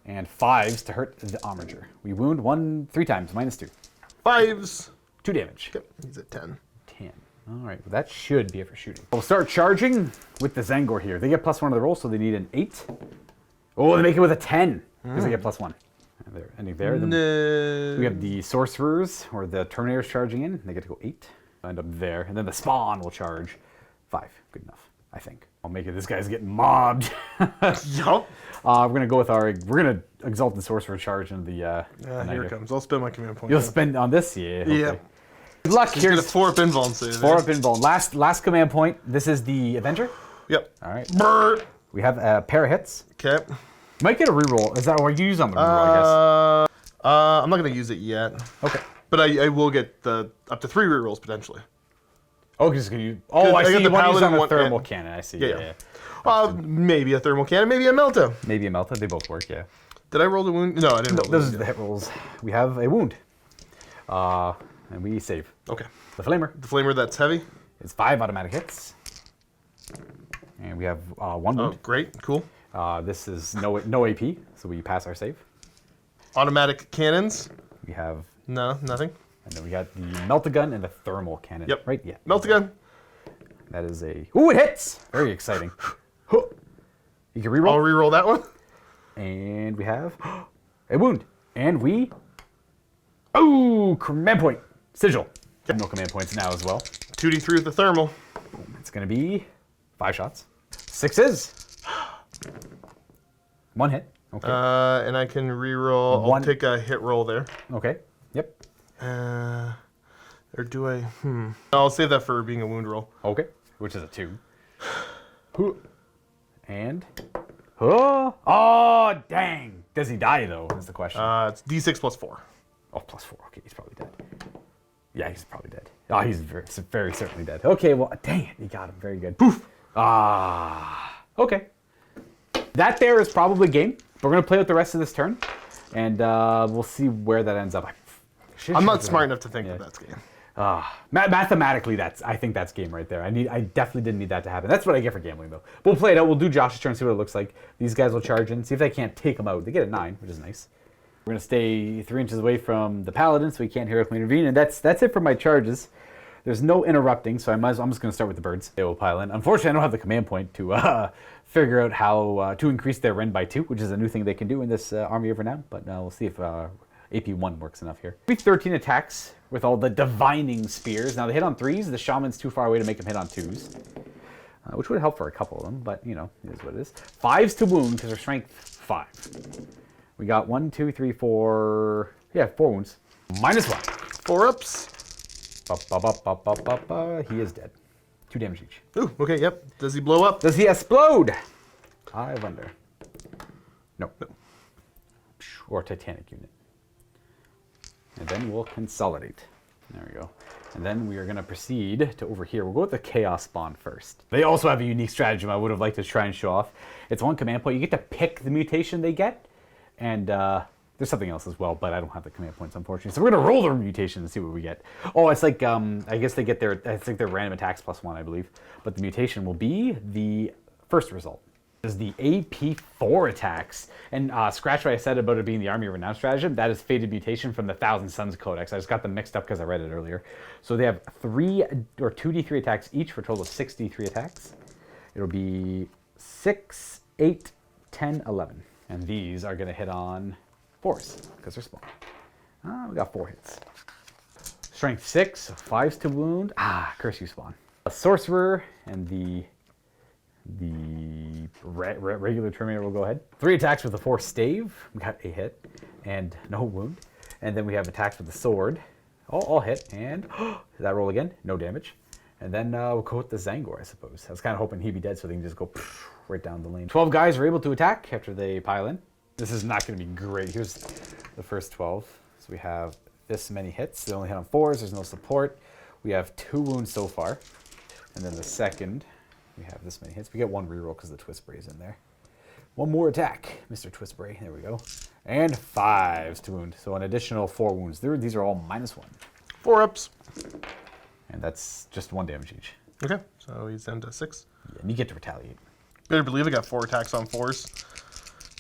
Speaker 1: And 5s to hurt the Armiger. We wound 3 times, -2.
Speaker 4: 5s.
Speaker 1: 2 damage.
Speaker 4: Okay, he's at 10.
Speaker 1: 10. All right, well, that should be it for shooting. We'll start charging with the Zangor here. They get +1 to the roll, so they need an 8. Oh, they make it with a 10 because they get +1. And they're ending there. Then
Speaker 4: No.
Speaker 1: we have the Sorcerers or the Terminators charging in. They get to go 8. End up there, and then the Spawn will charge 5. Good enough, I think. I'll make it. This guy's getting mobbed.
Speaker 4: Yup.
Speaker 1: We're gonna go with we're gonna exalt the Sorcerer charge into the.
Speaker 4: Here it comes. I'll spend my command point.
Speaker 1: You'll spend on this, yeah. Okay.
Speaker 4: Yeah.
Speaker 1: Good luck.
Speaker 4: Here's a
Speaker 1: Here's
Speaker 4: 4 up invuln save.
Speaker 1: 4 up invuln. Last command point. This is the Avenger.
Speaker 4: Yep.
Speaker 1: All right.
Speaker 4: Brr.
Speaker 1: We have a pair of hits.
Speaker 4: Okay.
Speaker 1: Might get a reroll. Is that what you use on the reroll? I
Speaker 4: I'm not gonna use it yet.
Speaker 1: guess. Okay.
Speaker 4: But I will get the up to 3 rerolls potentially.
Speaker 1: Oh, because you. Oh, I
Speaker 4: I
Speaker 1: see.
Speaker 4: got
Speaker 1: You
Speaker 4: the
Speaker 1: want to use on
Speaker 4: Paladin
Speaker 1: the
Speaker 4: one-
Speaker 1: thermal cannon. I see.
Speaker 4: Yeah. Maybe a thermal cannon, maybe a melta.
Speaker 1: Maybe a melta. They both work. Yeah.
Speaker 4: Did I roll the wound? No, I didn't roll the
Speaker 1: Those
Speaker 4: wound.
Speaker 1: are the hit rolls. We have a wound. And we save.
Speaker 4: Okay.
Speaker 1: The Flamer.
Speaker 4: The flamer that's heavy.
Speaker 1: It's 5 automatic hits. And we have 1
Speaker 4: Oh,
Speaker 1: wound.
Speaker 4: great. Cool.
Speaker 1: This is no AP, so we pass our save.
Speaker 4: Automatic cannons.
Speaker 1: We have,
Speaker 4: No, nothing.
Speaker 1: and then we got the Melt-A-Gun and the Thermal Cannon.
Speaker 4: Yep.
Speaker 1: Right? Yeah.
Speaker 4: Melt-A-Gun.
Speaker 1: That is a... Ooh, it hits! Very exciting. You can reroll.
Speaker 4: I'll reroll that one.
Speaker 1: And we have a wound. And we... Oh, command point. Sigil. No command points now as well.
Speaker 4: 2d3 with the thermal.
Speaker 1: It's going to be 5 shots. 6s. 1 hit. Okay.
Speaker 4: And I can reroll. I'll take a hit roll there.
Speaker 1: Okay. Yep.
Speaker 4: Or do I? I'll save that for being a wound roll.
Speaker 1: Okay. Which is a 2. And... Oh, dang. Does he die, though, is the question.
Speaker 4: It's d6 plus 4.
Speaker 1: Oh, plus 4. Okay, he's probably dead. Yeah, he's probably dead. Oh, he's very certainly dead. Okay, well, dang it. He got him. Very good. Poof. Okay. That there is probably game. We're going to play out the rest of this turn, and we'll see where that ends up.
Speaker 4: I'm not smart enough to think that that's game.
Speaker 1: Mathematically, I think that's game right there. I definitely didn't need that to happen. That's what I get for gambling, though. We'll play it out. We'll do Josh's turn, see what it looks like. These guys will charge in, see if they can't take them out. They get a 9, which is nice. We're going to stay 3 inches away from the paladin, so we can't heroically intervene. And that's it for my charges. There's no interrupting, so I'm just going to start with the birds. They will pile in. Unfortunately, I don't have the command point to figure out how to increase their Ren by 2, which is a new thing they can do in this Army of Renown. But we'll see if AP1 works enough here. 13 attacks with all the divining spears. Now, they hit on 3s. The shaman's too far away to make them hit on 2s, which would help for a couple of them, but, you know, it is what it is. 5s to wound, because they're strength 5. We got 1, 2, 3, 4... Yeah, 4 wounds. -1.
Speaker 4: 4 ups.
Speaker 1: He is dead. 2 damage each.
Speaker 4: Ooh, okay, yep. Does he blow up?
Speaker 1: Does he explode? I wonder. No. Or Titanic unit. And then we'll consolidate. There we go. And then we are going to proceed to over here. We'll go with the Chaos Spawn first. They also have a unique stratagem I would have liked to try and show off. It's 1 command point. You get to pick the mutation they get. And there's something else as well, but I don't have the command points, unfortunately. So we're going to roll their mutation and see what we get. Oh, it's like, I guess they get their, I think their random attacks +1, I believe. But the mutation will be the first result. Is the AP4 attacks. And scratch what I said about it being the Army of Renown stratagem. That is Fated Mutation from the Thousand Suns Codex. I just got them mixed up because I read it earlier. So they have 2d3 attacks each for a total of 6d3 attacks. It'll be 6, 8, 10, 11. And these are going to hit on 4s because they're small. We got 4 hits. Strength 6, 5s to wound. Curse you, Spawn. A sorcerer and the regular Terminator will go ahead. 3 attacks with the 4 stave. We got a hit and no wound. And then we have attacks with the sword. All hit. And that roll again. No damage. And then we'll go with the Zangor, I suppose. I was kind of hoping he'd be dead so they can just go right down the lane. 12 guys are able to attack after they pile in. This is not going to be great. Here's the first 12. So we have this many hits. They only hit on 4s. There's no support. We have 2 wounds so far. And then the second, we have this many hits. We get 1 reroll because the Twist Bray is in there. 1 more attack, Mr. Twist Bray. There we go. And 5s to wound. So an additional 4 wounds. These are all -1.
Speaker 4: 4 ups.
Speaker 1: And that's just 1 damage each.
Speaker 4: Okay, so he's down to 6.
Speaker 1: Yeah, and you get to retaliate.
Speaker 4: Better believe I got 4 attacks on 4s.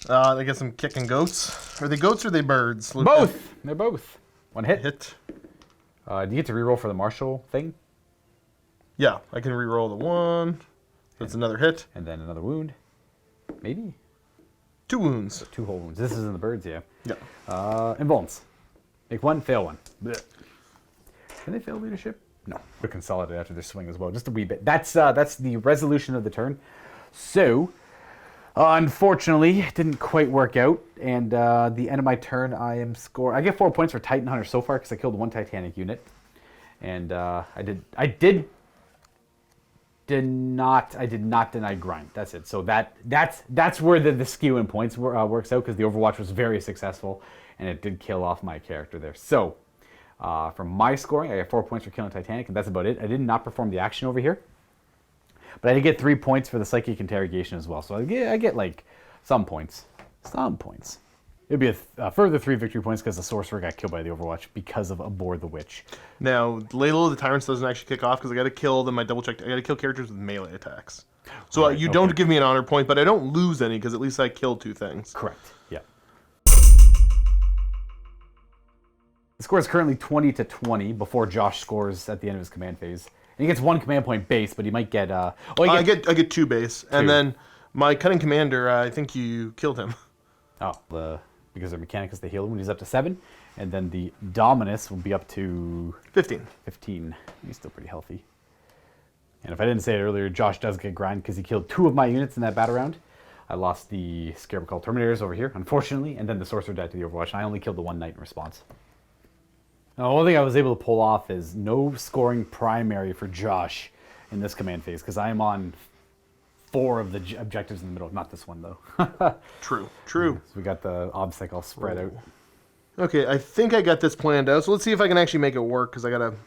Speaker 4: I guess I'm kicking goats. Are they goats or are they birds? Luka?
Speaker 1: Both! They're both. 1 hit.
Speaker 4: Hit.
Speaker 1: Do you get to reroll for the martial thing?
Speaker 4: Yeah, I can reroll the 1. That's another hit.
Speaker 1: And then another wound. Maybe?
Speaker 4: 2 wounds.
Speaker 1: 2 whole wounds. This is in the birds, yeah.
Speaker 4: Yeah.
Speaker 1: Invulns. Make 1, fail 1. Blech. Can they fail leadership? No. We'll consolidate after their swing as well, just a wee bit. That's the resolution of the turn. So, unfortunately, it didn't quite work out. And the end of my turn, I get 4 points for Titan Hunter so far because I killed 1 Titanic unit. And I did not deny grind. That's it. So that's where the skew in points works out because the Overwatch was very successful and it did kill off my character there. So from my scoring, I got 4 points for killing Titanic, and that's about it. I did not perform the action over here, but I did get 3 points for the psychic interrogation as well. So I get like some points. It'd be a further 3 victory points because the sorcerer got killed by the Overwatch because of Aboard the Witch.
Speaker 4: Now, Layla of the Tyrants doesn't actually kick off because I got to kill them. I double checked. I got to kill characters with melee attacks. So you don't give me an honor point, but I don't lose any because at least I killed 2 things.
Speaker 1: Correct. Yeah. The score is currently 20-20 before Josh scores at the end of his command phase. And he gets 1 command point base, but he might get...
Speaker 4: I get 2 base. And then my cunning commander, I think you killed him.
Speaker 1: Oh, because they're Mechanicus, they heal him when he's up to 7. And then the Dominus will be up to...
Speaker 4: 15.
Speaker 1: 15. He's still pretty healthy. And if I didn't say it earlier, Josh does get grind because he killed 2 of my units in that battle round. I lost the Scarab Call Terminators over here, unfortunately, and then the Sorcerer died to the Overwatch, and I only killed the 1 Knight in response. Now, the only thing I was able to pull off is no scoring primary for Josh in this command phase, because I am on 4 of the objectives in the middle. Not this one, though.
Speaker 4: True.
Speaker 1: So we got the OBSEC all spread out.
Speaker 4: Okay, I think I got this planned out. So let's see if I can actually make it work, because I don't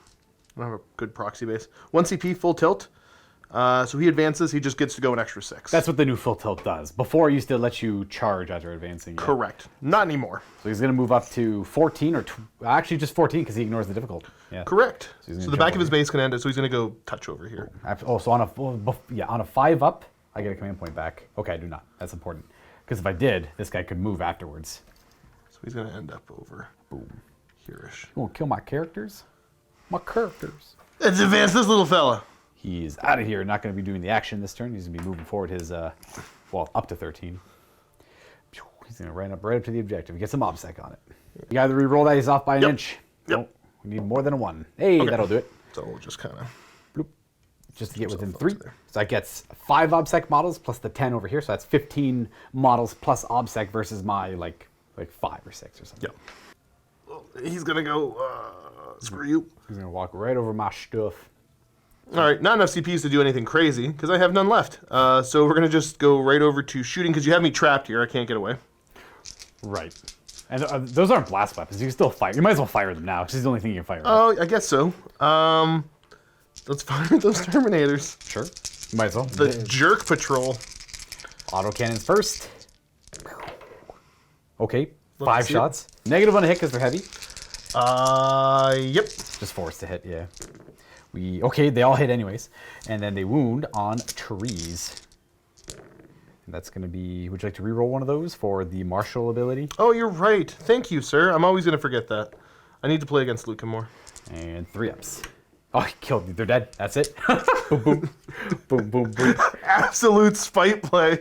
Speaker 4: have a good proxy base. 1 CP, full tilt. So he advances, he just gets to go an extra 6.
Speaker 1: That's what the new full tilt does. Before, it used to let you charge after advancing. Yeah.
Speaker 4: Correct. Not anymore.
Speaker 1: So he's going to move up to 14, or actually just 14, because he ignores the difficult. Yeah.
Speaker 4: Correct.
Speaker 1: So
Speaker 4: the back of his base can end it, so he's going to go touch over here.
Speaker 1: Oh, so on a 5 up, I get a command point back. Okay, I do not. That's important. Because if I did, this guy could move afterwards.
Speaker 4: So he's going to end up over. Boom. Here-ish.
Speaker 1: You want to kill my characters? My characters.
Speaker 4: Let's advance this little fella.
Speaker 1: He's out of here. Not going to be doing the action this turn. He's going to be moving forward his, up to 13. He's going to run up right up to the objective. He gets some OBSEC on it. You either re-roll that, he's off by an inch.
Speaker 4: Yep.
Speaker 1: Nope. We need more than a 1. Hey,
Speaker 4: Okay.
Speaker 1: that'll do it.
Speaker 4: So we'll just kind of...
Speaker 1: Just to get within 3. So that gets 5 OBSEC models plus the 10 over here. So that's 15 models plus OBSEC versus my, like 5 or 6 or something.
Speaker 4: Yep. He's going to go... screw you.
Speaker 1: He's going to walk right over my stuff.
Speaker 4: All right, not enough CPs to do anything crazy, because I have none left. So we're going to just go right over to shooting, because you have me trapped here. I can't get away.
Speaker 1: Right. And those aren't blast weapons. You can still fire. You might as well fire them now, because it's the only thing you can fire.
Speaker 4: Oh, I guess so. Let's fire those Terminators.
Speaker 1: Sure. You might as well.
Speaker 4: The Jerk Patrol.
Speaker 1: Autocannons first. Okay,
Speaker 4: Let's
Speaker 1: 5
Speaker 4: see
Speaker 1: shots. Negative on a hit because they're heavy.
Speaker 4: Yep.
Speaker 1: Just 4 to hit, yeah. Okay, they all hit anyways. And then they wound on trees. And that's going to be... Would you like to reroll one of those for the martial ability?
Speaker 4: Oh, you're right. Thank you, sir. I'm always going to forget that. I need to play against Luka more.
Speaker 1: And 3 ups. Oh, he killed me. They're dead. That's it. Boom, boom. Boom, boom, boom.
Speaker 4: Absolute spite play.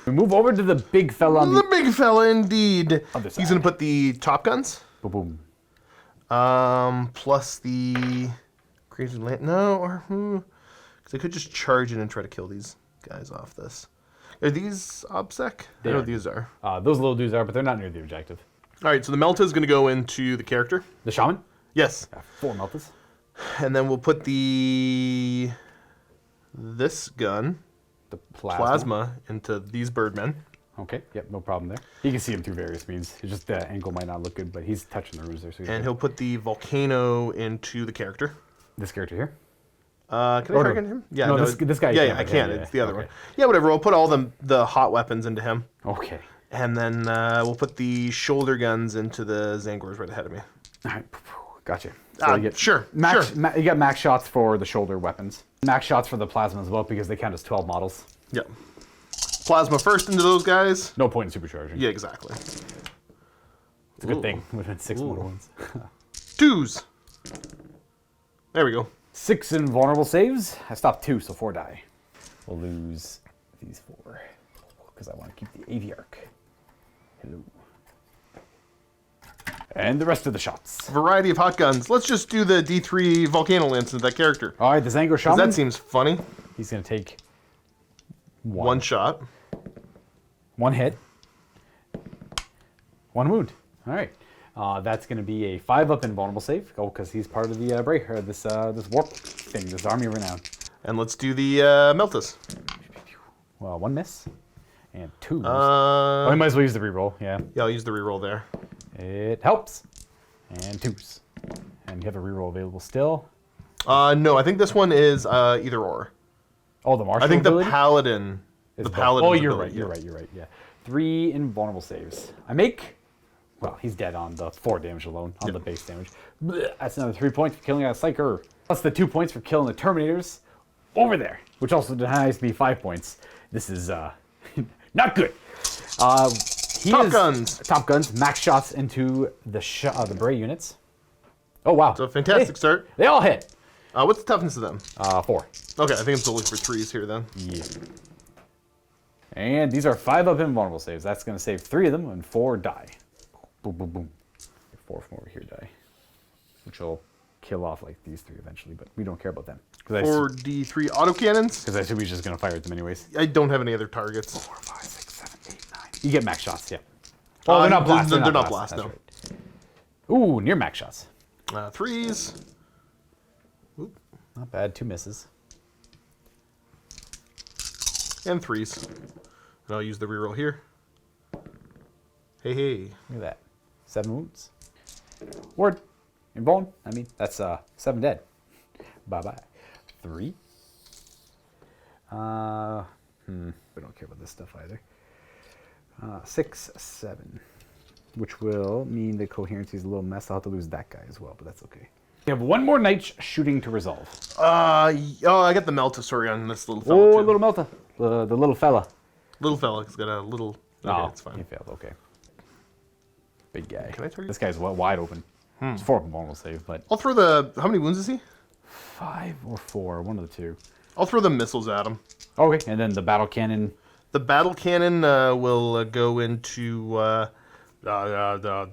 Speaker 1: We move over to the big fella on
Speaker 4: the big fella, indeed.
Speaker 1: Other side.
Speaker 4: He's going to put the top guns.
Speaker 1: Boom, boom.
Speaker 4: Plus the crazy land. No, or because I could just charge in and try to kill these guys off this. Are these OBSEC? I know these are.
Speaker 1: Those little dudes are, but they're not near the objective.
Speaker 4: All right, so the Melta is going to go into the character.
Speaker 1: The shaman?
Speaker 4: Yes.
Speaker 1: 4 Meltas.
Speaker 4: And then we'll put this gun,
Speaker 1: The
Speaker 4: plasma, into these birdmen.
Speaker 1: Okay, yep, no problem there. You can see him through various means. It's just the angle might not look good, but he's touching the runes there. So
Speaker 4: And he'll put the volcano into the character.
Speaker 1: This character here?
Speaker 4: Can I target him? Yeah,
Speaker 1: no, this guy.
Speaker 4: Yeah, I can. It's the other one. Yeah, whatever. We'll put all the hot weapons into him.
Speaker 1: Okay.
Speaker 4: And then we'll put the shoulder guns into the Zangors right ahead of me.
Speaker 1: All right, gotcha. So you get
Speaker 4: sure.
Speaker 1: You got max shots for the shoulder weapons. Max shots for the plasma as well because they count as 12 models.
Speaker 4: Yep. Plasma first into those guys.
Speaker 1: No point in supercharging.
Speaker 4: Yeah, exactly.
Speaker 1: It's a good thing. We've had 6 more ones.
Speaker 4: 2s. There we go.
Speaker 1: 6 invulnerable saves. I stopped 2, so 4 die. We'll lose these 4 because I want to keep the Aviarch. Hello. And the rest of the shots.
Speaker 4: Variety of hot guns. Let's just do the D3 Volcano Lance into that character.
Speaker 1: All right, the Zangor Shaman.
Speaker 4: That seems funny.
Speaker 1: He's going to take
Speaker 4: 1 shot.
Speaker 1: 1 hit. 1 wound. All right. That's going to be a 5-up invulnerable save. Oh, because he's part of the this warp thing, this Army of Renown.
Speaker 4: And let's do the Meltas.
Speaker 1: Well, 1 miss. And 2. I might as well use the reroll, yeah.
Speaker 4: Yeah, I'll use the reroll there.
Speaker 1: It helps. And 2s. And you have a reroll available still.
Speaker 4: No, I think this one is either or.
Speaker 1: Oh, the martial
Speaker 4: I think
Speaker 1: ability?
Speaker 4: the paladin.
Speaker 1: Is
Speaker 4: the
Speaker 1: both.
Speaker 4: paladin.
Speaker 1: Oh, you're right, yeah. 3 invulnerable saves. I make... Well, he's dead on the 4 damage alone, on the base damage. Blech, that's another 3 points for killing a Psyker. Plus the 2 points for killing the Terminators over there, which also denies me 5 points. This is not good.
Speaker 4: Top guns.
Speaker 1: Top guns, max shots into the Bray units. Oh, wow.
Speaker 4: So fantastic start.
Speaker 1: They all hit.
Speaker 4: What's the toughness of them?
Speaker 1: 4.
Speaker 4: Okay, I think I'm still looking for 3s here then.
Speaker 1: Yeah. And these are 5-up invulnerable saves. That's going to save 3 of them and 4 die. Boom, boom, boom. 4 from over here die. Which will kill off like these 3 eventually, but we don't care about them.
Speaker 4: 4d3 autocannons.
Speaker 1: Because I assume he's just going to fire at them anyways.
Speaker 4: I don't have any other targets.
Speaker 1: 4, 5, 6, 7, 8, 9. You get max shots, yeah. Oh, they're not blast.
Speaker 4: They're not blast, no.
Speaker 1: Right. Ooh, near max shots.
Speaker 4: 3s. Oop.
Speaker 1: Not bad, 2 misses.
Speaker 4: And 3s. And I'll use the reroll here. Hey, hey.
Speaker 1: Look at that. 7 wounds. Ward. Invuln. I mean, that's 7 dead. Bye-bye. 3. We don't care about this stuff either. 6, 7. Which will mean the coherency is a little mess. I'll have to lose that guy as well, but that's okay. We have 1 more knight shooting to resolve.
Speaker 4: I got the Melta on this little fella.
Speaker 1: Oh,
Speaker 4: too.
Speaker 1: little Melta. The little fella.
Speaker 4: Little fella. He's got a little... Okay, it's fine.
Speaker 1: He failed. Okay. Big guy.
Speaker 4: Can I target?
Speaker 1: This guy's wide open. It's 4 vulnerable save, but...
Speaker 4: I'll throw the... How many wounds is he?
Speaker 1: 5 or 4, one of the 2.
Speaker 4: I'll throw the missiles at him.
Speaker 1: Okay, and then the battle cannon.
Speaker 4: The battle cannon will go into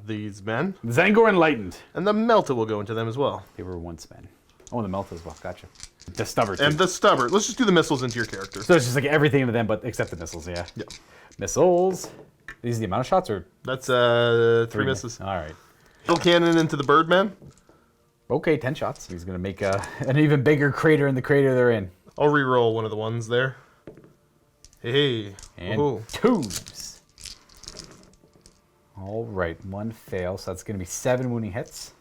Speaker 4: these men.
Speaker 1: Zangor Enlightened.
Speaker 4: And the Melta will go into them as well.
Speaker 1: They were once men. Oh, and the Melta as well. Gotcha. The Stubber, too.
Speaker 4: And the Stubber. Let's just do the missiles into your character.
Speaker 1: So it's just like everything into them, but except the missiles, yeah.
Speaker 4: Yeah.
Speaker 1: Missiles. These are the amount of shots, or?
Speaker 4: That's 3 misses.
Speaker 1: All right.
Speaker 4: Battle cannon into the Birdman.
Speaker 1: Okay, 10 shots. He's going to make an even bigger crater in the crater they're in.
Speaker 4: I'll re-roll one of the ones there. Hey.
Speaker 1: And
Speaker 4: Woohoo.
Speaker 1: 2s. All right, 1 fail, so that's going to be 7 wounding hits.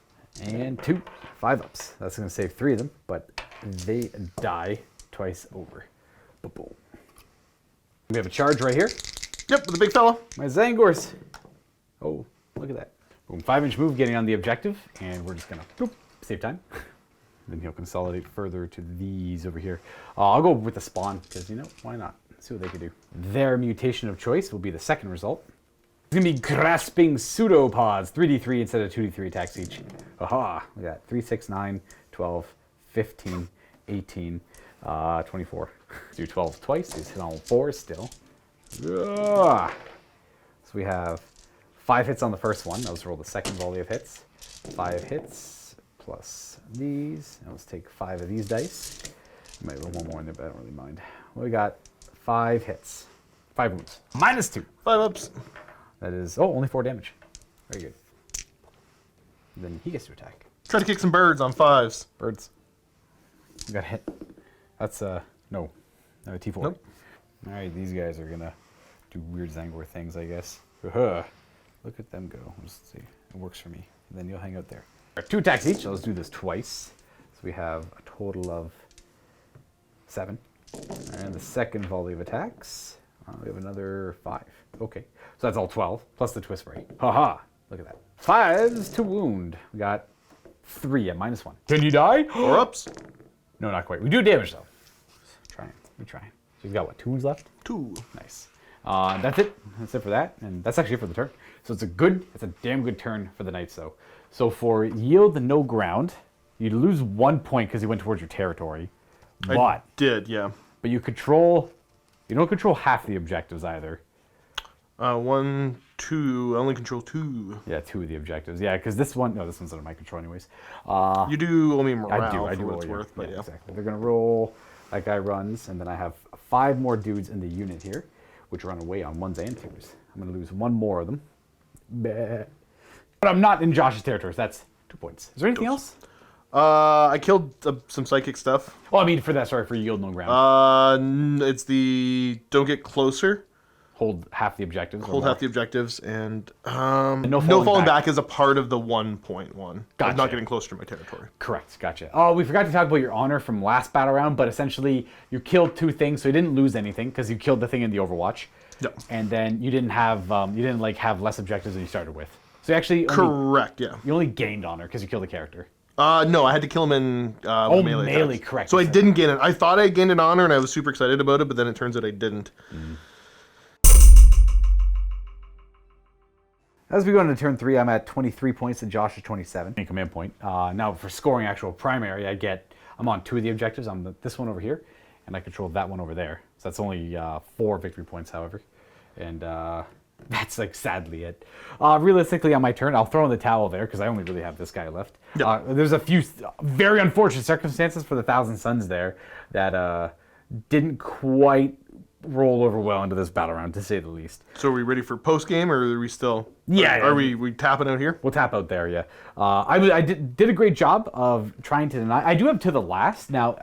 Speaker 1: And 2 5-ups. That's going to save 3 of them, but they die twice over. Boom. We have a charge right here.
Speaker 4: Yep, with the big fella.
Speaker 1: My Zangors. Oh, look at that. Boom, 5-inch move getting on the objective, and we're just going to save time. Then he'll consolidate further to these over here. I'll go with the spawn, because, why not? See what they can do. Their mutation of choice will be the second result. It's going to be grasping pseudopods. 3d3 instead of 2d3 attacks each. Aha! Look at that. 3, 6, 9, 12, 15, 18, 24. Let's do 12 twice. He's hit on 4 still. So we have 5 hits on the first one. Let's roll the second volley of hits. 5 hits plus these. Now let's take 5 of these dice. Might roll 1 more in there, but I don't really mind. Well, we got 5 hits. 5 wounds. -2.
Speaker 4: 5-ups.
Speaker 1: That is, only 4 damage. Very good. Then he gets to attack.
Speaker 4: Try to kick some birds on 5s.
Speaker 1: Birds. We got hit. That's, no. No, a T4.
Speaker 4: Nope.
Speaker 1: All right, these guys are going to do weird Zangor things, I guess. Look at them go. Let's see. It works for me. And then you'll hang out there. 2 attacks each. So let's do this twice. So we have a total of 7. And the second volley of attacks, we have another 5. Okay. So that's all 12, plus the twist ray. Haha. Look at that. 5s to wound. We got 3 at -1. Can you die?
Speaker 4: 4-ups.
Speaker 1: No, not quite. We do damage, though. Trying. We're trying. So you've got, what, 2 wounds left?
Speaker 4: 2.
Speaker 1: Nice. That's it. That's it for that. And that's actually it for the turn. So it's a damn good turn for the Knights, though. So for yield no ground, you lose 1 point because you went towards your territory.
Speaker 4: I did, yeah.
Speaker 1: But you don't control half the objectives either.
Speaker 4: 1, 2. I only control 2.
Speaker 1: Yeah, 2 of the objectives. Yeah, because this one's under my control anyways.
Speaker 4: You do owe me morale
Speaker 1: I do
Speaker 4: for what
Speaker 1: owe
Speaker 4: it's
Speaker 1: you.
Speaker 4: worth, but yeah.
Speaker 1: Exactly. They're going to roll, that guy runs, and then I have 5 more dudes in the unit here, which run away on 1s and 2s. I'm going to lose 1 more of them. But I'm not in Josh's territory, so that's 2 points. Is there anything else?
Speaker 4: I killed some psychic stuff.
Speaker 1: Oh, I mean for yield no ground.
Speaker 4: It's the don't get closer.
Speaker 1: Hold half the objectives.
Speaker 4: Hold half the objectives, and
Speaker 1: no
Speaker 4: falling
Speaker 1: falling
Speaker 4: back is a part of the 1.1.
Speaker 1: Gotcha.
Speaker 4: Not getting closer to my territory.
Speaker 1: Correct, gotcha. Oh, we forgot to talk about your honor from last battle round, but essentially you killed 2 things, so you didn't lose anything because you killed the thing in the Overwatch.
Speaker 4: Yeah.
Speaker 1: And then you didn't have have less objectives than you started with. So you actually
Speaker 4: Correct, yeah.
Speaker 1: You only gained honor because you killed a character.
Speaker 4: No, I had to kill him in melee attacks.
Speaker 1: Correct.
Speaker 4: So I didn't gain it. I thought I gained an honor, and I was super excited about it, but then it turns out I didn't.
Speaker 1: As we go into turn 3, I'm at 23 points and Josh is 27. In command point. Now for scoring actual primary, I'm on 2 of the objectives. I'm this one over here, and I control that one over there. So that's only 4 victory points, however. And that's like sadly it. Realistically, on my turn, I'll throw in the towel there because I only really have this guy left. Yep. There's a few very unfortunate circumstances for the Thousand Suns there that didn't quite roll over well into this battle round, to say the least.
Speaker 4: So are we ready for post game, or are we still?
Speaker 1: Yeah.
Speaker 4: Are we tapping out here?
Speaker 1: We'll tap out there. Yeah. I did a great job of trying to deny. I do have to the last now.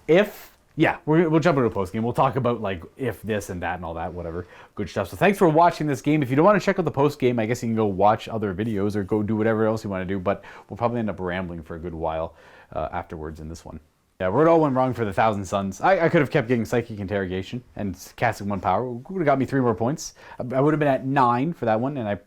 Speaker 1: We'll jump into a post game. We'll talk about like if this and that and all that, whatever good stuff. So thanks for watching this game. If you don't want to check out the post game, I guess you can go watch other videos or go do whatever else you want to do. But we'll probably end up rambling for a good while afterwards in this one. Yeah, where it all went wrong for the Thousand Suns. I could have kept getting Psychic Interrogation and casting 1 power. Would have got me 3 more points. I would have been at 9 for that one, and I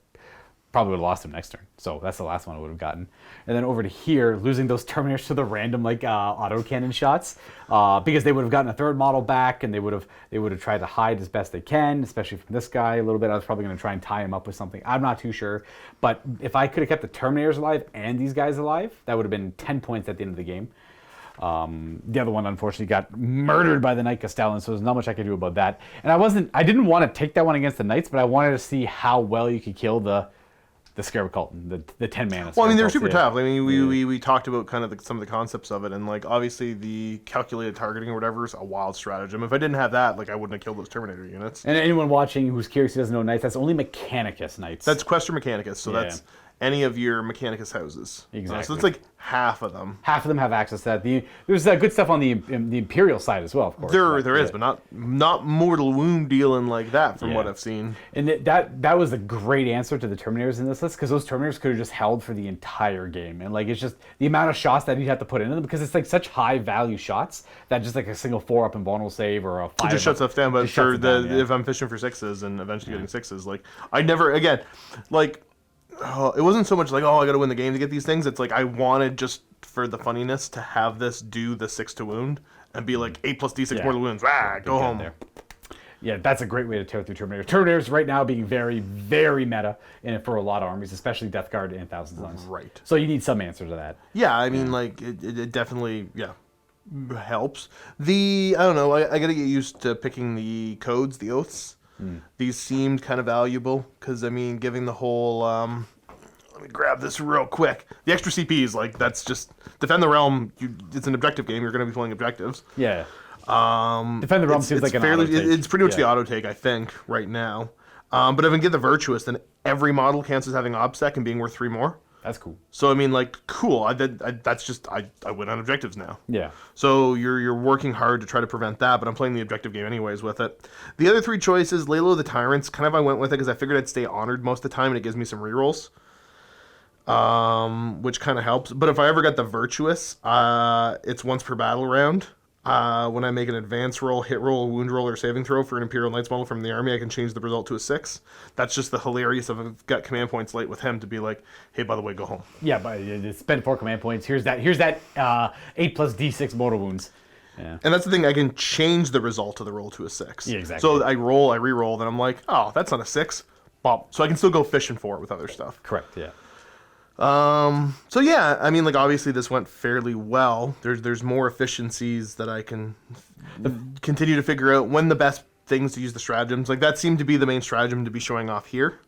Speaker 1: probably would have lost him next turn. So that's the last one I would have gotten. And then over to here, losing those Terminators to the random like autocannon shots, because they would have gotten a 3rd model back, and they would have tried to hide as best they can, especially from this guy a little bit. I was probably going to try and tie him up with something. I'm not too sure. But if I could have kept the Terminators alive and these guys alive, that would have been 10 points at the end of the game. The other one unfortunately got murdered by the Knight Castellan, so there's not much I could do about that. And I didn't want to take that one against the Knights, but I wanted to see how well you could kill the Scarab Culton, the 10 mana.
Speaker 4: Well, I mean, they're super tough. I mean, we talked about kind of some of the concepts of it, and like obviously the calculated targeting or whatever is a wild stratagem. If I didn't have that, like I wouldn't have killed those Terminator units.
Speaker 1: And anyone watching who's curious who doesn't know Knights, that's only Mechanicus Knights.
Speaker 4: That's Questor Mechanicus, so that's any of your Mechanicus houses.
Speaker 1: Exactly.
Speaker 4: So it's like half of them.
Speaker 1: Half of them have access to that. There's good stuff on the Imperial side as well, of course.
Speaker 4: There is, but not mortal wound dealing like that from what I've seen.
Speaker 1: And that was a great answer to the Terminators in this list, because those Terminators could have just held for the entire game. And like it's just the amount of shots that you'd have to put into them, because it's like such high value shots that just like a single 4-up invulnerable save or a 5.
Speaker 4: It just shuts stuff down. But for if I'm fishing for 6s and eventually getting 6s, like I never again, like. It wasn't so much like, I got to win the game to get these things. It's like I wanted just for the funniness to have this do the 6 to wound and be like 8 plus D6 mortal wounds. Go home.
Speaker 1: There. Yeah, that's a great way to tear through Terminators. Terminators right now being very, very meta for a lot of armies, especially Death Guard and Thousand Suns.
Speaker 4: Right.
Speaker 1: So you need some answer to that.
Speaker 4: Yeah, I mean, like it definitely helps. I don't know. I got to get used to picking the codes, the oaths. These seemed kind of valuable because, I mean, giving the whole, let me grab this real quick. The extra CPs, like, that's just, Defend the Realm, it's an objective game, you're going to be playing objectives.
Speaker 1: Yeah. Defend the Realm seems like an auto take.
Speaker 4: It's pretty much the auto take, I think, right now. But if I can get the Virtuous, then every model counts as having OBSEC and being worth 3 more.
Speaker 1: That's cool.
Speaker 4: So I mean, like, cool. I win on objectives now.
Speaker 1: Yeah.
Speaker 4: So you're working hard to try to prevent that, but I'm playing the objective game anyways with it. The other 3 choices, Lalo the Tyrants, kind of I went with it because I figured I'd stay honored most of the time, and it gives me some rerolls, which kind of helps. But if I ever got the Virtuous, it's once per battle round. When I make an advance roll, hit roll, wound roll, or saving throw for an Imperial Knights model from the army, I can change the result to a 6. That's just the hilarious of I've got command points late with him to be like, hey, by the way, go home.
Speaker 1: Yeah, but spend 4 command points. Here's that 8 plus D6 mortal wounds. Yeah.
Speaker 4: And that's the thing, I can change the result of the roll to a 6.
Speaker 1: Yeah, exactly.
Speaker 4: So I re-roll, then I'm like, oh, that's not a 6. Bop. So I can still go fishing for it with other stuff.
Speaker 1: Correct, yeah.
Speaker 4: So yeah, I mean, like, obviously this went fairly well. There's more efficiencies that I can continue to figure out when the best things to use the stratagems. Like, that seemed to be the main stratagem to be showing off here.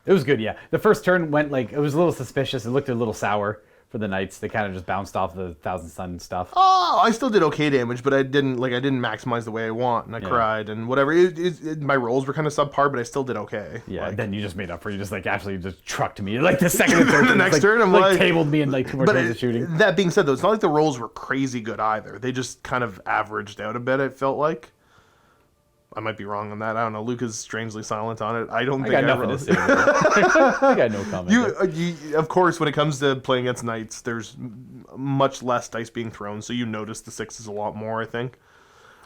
Speaker 1: It was good, yeah. The first turn went like, it was a little suspicious. It looked a little sour for the Knights. They kind of just bounced off the Thousand Sun stuff.
Speaker 4: Oh, I still did okay damage, but I didn't maximize the way I want, and I cried and whatever. My rolls were kind of subpar, but I still did okay.
Speaker 1: Yeah, and then you just made up for it. You just like actually just trucked me like the second and third.
Speaker 4: The next turn, I'm like
Speaker 1: tabled me in like 2 more turns of shooting.
Speaker 4: That being said, though, it's not like the rolls were crazy good either. They just kind of averaged out a bit. It felt like. I might be wrong on that. I don't know. Luka's strangely silent on it. I don't think
Speaker 1: I got nothing to say. I got no comment.
Speaker 4: You, of course, when it comes to playing against Knights, there's much less dice being thrown, so you notice the 6s a lot more, I think.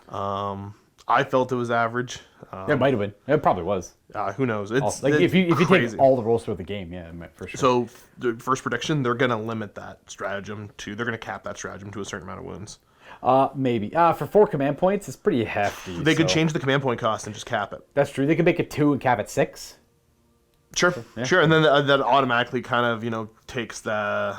Speaker 4: I felt it was average.
Speaker 1: It might have been. It probably was.
Speaker 4: Who knows? It's
Speaker 1: like if you take all the rolls through the game, yeah, for sure.
Speaker 4: So the first prediction, they're going to limit that stratagem to, they're going to cap that stratagem to a certain amount of wounds.
Speaker 1: Maybe. For 4 command points, it's pretty hefty.
Speaker 4: They could change the command point cost and just cap it.
Speaker 1: That's true. They could make it 2 and cap it 6.
Speaker 4: Sure. And then that automatically kind of, takes the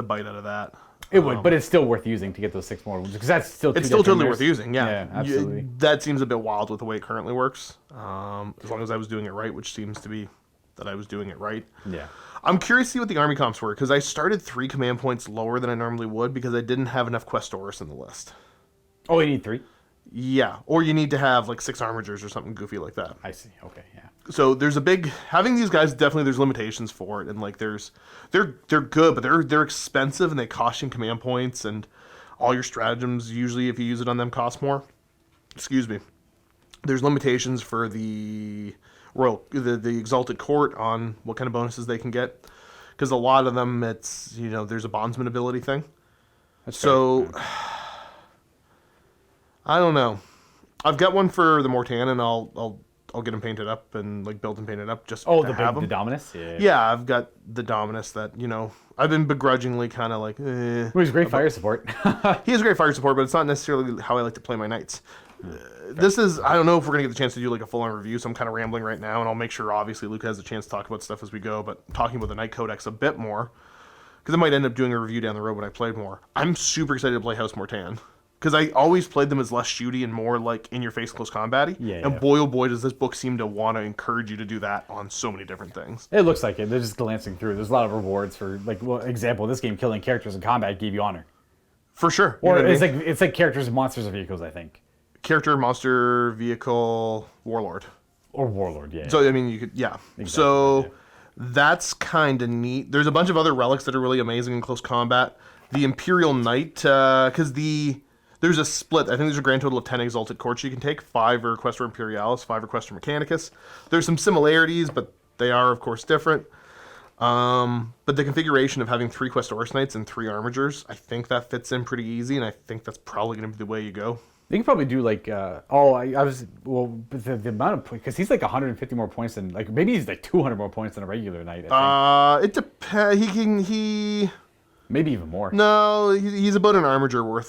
Speaker 4: bite out of that.
Speaker 1: It would, but it's still worth using to get those 6 more, because that's still
Speaker 4: It's still totally worth using,
Speaker 1: Yeah, absolutely.
Speaker 4: That seems a bit wild with the way it currently works. As long as I was doing it right, which seems to be that I was doing it right.
Speaker 1: Yeah.
Speaker 4: I'm curious to see what the army comps were, because I started 3 command points lower than I normally would because I didn't have enough Questoris in the list.
Speaker 1: Oh, you need 3?
Speaker 4: Yeah, or you need to have like 6 armigers or something goofy like that.
Speaker 1: I see. Okay, yeah.
Speaker 4: So there's having these guys, definitely there's limitations for it, and like they're good, but they're expensive and they cost you command points, and all your stratagems usually, if you use it on them, cost more. Excuse me. There's limitations for the the Exalted Court on what kind of bonuses they can get, because a lot of them it's there's a bondsman ability thing.
Speaker 1: That's
Speaker 4: so
Speaker 1: fair.
Speaker 4: I don't know. I've got one for the Mortan, and I'll get them painted up and like build and painted up just to have them.
Speaker 1: The Dominus? Yeah.
Speaker 4: Yeah, I've got the Dominus that, I've been begrudgingly kind of like,
Speaker 1: Well, he's great fire support.
Speaker 4: He has great fire support, but it's not necessarily how I like to play my knights. This is, I don't know if we're going to get the chance to do like a full-on review, so I'm kind of rambling right now, and I'll make sure, obviously, Luka has a chance to talk about stuff as we go, but talking about the Knight Codex a bit more, because I might end up doing a review down the road when I played more. I'm super excited to play House Mortan, because I always played them as less shooty and more like in-your-face close combat-y. And boy, oh boy, does this book seem to want to encourage you to do that on so many different things.
Speaker 1: It looks like it. They're just glancing through. There's a lot of rewards for, like, example, this game, killing characters in combat gave you honor.
Speaker 4: For sure.
Speaker 1: Or it's like characters, monsters, and vehicles, I think.
Speaker 4: Character, monster, vehicle, warlord.
Speaker 1: Or warlord, yeah.
Speaker 4: So, I mean, you could, yeah. Exactly, so, that's kind of neat. There's a bunch of other relics that are really amazing in close combat. The Imperial Knight, because there's a split. I think there's a grand total of 10 Exalted Courts you can take. 5 are Questor Imperialis, 5 are Questor Mechanicus. There's some similarities, but they are, of course, different. But the configuration of having 3 Questoris Knights and 3 Armigers, I think that fits in pretty easy, and I think that's probably going to be the way you go.
Speaker 1: They can probably do like, the amount of points, because he's like 150 more points than, like, maybe he's like 200 more points than a regular knight, I think.
Speaker 4: It depends.
Speaker 1: Maybe even more.
Speaker 4: No, he's about an Armiger more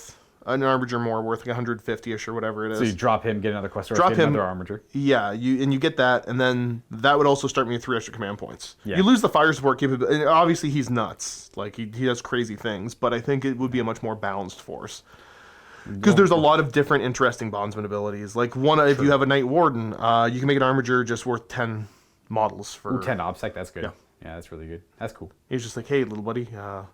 Speaker 4: worth like 150-ish or whatever it is.
Speaker 1: So you drop him, get another Questor,
Speaker 4: drop
Speaker 1: get
Speaker 4: him,
Speaker 1: another Armiger.
Speaker 4: Yeah, you get that, and then that would also start me at 3 extra command points.
Speaker 1: Yeah.
Speaker 4: You lose the fire support capability, and obviously he's nuts. Like, he does crazy things, but I think it would be a much more balanced force. Because there's a lot of different interesting bondsman abilities. Like, if you have a Knight Warden, you can make an Armiger just worth 10 models for...
Speaker 1: 10 OBSEC, that's good. Yeah, that's really good. That's cool.
Speaker 4: He's just like, hey, little buddy,
Speaker 1: go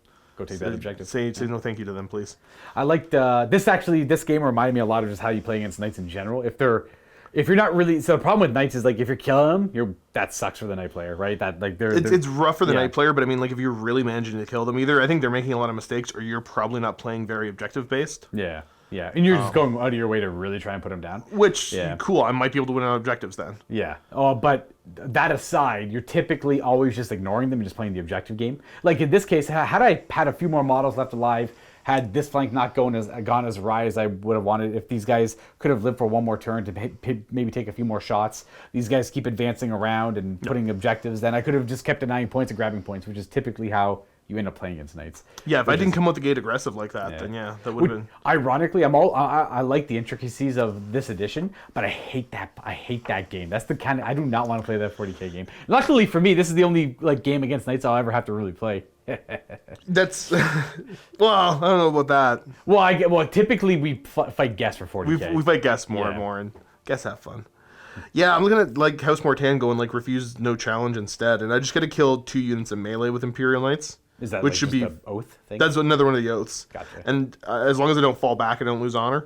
Speaker 1: take that objective.
Speaker 4: Say no thank you to them, please.
Speaker 1: I liked this game reminded me a lot of just how you play against knights in general. If you're not really, so the problem with knights is like if you're killing them, that sucks for the knight player, right? That like
Speaker 4: it's rough for the knight player, but I mean, like, if you're really managing to kill them, either I think they're making a lot of mistakes, or you're probably not playing very objective based.
Speaker 1: Yeah, and you're just going out of your way to really try and put them down.
Speaker 4: Which, cool, I might be able to win on objectives then.
Speaker 1: Yeah, but that aside, you're typically always just ignoring them and just playing the objective game. Like in this case, had I had a few more models left alive, had this flank not gone as awry as I would have wanted, if these guys could have lived for one more turn to maybe take a few more shots, these guys keep advancing around and putting objectives, then I could have just kept to 9 points and grabbing points, which is typically how you end up playing against knights.
Speaker 4: Yeah, if I didn't come out the gate aggressive like that, then that would have been...
Speaker 1: Ironically, I like the intricacies of this edition, but I hate that game. That's the kind of... I do not want to play that 40k game. Luckily for me, this is the only game against knights I'll ever have to really play.
Speaker 4: That's... well, I don't know about that.
Speaker 1: Well, typically we fight guests for 40k.
Speaker 4: We fight guests more and more, and guests have fun. Yeah, I'm looking at like House Mortan going like refuse no challenge instead, and I just got to kill 2 units of melee with Imperial Knights.
Speaker 1: Is that
Speaker 4: which
Speaker 1: like
Speaker 4: should be
Speaker 1: an oath thing?
Speaker 4: That's another one of the oaths.
Speaker 1: Gotcha.
Speaker 4: And as long as I don't fall back, I don't lose honor.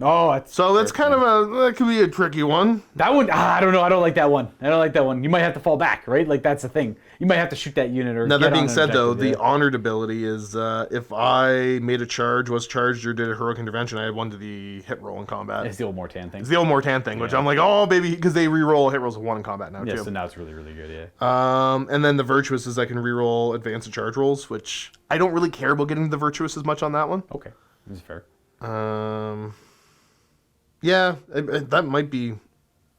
Speaker 1: Oh, that's
Speaker 4: kind of that could be a tricky one.
Speaker 1: That one, I don't know. I don't like that one. You might have to fall back, right? Like that's the thing. You might have to shoot that unit or.
Speaker 4: Now that being said, though, the honored ability is if I made a charge, was charged, or did a heroic intervention, I had 1 to the hit roll in combat.
Speaker 1: It's the old Mortan thing.
Speaker 4: It's the old Mortan thing, which I'm like, oh baby, because they re-roll hit rolls of 1 in combat now too.
Speaker 1: Yeah, so now it's really really good. Yeah.
Speaker 4: And then the virtuous is I can re-roll advance and charge rolls, which I don't really care about getting the virtuous as much on that one.
Speaker 1: Okay, this is fair.
Speaker 4: Yeah, that might be.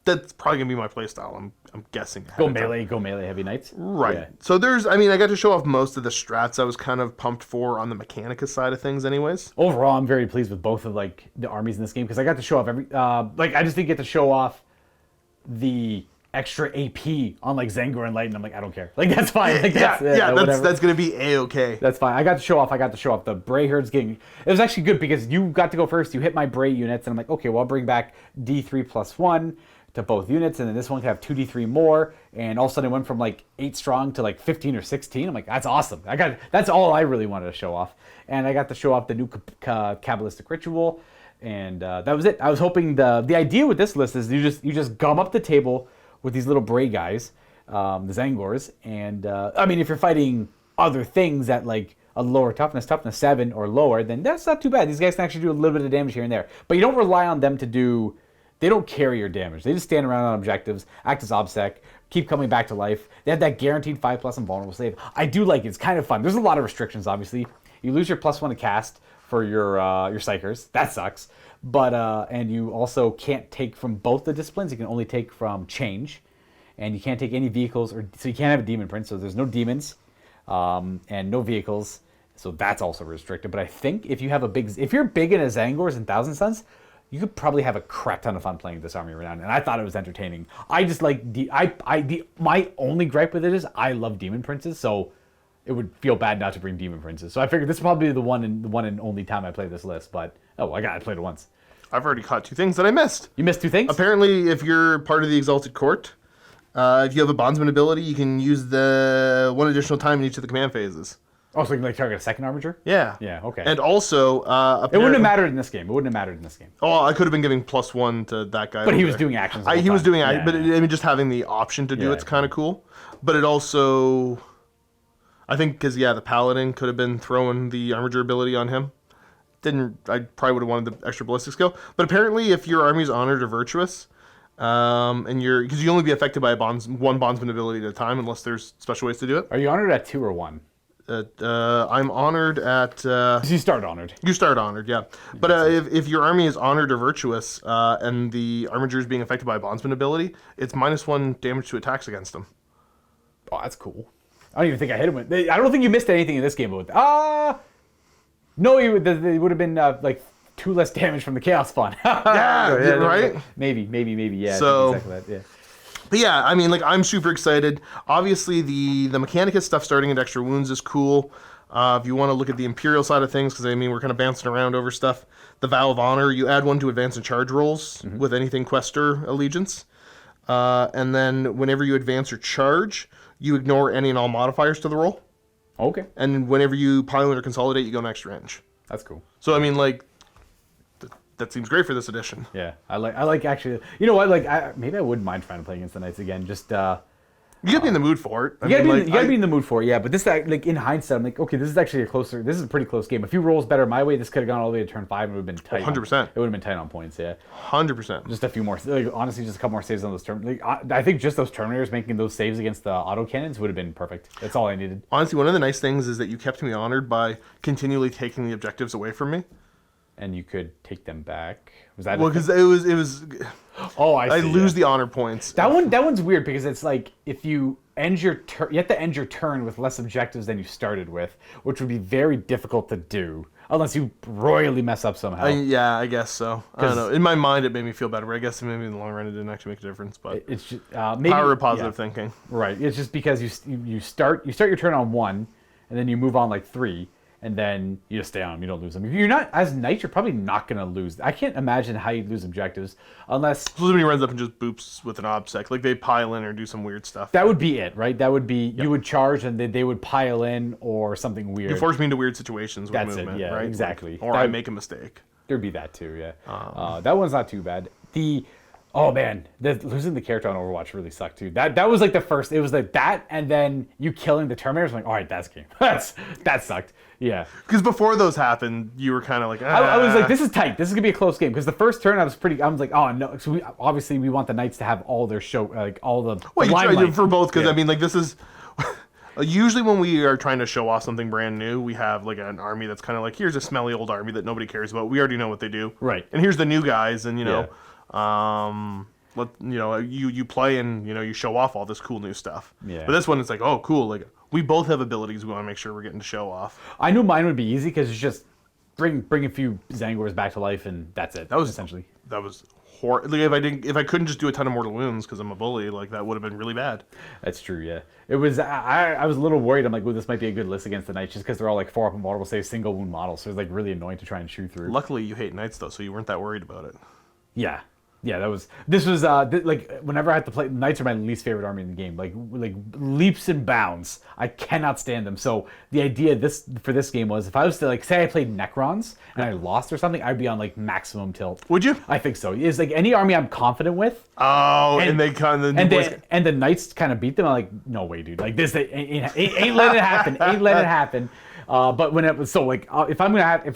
Speaker 4: That's probably gonna be my playstyle. I'm guessing.
Speaker 1: Go melee, heavy knights.
Speaker 4: Right.
Speaker 1: Yeah.
Speaker 4: So I got to show off most of the strats I was kind of pumped for on the Mechanicus side of things, anyways.
Speaker 1: Overall, I'm very pleased with both of like the armies in this game because I got to show off I just didn't get to show off the extra AP on like Zangor and Light, and I'm like, I don't care. Like that's fine. Like,
Speaker 4: that's gonna be a-okay.
Speaker 1: That's fine. I got to show off. The Bray herd's getting. It was actually good because you got to go first. You hit my Bray units, and I'm like, okay, well I'll bring back D3 plus 1 to both units, and then this one can have 2d3 more, and all of a sudden it went from like 8 strong to like 15 or 16. I'm like, that's awesome. That's all I really wanted to show off, and I got to show off the new Kabbalistic ritual, and that was it. I was hoping the idea with this list is you just gum up the table with these little Bray guys, the Zangors, and I mean if you're fighting other things at like a lower toughness 7 or lower, then that's not too bad. These guys can actually do a little bit of damage here and there, but you don't rely on them to do. They don't carry your damage. They just stand around on objectives, act as OBSEC, keep coming back to life. They have that guaranteed 5+ invulnerable save. I do like it. It's kind of fun. There's a lot of restrictions, obviously. You lose your +1 to cast for your Psychers. That sucks. But and you also can't take from both the disciplines. You can only take from change. And you can't take any vehicles, so you can't have a demon prince. So there's no demons and no vehicles. So that's also restricted. But I think if you're big into Zangors and Thousand Sons, you could probably have a crap ton of fun playing this army Renown, and I thought it was entertaining. I just like my only gripe with it is I love demon princes, so it would feel bad not to bring demon princes. So I figured this is probably the one and only time I play this list. But I played it once.
Speaker 4: I've already caught 2 things that I missed.
Speaker 1: You missed 2 things?
Speaker 4: Apparently, if you're part of the Exalted Court, if you have a bondsman ability, you can use the 1 additional time in each of the command phases.
Speaker 1: Oh, so you can like target a second armiger?
Speaker 4: Yeah.
Speaker 1: Yeah, okay.
Speaker 4: And also,
Speaker 1: it wouldn't have mattered in this game.
Speaker 4: Oh, I could have been giving +1 to that guy.
Speaker 1: But he was doing actions.
Speaker 4: He was doing actions, but I mean, just having the option to do it's kind of cool. But it also, I think, because the paladin could have been throwing the armiger ability on him. I probably would have wanted the extra ballistic skill. But apparently, if your army is honored or virtuous, and because you only be affected by one bondsman ability at a time, unless there's special ways to do it.
Speaker 1: Are you honored at 2 or 1?
Speaker 4: I'm honored at...
Speaker 1: You start honored.
Speaker 4: You start honored, yeah. But if your army is honored or virtuous, and the armiger is being affected by a bondsman ability, it's -1 damage to attacks against them.
Speaker 1: Oh, that's cool. I don't even think I hit him with... I don't think you missed anything in this game with... No, they would have been like 2 less damage from the Chaos Fun.
Speaker 4: Right?
Speaker 1: Maybe, yeah.
Speaker 4: So...
Speaker 1: Exactly that, yeah.
Speaker 4: But yeah, I mean, like, I'm super excited. Obviously, the Mechanicus stuff starting at extra wounds is cool. If you want to look at the Imperial side of things, because, I mean, we're kind of bouncing around over stuff. The Vow of Honor, you add 1 to advance and charge rolls with anything Quester Allegiance. And then whenever you advance or charge, you ignore any and all modifiers to the roll.
Speaker 1: Okay.
Speaker 4: And whenever you pilot or consolidate, you go an extra inch.
Speaker 1: That's cool.
Speaker 4: So, I mean, like... That seems great for this edition.
Speaker 1: Yeah, I like actually. You know what? Like, maybe I wouldn't mind trying to play against the Knights again. Just
Speaker 4: you gotta be in the mood for it.
Speaker 1: You gotta be in the mood for it. Yeah, but this, like, in hindsight, I'm like, okay, this is actually This is a pretty close game. A few rolls better my way, this could have gone all the way to turn 5 and it would have been tight.
Speaker 4: 100%.
Speaker 1: It would have been tight on points. Yeah.
Speaker 4: 100%.
Speaker 1: Just a few more. Like, honestly, just a couple more saves on those turn. Like, I think just those Terminators making those saves against the autocannons would have been perfect. That's all I needed.
Speaker 4: Honestly, one of the nice things is that you kept me honored by continually taking the objectives away from me.
Speaker 1: And you could take them back. Was that
Speaker 4: because it was?
Speaker 1: Oh, I
Speaker 4: lose the honor points.
Speaker 1: That one's weird because it's like if you end your turn, you have to end your turn with less objectives than you started with, which would be very difficult to do unless you royally mess up somehow.
Speaker 4: Yeah, I guess so. I don't know. In my mind, it made me feel better, but I guess maybe in the long run, it didn't actually make a difference. But
Speaker 1: it's just maybe,
Speaker 4: power of positive thinking.
Speaker 1: Right. It's just because you start your turn on 1, and then you move on like 3. And then you just stay on them. You don't lose them. If you're not, as Knight, you're probably not going to lose. I can't imagine how you'd lose objectives unless...
Speaker 4: So somebody runs up and just boops with an obsec. Like they pile in or do some weird stuff.
Speaker 1: That would be it, right? That would be... You would charge and they would pile in or something weird.
Speaker 4: You force me into weird situations with movement, right?
Speaker 1: Exactly.
Speaker 4: Or I make a mistake.
Speaker 1: There'd be that too, yeah. That one's not too bad. Oh man, losing the character on Overwatch really sucked too. That was like the first. It was like that, and then you killing the Terminators. I'm like, all right, that's game. That sucked. Yeah.
Speaker 4: Because before those happened, you were kind of like,
Speaker 1: I was like, this is tight. This is gonna be a close game. Because the first turn, I was like, oh no. So we want the Knights to have all their show, like all the.
Speaker 4: Well, you try to for both because
Speaker 1: yeah.
Speaker 4: I mean, like this is. Usually when we are trying to show off something brand new, we have like an army that's kind of like, here's a smelly old army that nobody cares about. We already know what they do.
Speaker 1: Right.
Speaker 4: And here's the new guys, and you know. You play and you show off all this cool new stuff.
Speaker 1: Yeah.
Speaker 4: But this one, it's like, oh, cool. Like we both have abilities. We want to make sure we're getting to show off.
Speaker 1: I knew mine would be easy because it's just bring a few Zangors back to life and that's it.
Speaker 4: That was
Speaker 1: essentially.
Speaker 4: That was like if I couldn't just do a ton of mortal wounds because I'm a bully, like that would have been really bad.
Speaker 1: That's true, yeah. It was, I was a little worried. I'm like, well, this might be a good list against the Knights just because they're all like 4-up and multiple save, single wound models. So it's like really annoying to try and shoot through.
Speaker 4: Luckily, you hate Knights though, so you weren't that worried about it.
Speaker 1: Yeah. Yeah, this was like whenever I had to play, Knights are my least favorite army in the game. Like leaps and bounds. I cannot stand them. So the idea for this game was if I was to like say I played Necrons and I lost or something, I'd be on like maximum tilt.
Speaker 4: Would you?
Speaker 1: I think so. It's like any army I'm confident with.
Speaker 4: Oh, and they kind of
Speaker 1: and the Knights kind of beat them. I'm like, no way, dude. Like this ain't letting it happen. Ain't letting it happen. But when it was so like if I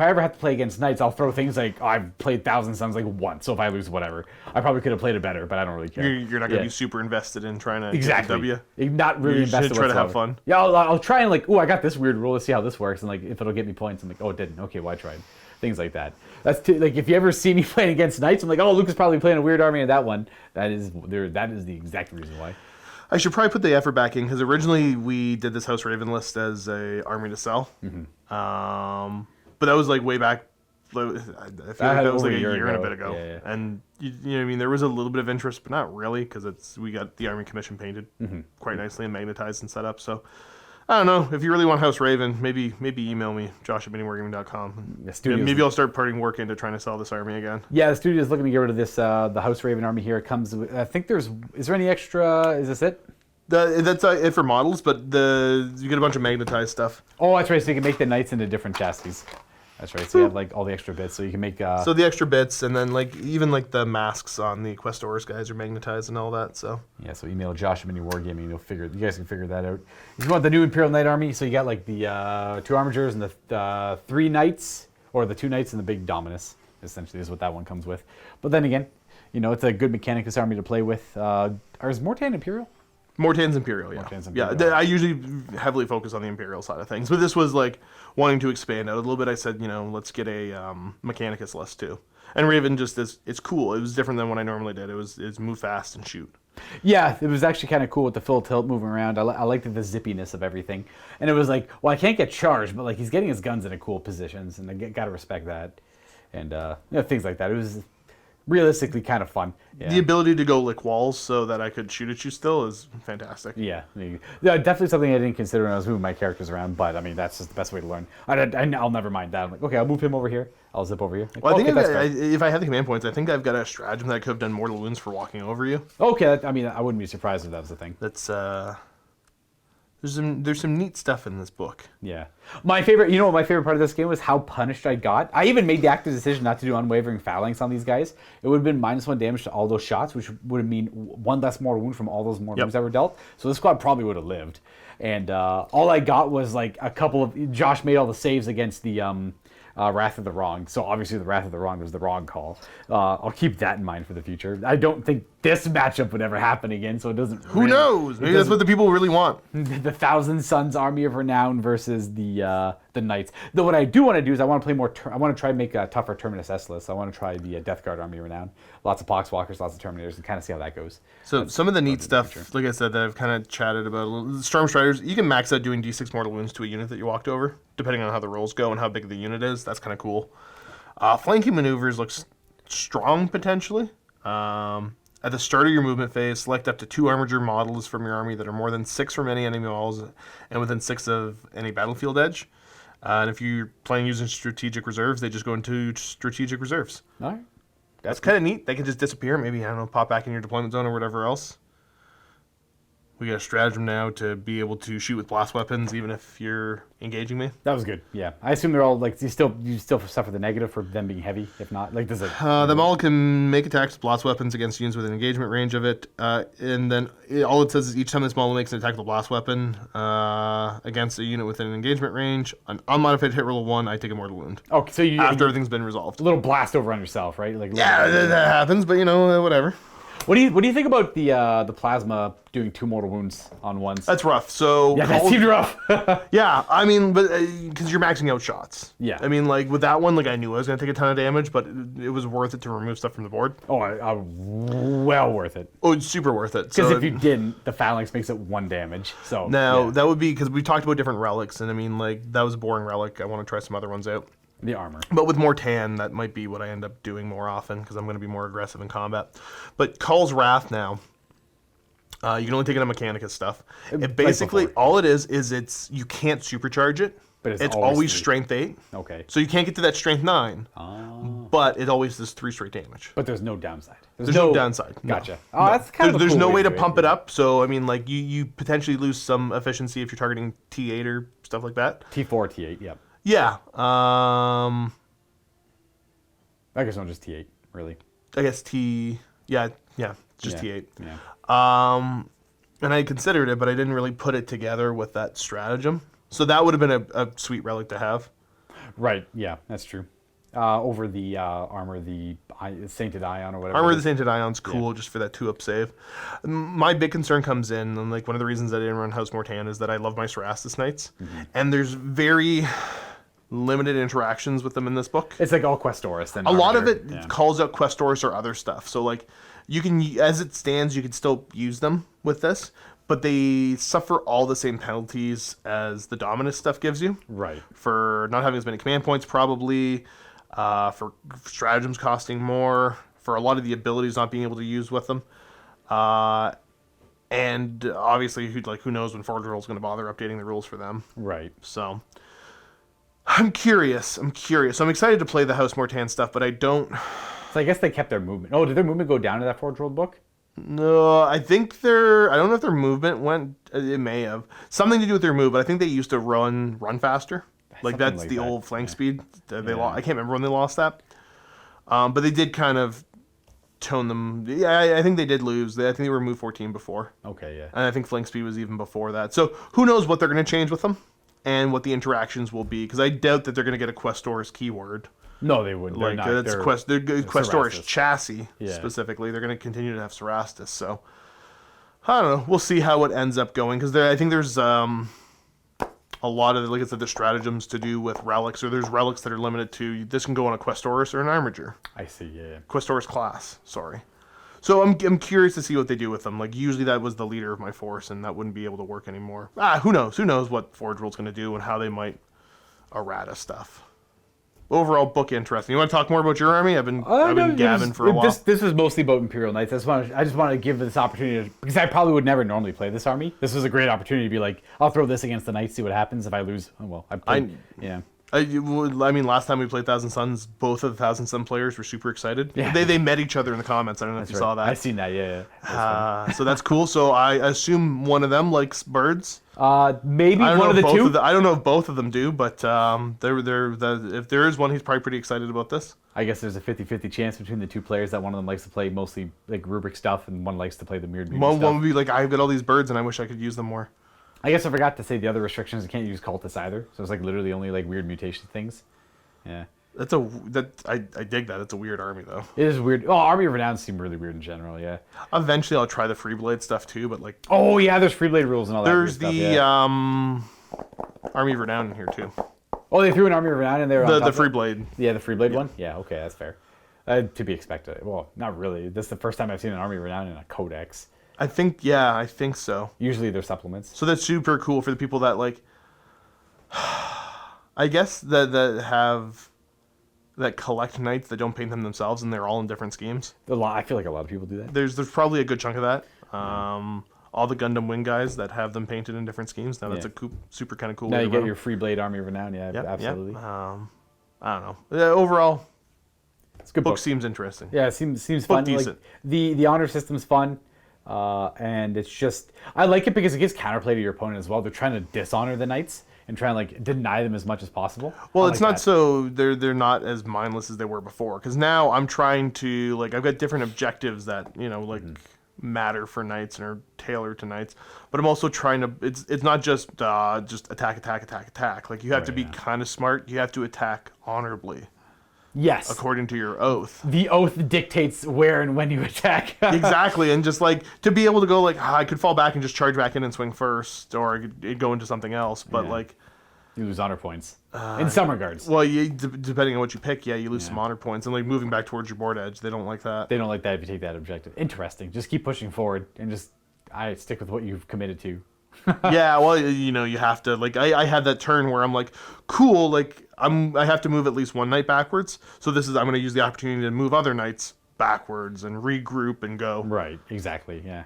Speaker 1: ever have to play against Knights, I'll throw things like I've played Thousand Suns like once, so if I lose whatever, I probably could have played it better, but I don't really care.
Speaker 4: You're not gonna be super invested in trying to
Speaker 1: exactly
Speaker 4: get the W.
Speaker 1: Not really invested.
Speaker 4: Try to have fun.
Speaker 1: Yeah, I'll try and like, I got this weird rule. Let's see how this works, and like if it'll get me points, I'm like, oh, it didn't. Okay, well I tried. Things like that. That's like if you ever see me playing against Knights, I'm like, oh, Luka's probably playing a weird army in that one. That is the exact reason why.
Speaker 4: I should probably put the effort back in because originally we did this House Raven list as a army to sell. Mm-hmm. But that was like way back. I feel like that was like a year and a bit ago.
Speaker 1: Yeah.
Speaker 4: And you know what I mean, there was a little bit of interest, but not really because we got the army commission painted quite nicely and magnetized and set up. So I don't know if you really want House Raven, maybe email me josh@miniwargaming.com. Maybe I'll start putting work into trying to sell this army again.
Speaker 1: Yeah, the studio is looking to get rid of this the House Raven army here. It comes with, I think is there any extra? Is this it?
Speaker 4: That's it for models, but you get a bunch of magnetized stuff.
Speaker 1: Oh, that's right. So you can make the Knights into different chassis. That's right. So you have like all the extra bits, so you can make.
Speaker 4: So the extra bits, and then like even like the masks on the Questors guys are magnetized and all that. So
Speaker 1: yeah. So email Josh at MiniWarGaming. You guys can figure that out. If you want the new Imperial Knight army, so you got like the 2 Armigers and the 3 Knights, or the 2 Knights and the big Dominus. Essentially, is what that one comes with. But then again, it's a good mechanic this army to play with. Is Mortan Imperial?
Speaker 4: Mortan's Imperial, yeah. Yeah, I usually heavily focus on the Imperial side of things, but this was like wanting to expand out a little bit. I said, let's get a Mechanicus list too. And Raven just it's cool. It was different than what I normally did. It's move fast and shoot.
Speaker 1: Yeah, it was actually kind of cool with the full tilt moving around. I liked the zippiness of everything. And it was like, well, I can't get charged, but like he's getting his guns into cool positions, and I got to respect that. And things like that. It was realistically kind of fun. Yeah.
Speaker 4: The ability to go lick walls so that I could shoot at you still is fantastic.
Speaker 1: Yeah, definitely something I didn't consider when I was moving my characters around, but I mean, that's just the best way to learn. I'll never mind that. I'm like, okay, I'll move him over here. I'll zip over here. Like,
Speaker 4: well, I think if I had the command points, I think I've got a stratagem that I could have done mortal wounds for walking over you.
Speaker 1: Okay, I wouldn't be surprised if that was the thing.
Speaker 4: That's, There's some neat stuff in this book.
Speaker 1: Yeah. My favorite part of this game was how punished I got. I even made the active decision not to do unwavering phalanx on these guys. It would have been -1 damage to all those shots, which would have mean 1 less mortal wound from all those mortal wounds that were dealt. So this squad probably would have lived. And all I got was like a couple of... Josh made all the saves against the Wrath of the Wrong. So obviously the Wrath of the Wrong was the wrong call. I'll keep that in mind for the future. I don't think this matchup would ever happen again, so it doesn't...
Speaker 4: Who knows? Maybe that's what the people really want.
Speaker 1: The Thousand Suns Army of Renown versus the Knights. Though what I do want to do is I want to play more... I want to try and make a tougher Terminus S list. I want to try the Death Guard Army of Renown. Lots of Poxwalkers, lots of Terminators, and kind of see how that goes.
Speaker 4: So some of the neat stuff, like I said, that I've kind of chatted about. Storm Striders, you can max out doing D6 mortal wounds to a unit that you walked over, depending on how the rolls go and how big the unit is. That's kind of cool. Flanking maneuvers looks strong, potentially. At the start of your movement phase, select up to 2 Armiger models from your army that are more than 6 from any enemy models and within 6 of any battlefield edge. And if you're playing using strategic reserves, they just go into strategic reserves.
Speaker 1: All right.
Speaker 4: That's kind of neat. They can just disappear. Maybe, I don't know, pop back in your deployment zone or whatever else. We got a stratagem now to be able to shoot with blast weapons even if you're engaging me.
Speaker 1: That was good. Yeah, I assume they're all like you still suffer the negative for them being heavy. If not, like does it?
Speaker 4: Them all can make attacks with blast weapons against units within engagement range of it, and then all it says is each time this model makes an attack with a blast weapon against a unit within an engagement range, an unmodified hit roll of 1, I take a mortal wound.
Speaker 1: Okay, so
Speaker 4: after everything's been resolved,
Speaker 1: a little blast over on yourself, right? Like
Speaker 4: yeah, that happens, but whatever.
Speaker 1: What do you think about the plasma doing 2 mortal wounds on ones?
Speaker 4: That's rough. So
Speaker 1: yeah, that seemed rough.
Speaker 4: Yeah, I mean, but because you're maxing out shots.
Speaker 1: Yeah.
Speaker 4: I mean, like with that one, like I knew I was gonna take a ton of damage, but it was worth it to remove stuff from the board.
Speaker 1: Oh, well worth it.
Speaker 4: Oh, it's super worth it.
Speaker 1: Because if you didn't, the phalanx makes it 1 damage. So
Speaker 4: now that would be because we talked about different relics, and I mean, like that was a boring relic. I want to try some other ones out.
Speaker 1: The armor.
Speaker 4: But with more tan, that might be what I end up doing more often because I'm going to be more aggressive in combat. But Call's Wrath now, you can only take it on Mechanicus stuff. It basically, all it is it's you can't supercharge it.
Speaker 1: But
Speaker 4: it's always Strength 8.
Speaker 1: Okay.
Speaker 4: So you can't get to that Strength 9. But it always does 3 straight damage.
Speaker 1: But there's no downside.
Speaker 4: There's no downside. No.
Speaker 1: Gotcha. Oh, that's kind of a
Speaker 4: There's
Speaker 1: cool
Speaker 4: no way to
Speaker 1: it,
Speaker 4: pump it up. So, I mean, like, you potentially lose some efficiency if you're targeting T8 or stuff like that.
Speaker 1: T4, T8, yep.
Speaker 4: Yeah.
Speaker 1: I guess not just T8, really.
Speaker 4: I guess just T8.
Speaker 1: Yeah.
Speaker 4: And I considered it, but I didn't really put it together with that stratagem. So that would have been a sweet relic to have.
Speaker 1: Right, yeah, that's true. Over the armor, the Sainted Ion or whatever.
Speaker 4: Armor of the Sainted Ion's cool just for that 2-up save. My big concern comes in, and like one of the reasons I didn't run House Mortan is that I love my Cerastus Knights. And there's very limited interactions with them in this book.
Speaker 1: It's like all Questoris. Then
Speaker 4: a lot of it calls out Questoris or other stuff. So like you can, as it stands, you can still use them with this, but they suffer all the same penalties as the Dominus stuff gives you.
Speaker 1: Right. For
Speaker 4: not having as many command points, probably. For stratagems costing more. For a lot of the abilities not being able to use with them. And obviously, who knows when Forge World's going to bother updating the rules for them.
Speaker 1: Right.
Speaker 4: So I'm curious. I'm excited to play the House Mortan stuff, but I don't...
Speaker 1: So I guess they kept their movement. Oh, did their movement go down in that Forge World book?
Speaker 4: No, I think I don't know if their movement went... It may have. Something to do with their move, but I think they used to run faster. Like, that's the old flank speed. I can't remember when they lost that. But they did kind of tone them. Yeah, I think they did lose. I think they were move 14 before.
Speaker 1: Okay, yeah.
Speaker 4: And I think flank speed was even before that. So who knows what they're going to change with them and what the interactions will be, because I doubt that they're going to get a Questoris keyword.
Speaker 1: No, they wouldn't.
Speaker 4: Like, that's Questoris
Speaker 1: Cerastus.
Speaker 4: Chassis, specifically. They're going to continue to have Cerastus. So, I don't know. We'll see how it ends up going, because I think there's a lot of, like I said, the stratagems to do with relics, or there's relics that are limited to, this can go on a Questoris or an Armiger.
Speaker 1: I see, yeah.
Speaker 4: Questoris class, sorry. So I'm curious to see what they do with them. Like, usually that was the leader of my force, and that wouldn't be able to work anymore. Who knows? Who knows what Forge World's going to do and how they might errata stuff. Overall, book interesting. You want to talk more about your army? I've been gabbing for a while.
Speaker 1: This was mostly about Imperial Knights. I just wanted to give this opportunity because I probably would never normally play this army. This was a great opportunity to be like, I'll throw this against the Knights, see what happens. If I lose, oh well. I
Speaker 4: mean, last time we played Thousand Suns, both of the Thousand Sun players were super excited.
Speaker 1: Yeah.
Speaker 4: They met each other in the comments. I don't know if you saw that.
Speaker 1: I've seen that, yeah.
Speaker 4: So that's cool. So I assume one of them likes birds.
Speaker 1: Maybe one of the two.
Speaker 4: I don't know if both of them do, but if there is one, he's probably pretty excited about this.
Speaker 1: I guess there's a 50-50 chance between the two players that one of them likes to play mostly like rubric stuff and one likes to play the mirrored beauty stuff.
Speaker 4: One would be like, I've got all these birds and I wish I could use them more.
Speaker 1: I guess I forgot to say the other restrictions. You can't use cultists either. So it's like literally only like weird mutation things. Yeah.
Speaker 4: I dig that. It's a weird army though.
Speaker 1: It is weird. Oh, Army of Renown seem really weird in general, yeah.
Speaker 4: Eventually I'll try the Freeblade stuff too, but like...
Speaker 1: Oh yeah, there's Freeblade rules and all that
Speaker 4: there's
Speaker 1: stuff.
Speaker 4: There's the Army of Renown in here too.
Speaker 1: Oh, they threw an Army of Renown in there?
Speaker 4: The Freeblade.
Speaker 1: Yeah, the Freeblade one? Yeah, okay, that's fair. To be expected. Well, not really. This is the first time I've seen an Army of Renown in a codex.
Speaker 4: I think so.
Speaker 1: Usually they're supplements.
Speaker 4: So that's super cool for the people that like... I guess that collect knights that don't paint them themselves, and they're all in different schemes.
Speaker 1: I feel like a lot of people do that.
Speaker 4: There's probably a good chunk of that. All the Gundam Wing guys that have them painted in different schemes. Now that's a super kind of cool.
Speaker 1: Now you get your Freeblade Army of Renown, absolutely.
Speaker 4: Yep. I don't know. Overall,
Speaker 1: it's a good book.
Speaker 4: Seems interesting.
Speaker 1: Yeah, it seems fun.
Speaker 4: Decent.
Speaker 1: Like, the honor system's fun, and it's just I like it because it gives counterplay to your opponent as well. They're trying to dishonor the knights and try and like deny them as much as possible.
Speaker 4: Well, it's not so they're not as mindless as they were before. Because now I'm trying to like I've got different objectives that matter for knights and are tailored to knights. But I'm also trying to. It's not just attack. Like you have to be kind of smart. You have to attack honorably.
Speaker 1: Yes.
Speaker 4: According to your oath.
Speaker 1: The oath dictates where and when you attack.
Speaker 4: Exactly, and just like to be able to go like I could fall back and just charge back in and swing first, or I could go into something else. But like
Speaker 1: you lose honor points in some regards.
Speaker 4: Well, depending on what you pick, you lose some honor points, and like moving back towards your board edge, they don't like that.
Speaker 1: They don't like that if you take that objective. Interesting. Just keep pushing forward and just stick with what you've committed to.
Speaker 4: Yeah, well, you know, you have to, like, I had that turn where I'm like, cool, like, I have to move at least one knight backwards, so I'm going to use the opportunity to move other knights backwards and regroup and go.
Speaker 1: Right, exactly, yeah.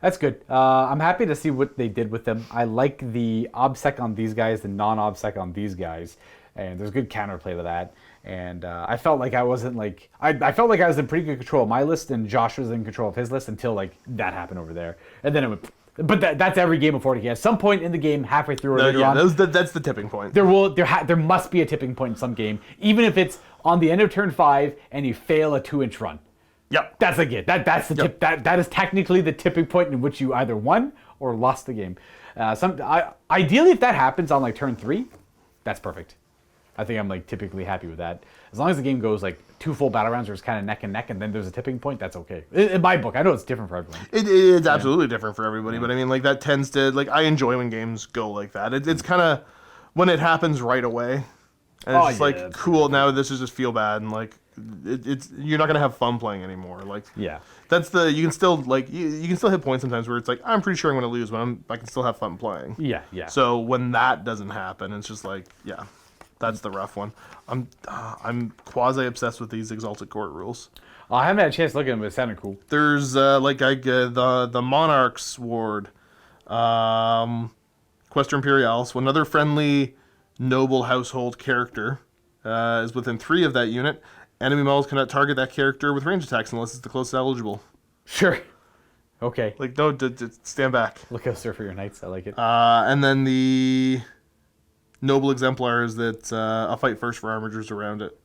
Speaker 1: That's good. I'm happy to see what they did with them. I like the obsec on these guys, the non-obsec on these guys, and there's good counterplay to that. And I felt like I wasn't like... I felt like I was in pretty good control of my list, and Josh was in control of his list until, like, that happened over there. And then it went... But that's every game of 40K. At some point in the game, halfway through or later on,
Speaker 4: that's the tipping point.
Speaker 1: There must be a tipping point in some game, even if it's on the end of turn 5 and you fail a 2-inch run.
Speaker 4: Yep.
Speaker 1: That's like it. That's the tip. That is technically the tipping point in which you either won or lost the game. Ideally, if that happens on like turn 3, that's perfect. I think I'm like typically happy with that. As long as the game goes like 2 full battle rounds where it's kind of neck and neck, and then there's a tipping point, that's okay. In my book, I know it's different for everyone.
Speaker 4: It's absolutely different for everybody, but I mean, like, that tends to, like, I enjoy when games go like that. It's kind of when it happens right away, and it's just like, cool. Now this is just feel bad, and like, it's you're not gonna have fun playing anymore. Like,
Speaker 1: yeah,
Speaker 4: that's you can still like you can still hit points sometimes where it's like, I'm pretty sure I'm gonna lose, but I can still have fun playing.
Speaker 1: Yeah.
Speaker 4: So when that doesn't happen, it's just like, yeah. That's the rough one. I'm quasi obsessed with these Exalted Court rules.
Speaker 1: I haven't had a chance to look at them, but it sounded cool.
Speaker 4: There's the Monarch's Ward, Questor Imperialis. When another friendly noble household character is within 3 of that unit, enemy models cannot target that character with range attacks unless it's the closest eligible.
Speaker 1: Sure. Okay.
Speaker 4: Like, no, stand back.
Speaker 1: Look out, sir, for your knights. I like it.
Speaker 4: And then the Noble Exemplar is that a fight first for armigers around it.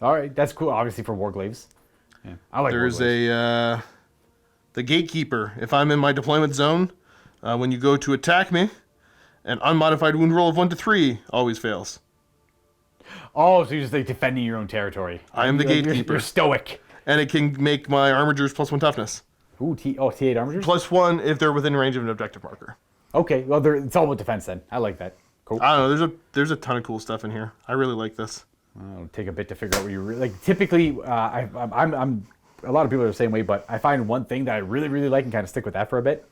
Speaker 1: All right, that's cool. Obviously for Warglaves. Yeah, I like.
Speaker 4: There's
Speaker 1: Warglaves.
Speaker 4: The Gatekeeper. If I'm in my deployment zone, when you go to attack me, an unmodified wound roll of 1 to 3 always fails.
Speaker 1: Oh, so you're just like defending your own territory.
Speaker 4: I am the Gatekeeper.
Speaker 1: You're stoic.
Speaker 4: And it can make my armigers +1 toughness.
Speaker 1: Ooh, T8 armigers?
Speaker 4: +1 if they're within range of an objective marker.
Speaker 1: Okay, well, it's all about defense then. I like that. Cool.
Speaker 4: I don't know. There's a ton of cool stuff in here. I really like this.
Speaker 1: It'll take a bit to figure out what you really like. Typically, I'm a lot of people are the same way, but I find one thing that I really, really like and kind of stick with that for a bit.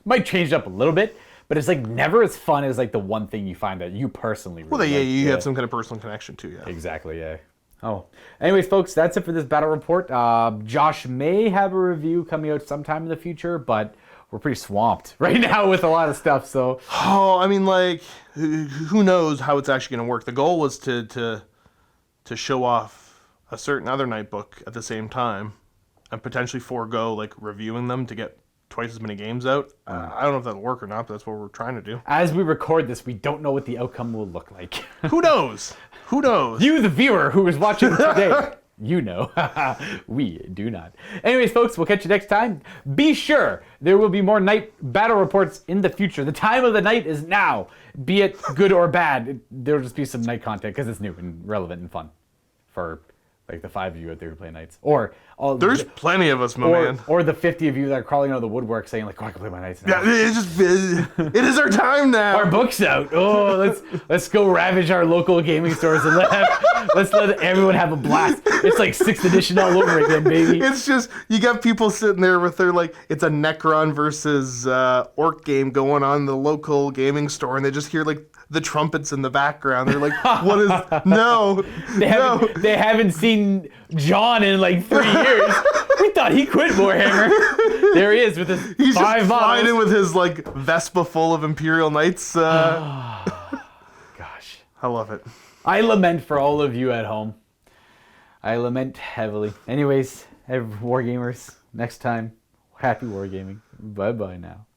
Speaker 1: Might change it up a little bit, but it's like never as fun as like the one thing you find that you personally really like.
Speaker 4: You have some kind of personal connection to, yeah.
Speaker 1: Exactly, yeah. Oh, anyways, folks, that's it for this battle report. Josh may have a review coming out sometime in the future, but we're pretty swamped right now with a lot of stuff. So,
Speaker 4: I mean, like, who knows how it's actually going to work? The goal was to show off a certain other night book at the same time, and potentially forego like reviewing them to get twice as many games out. I don't know if that'll work or not, but that's what we're trying to do.
Speaker 1: As we record this, we don't know what the outcome will look like.
Speaker 4: Who knows? Who knows?
Speaker 1: You, the viewer who is watching today. You know. We do not. Anyways, folks, we'll catch you next time. Be sure there will be more night battle reports in the future. The time of the night is now. Be it good or bad, there'll just be some night content because it's new and relevant and fun for like the 5 of you out there who play nights. Or
Speaker 4: there's plenty of us, man.
Speaker 1: Or the 50 of you that are crawling out of the woodwork saying like, oh, I can play my nights now.
Speaker 4: Yeah, it is our time now.
Speaker 1: Our book's out. Oh, let's go ravage our local gaming stores and let's let everyone have a blast. It's like 6th edition all over again, baby.
Speaker 4: It's just, you got people sitting there with their, like, it's a Necron versus Orc game going on in the local gaming store, and they just hear, like, the trumpets in the background. They're like, what is, no.
Speaker 1: They haven't seen John in, like, 3 years. We thought he quit Warhammer. There he is with his
Speaker 4: He's
Speaker 1: 5
Speaker 4: just
Speaker 1: models.
Speaker 4: flying in with his, like, Vespa full of Imperial Knights.
Speaker 1: Gosh.
Speaker 4: I love it.
Speaker 1: I lament for all of you at home. I lament heavily. Anyways, Wargamers, next time, happy wargaming. Bye-bye now.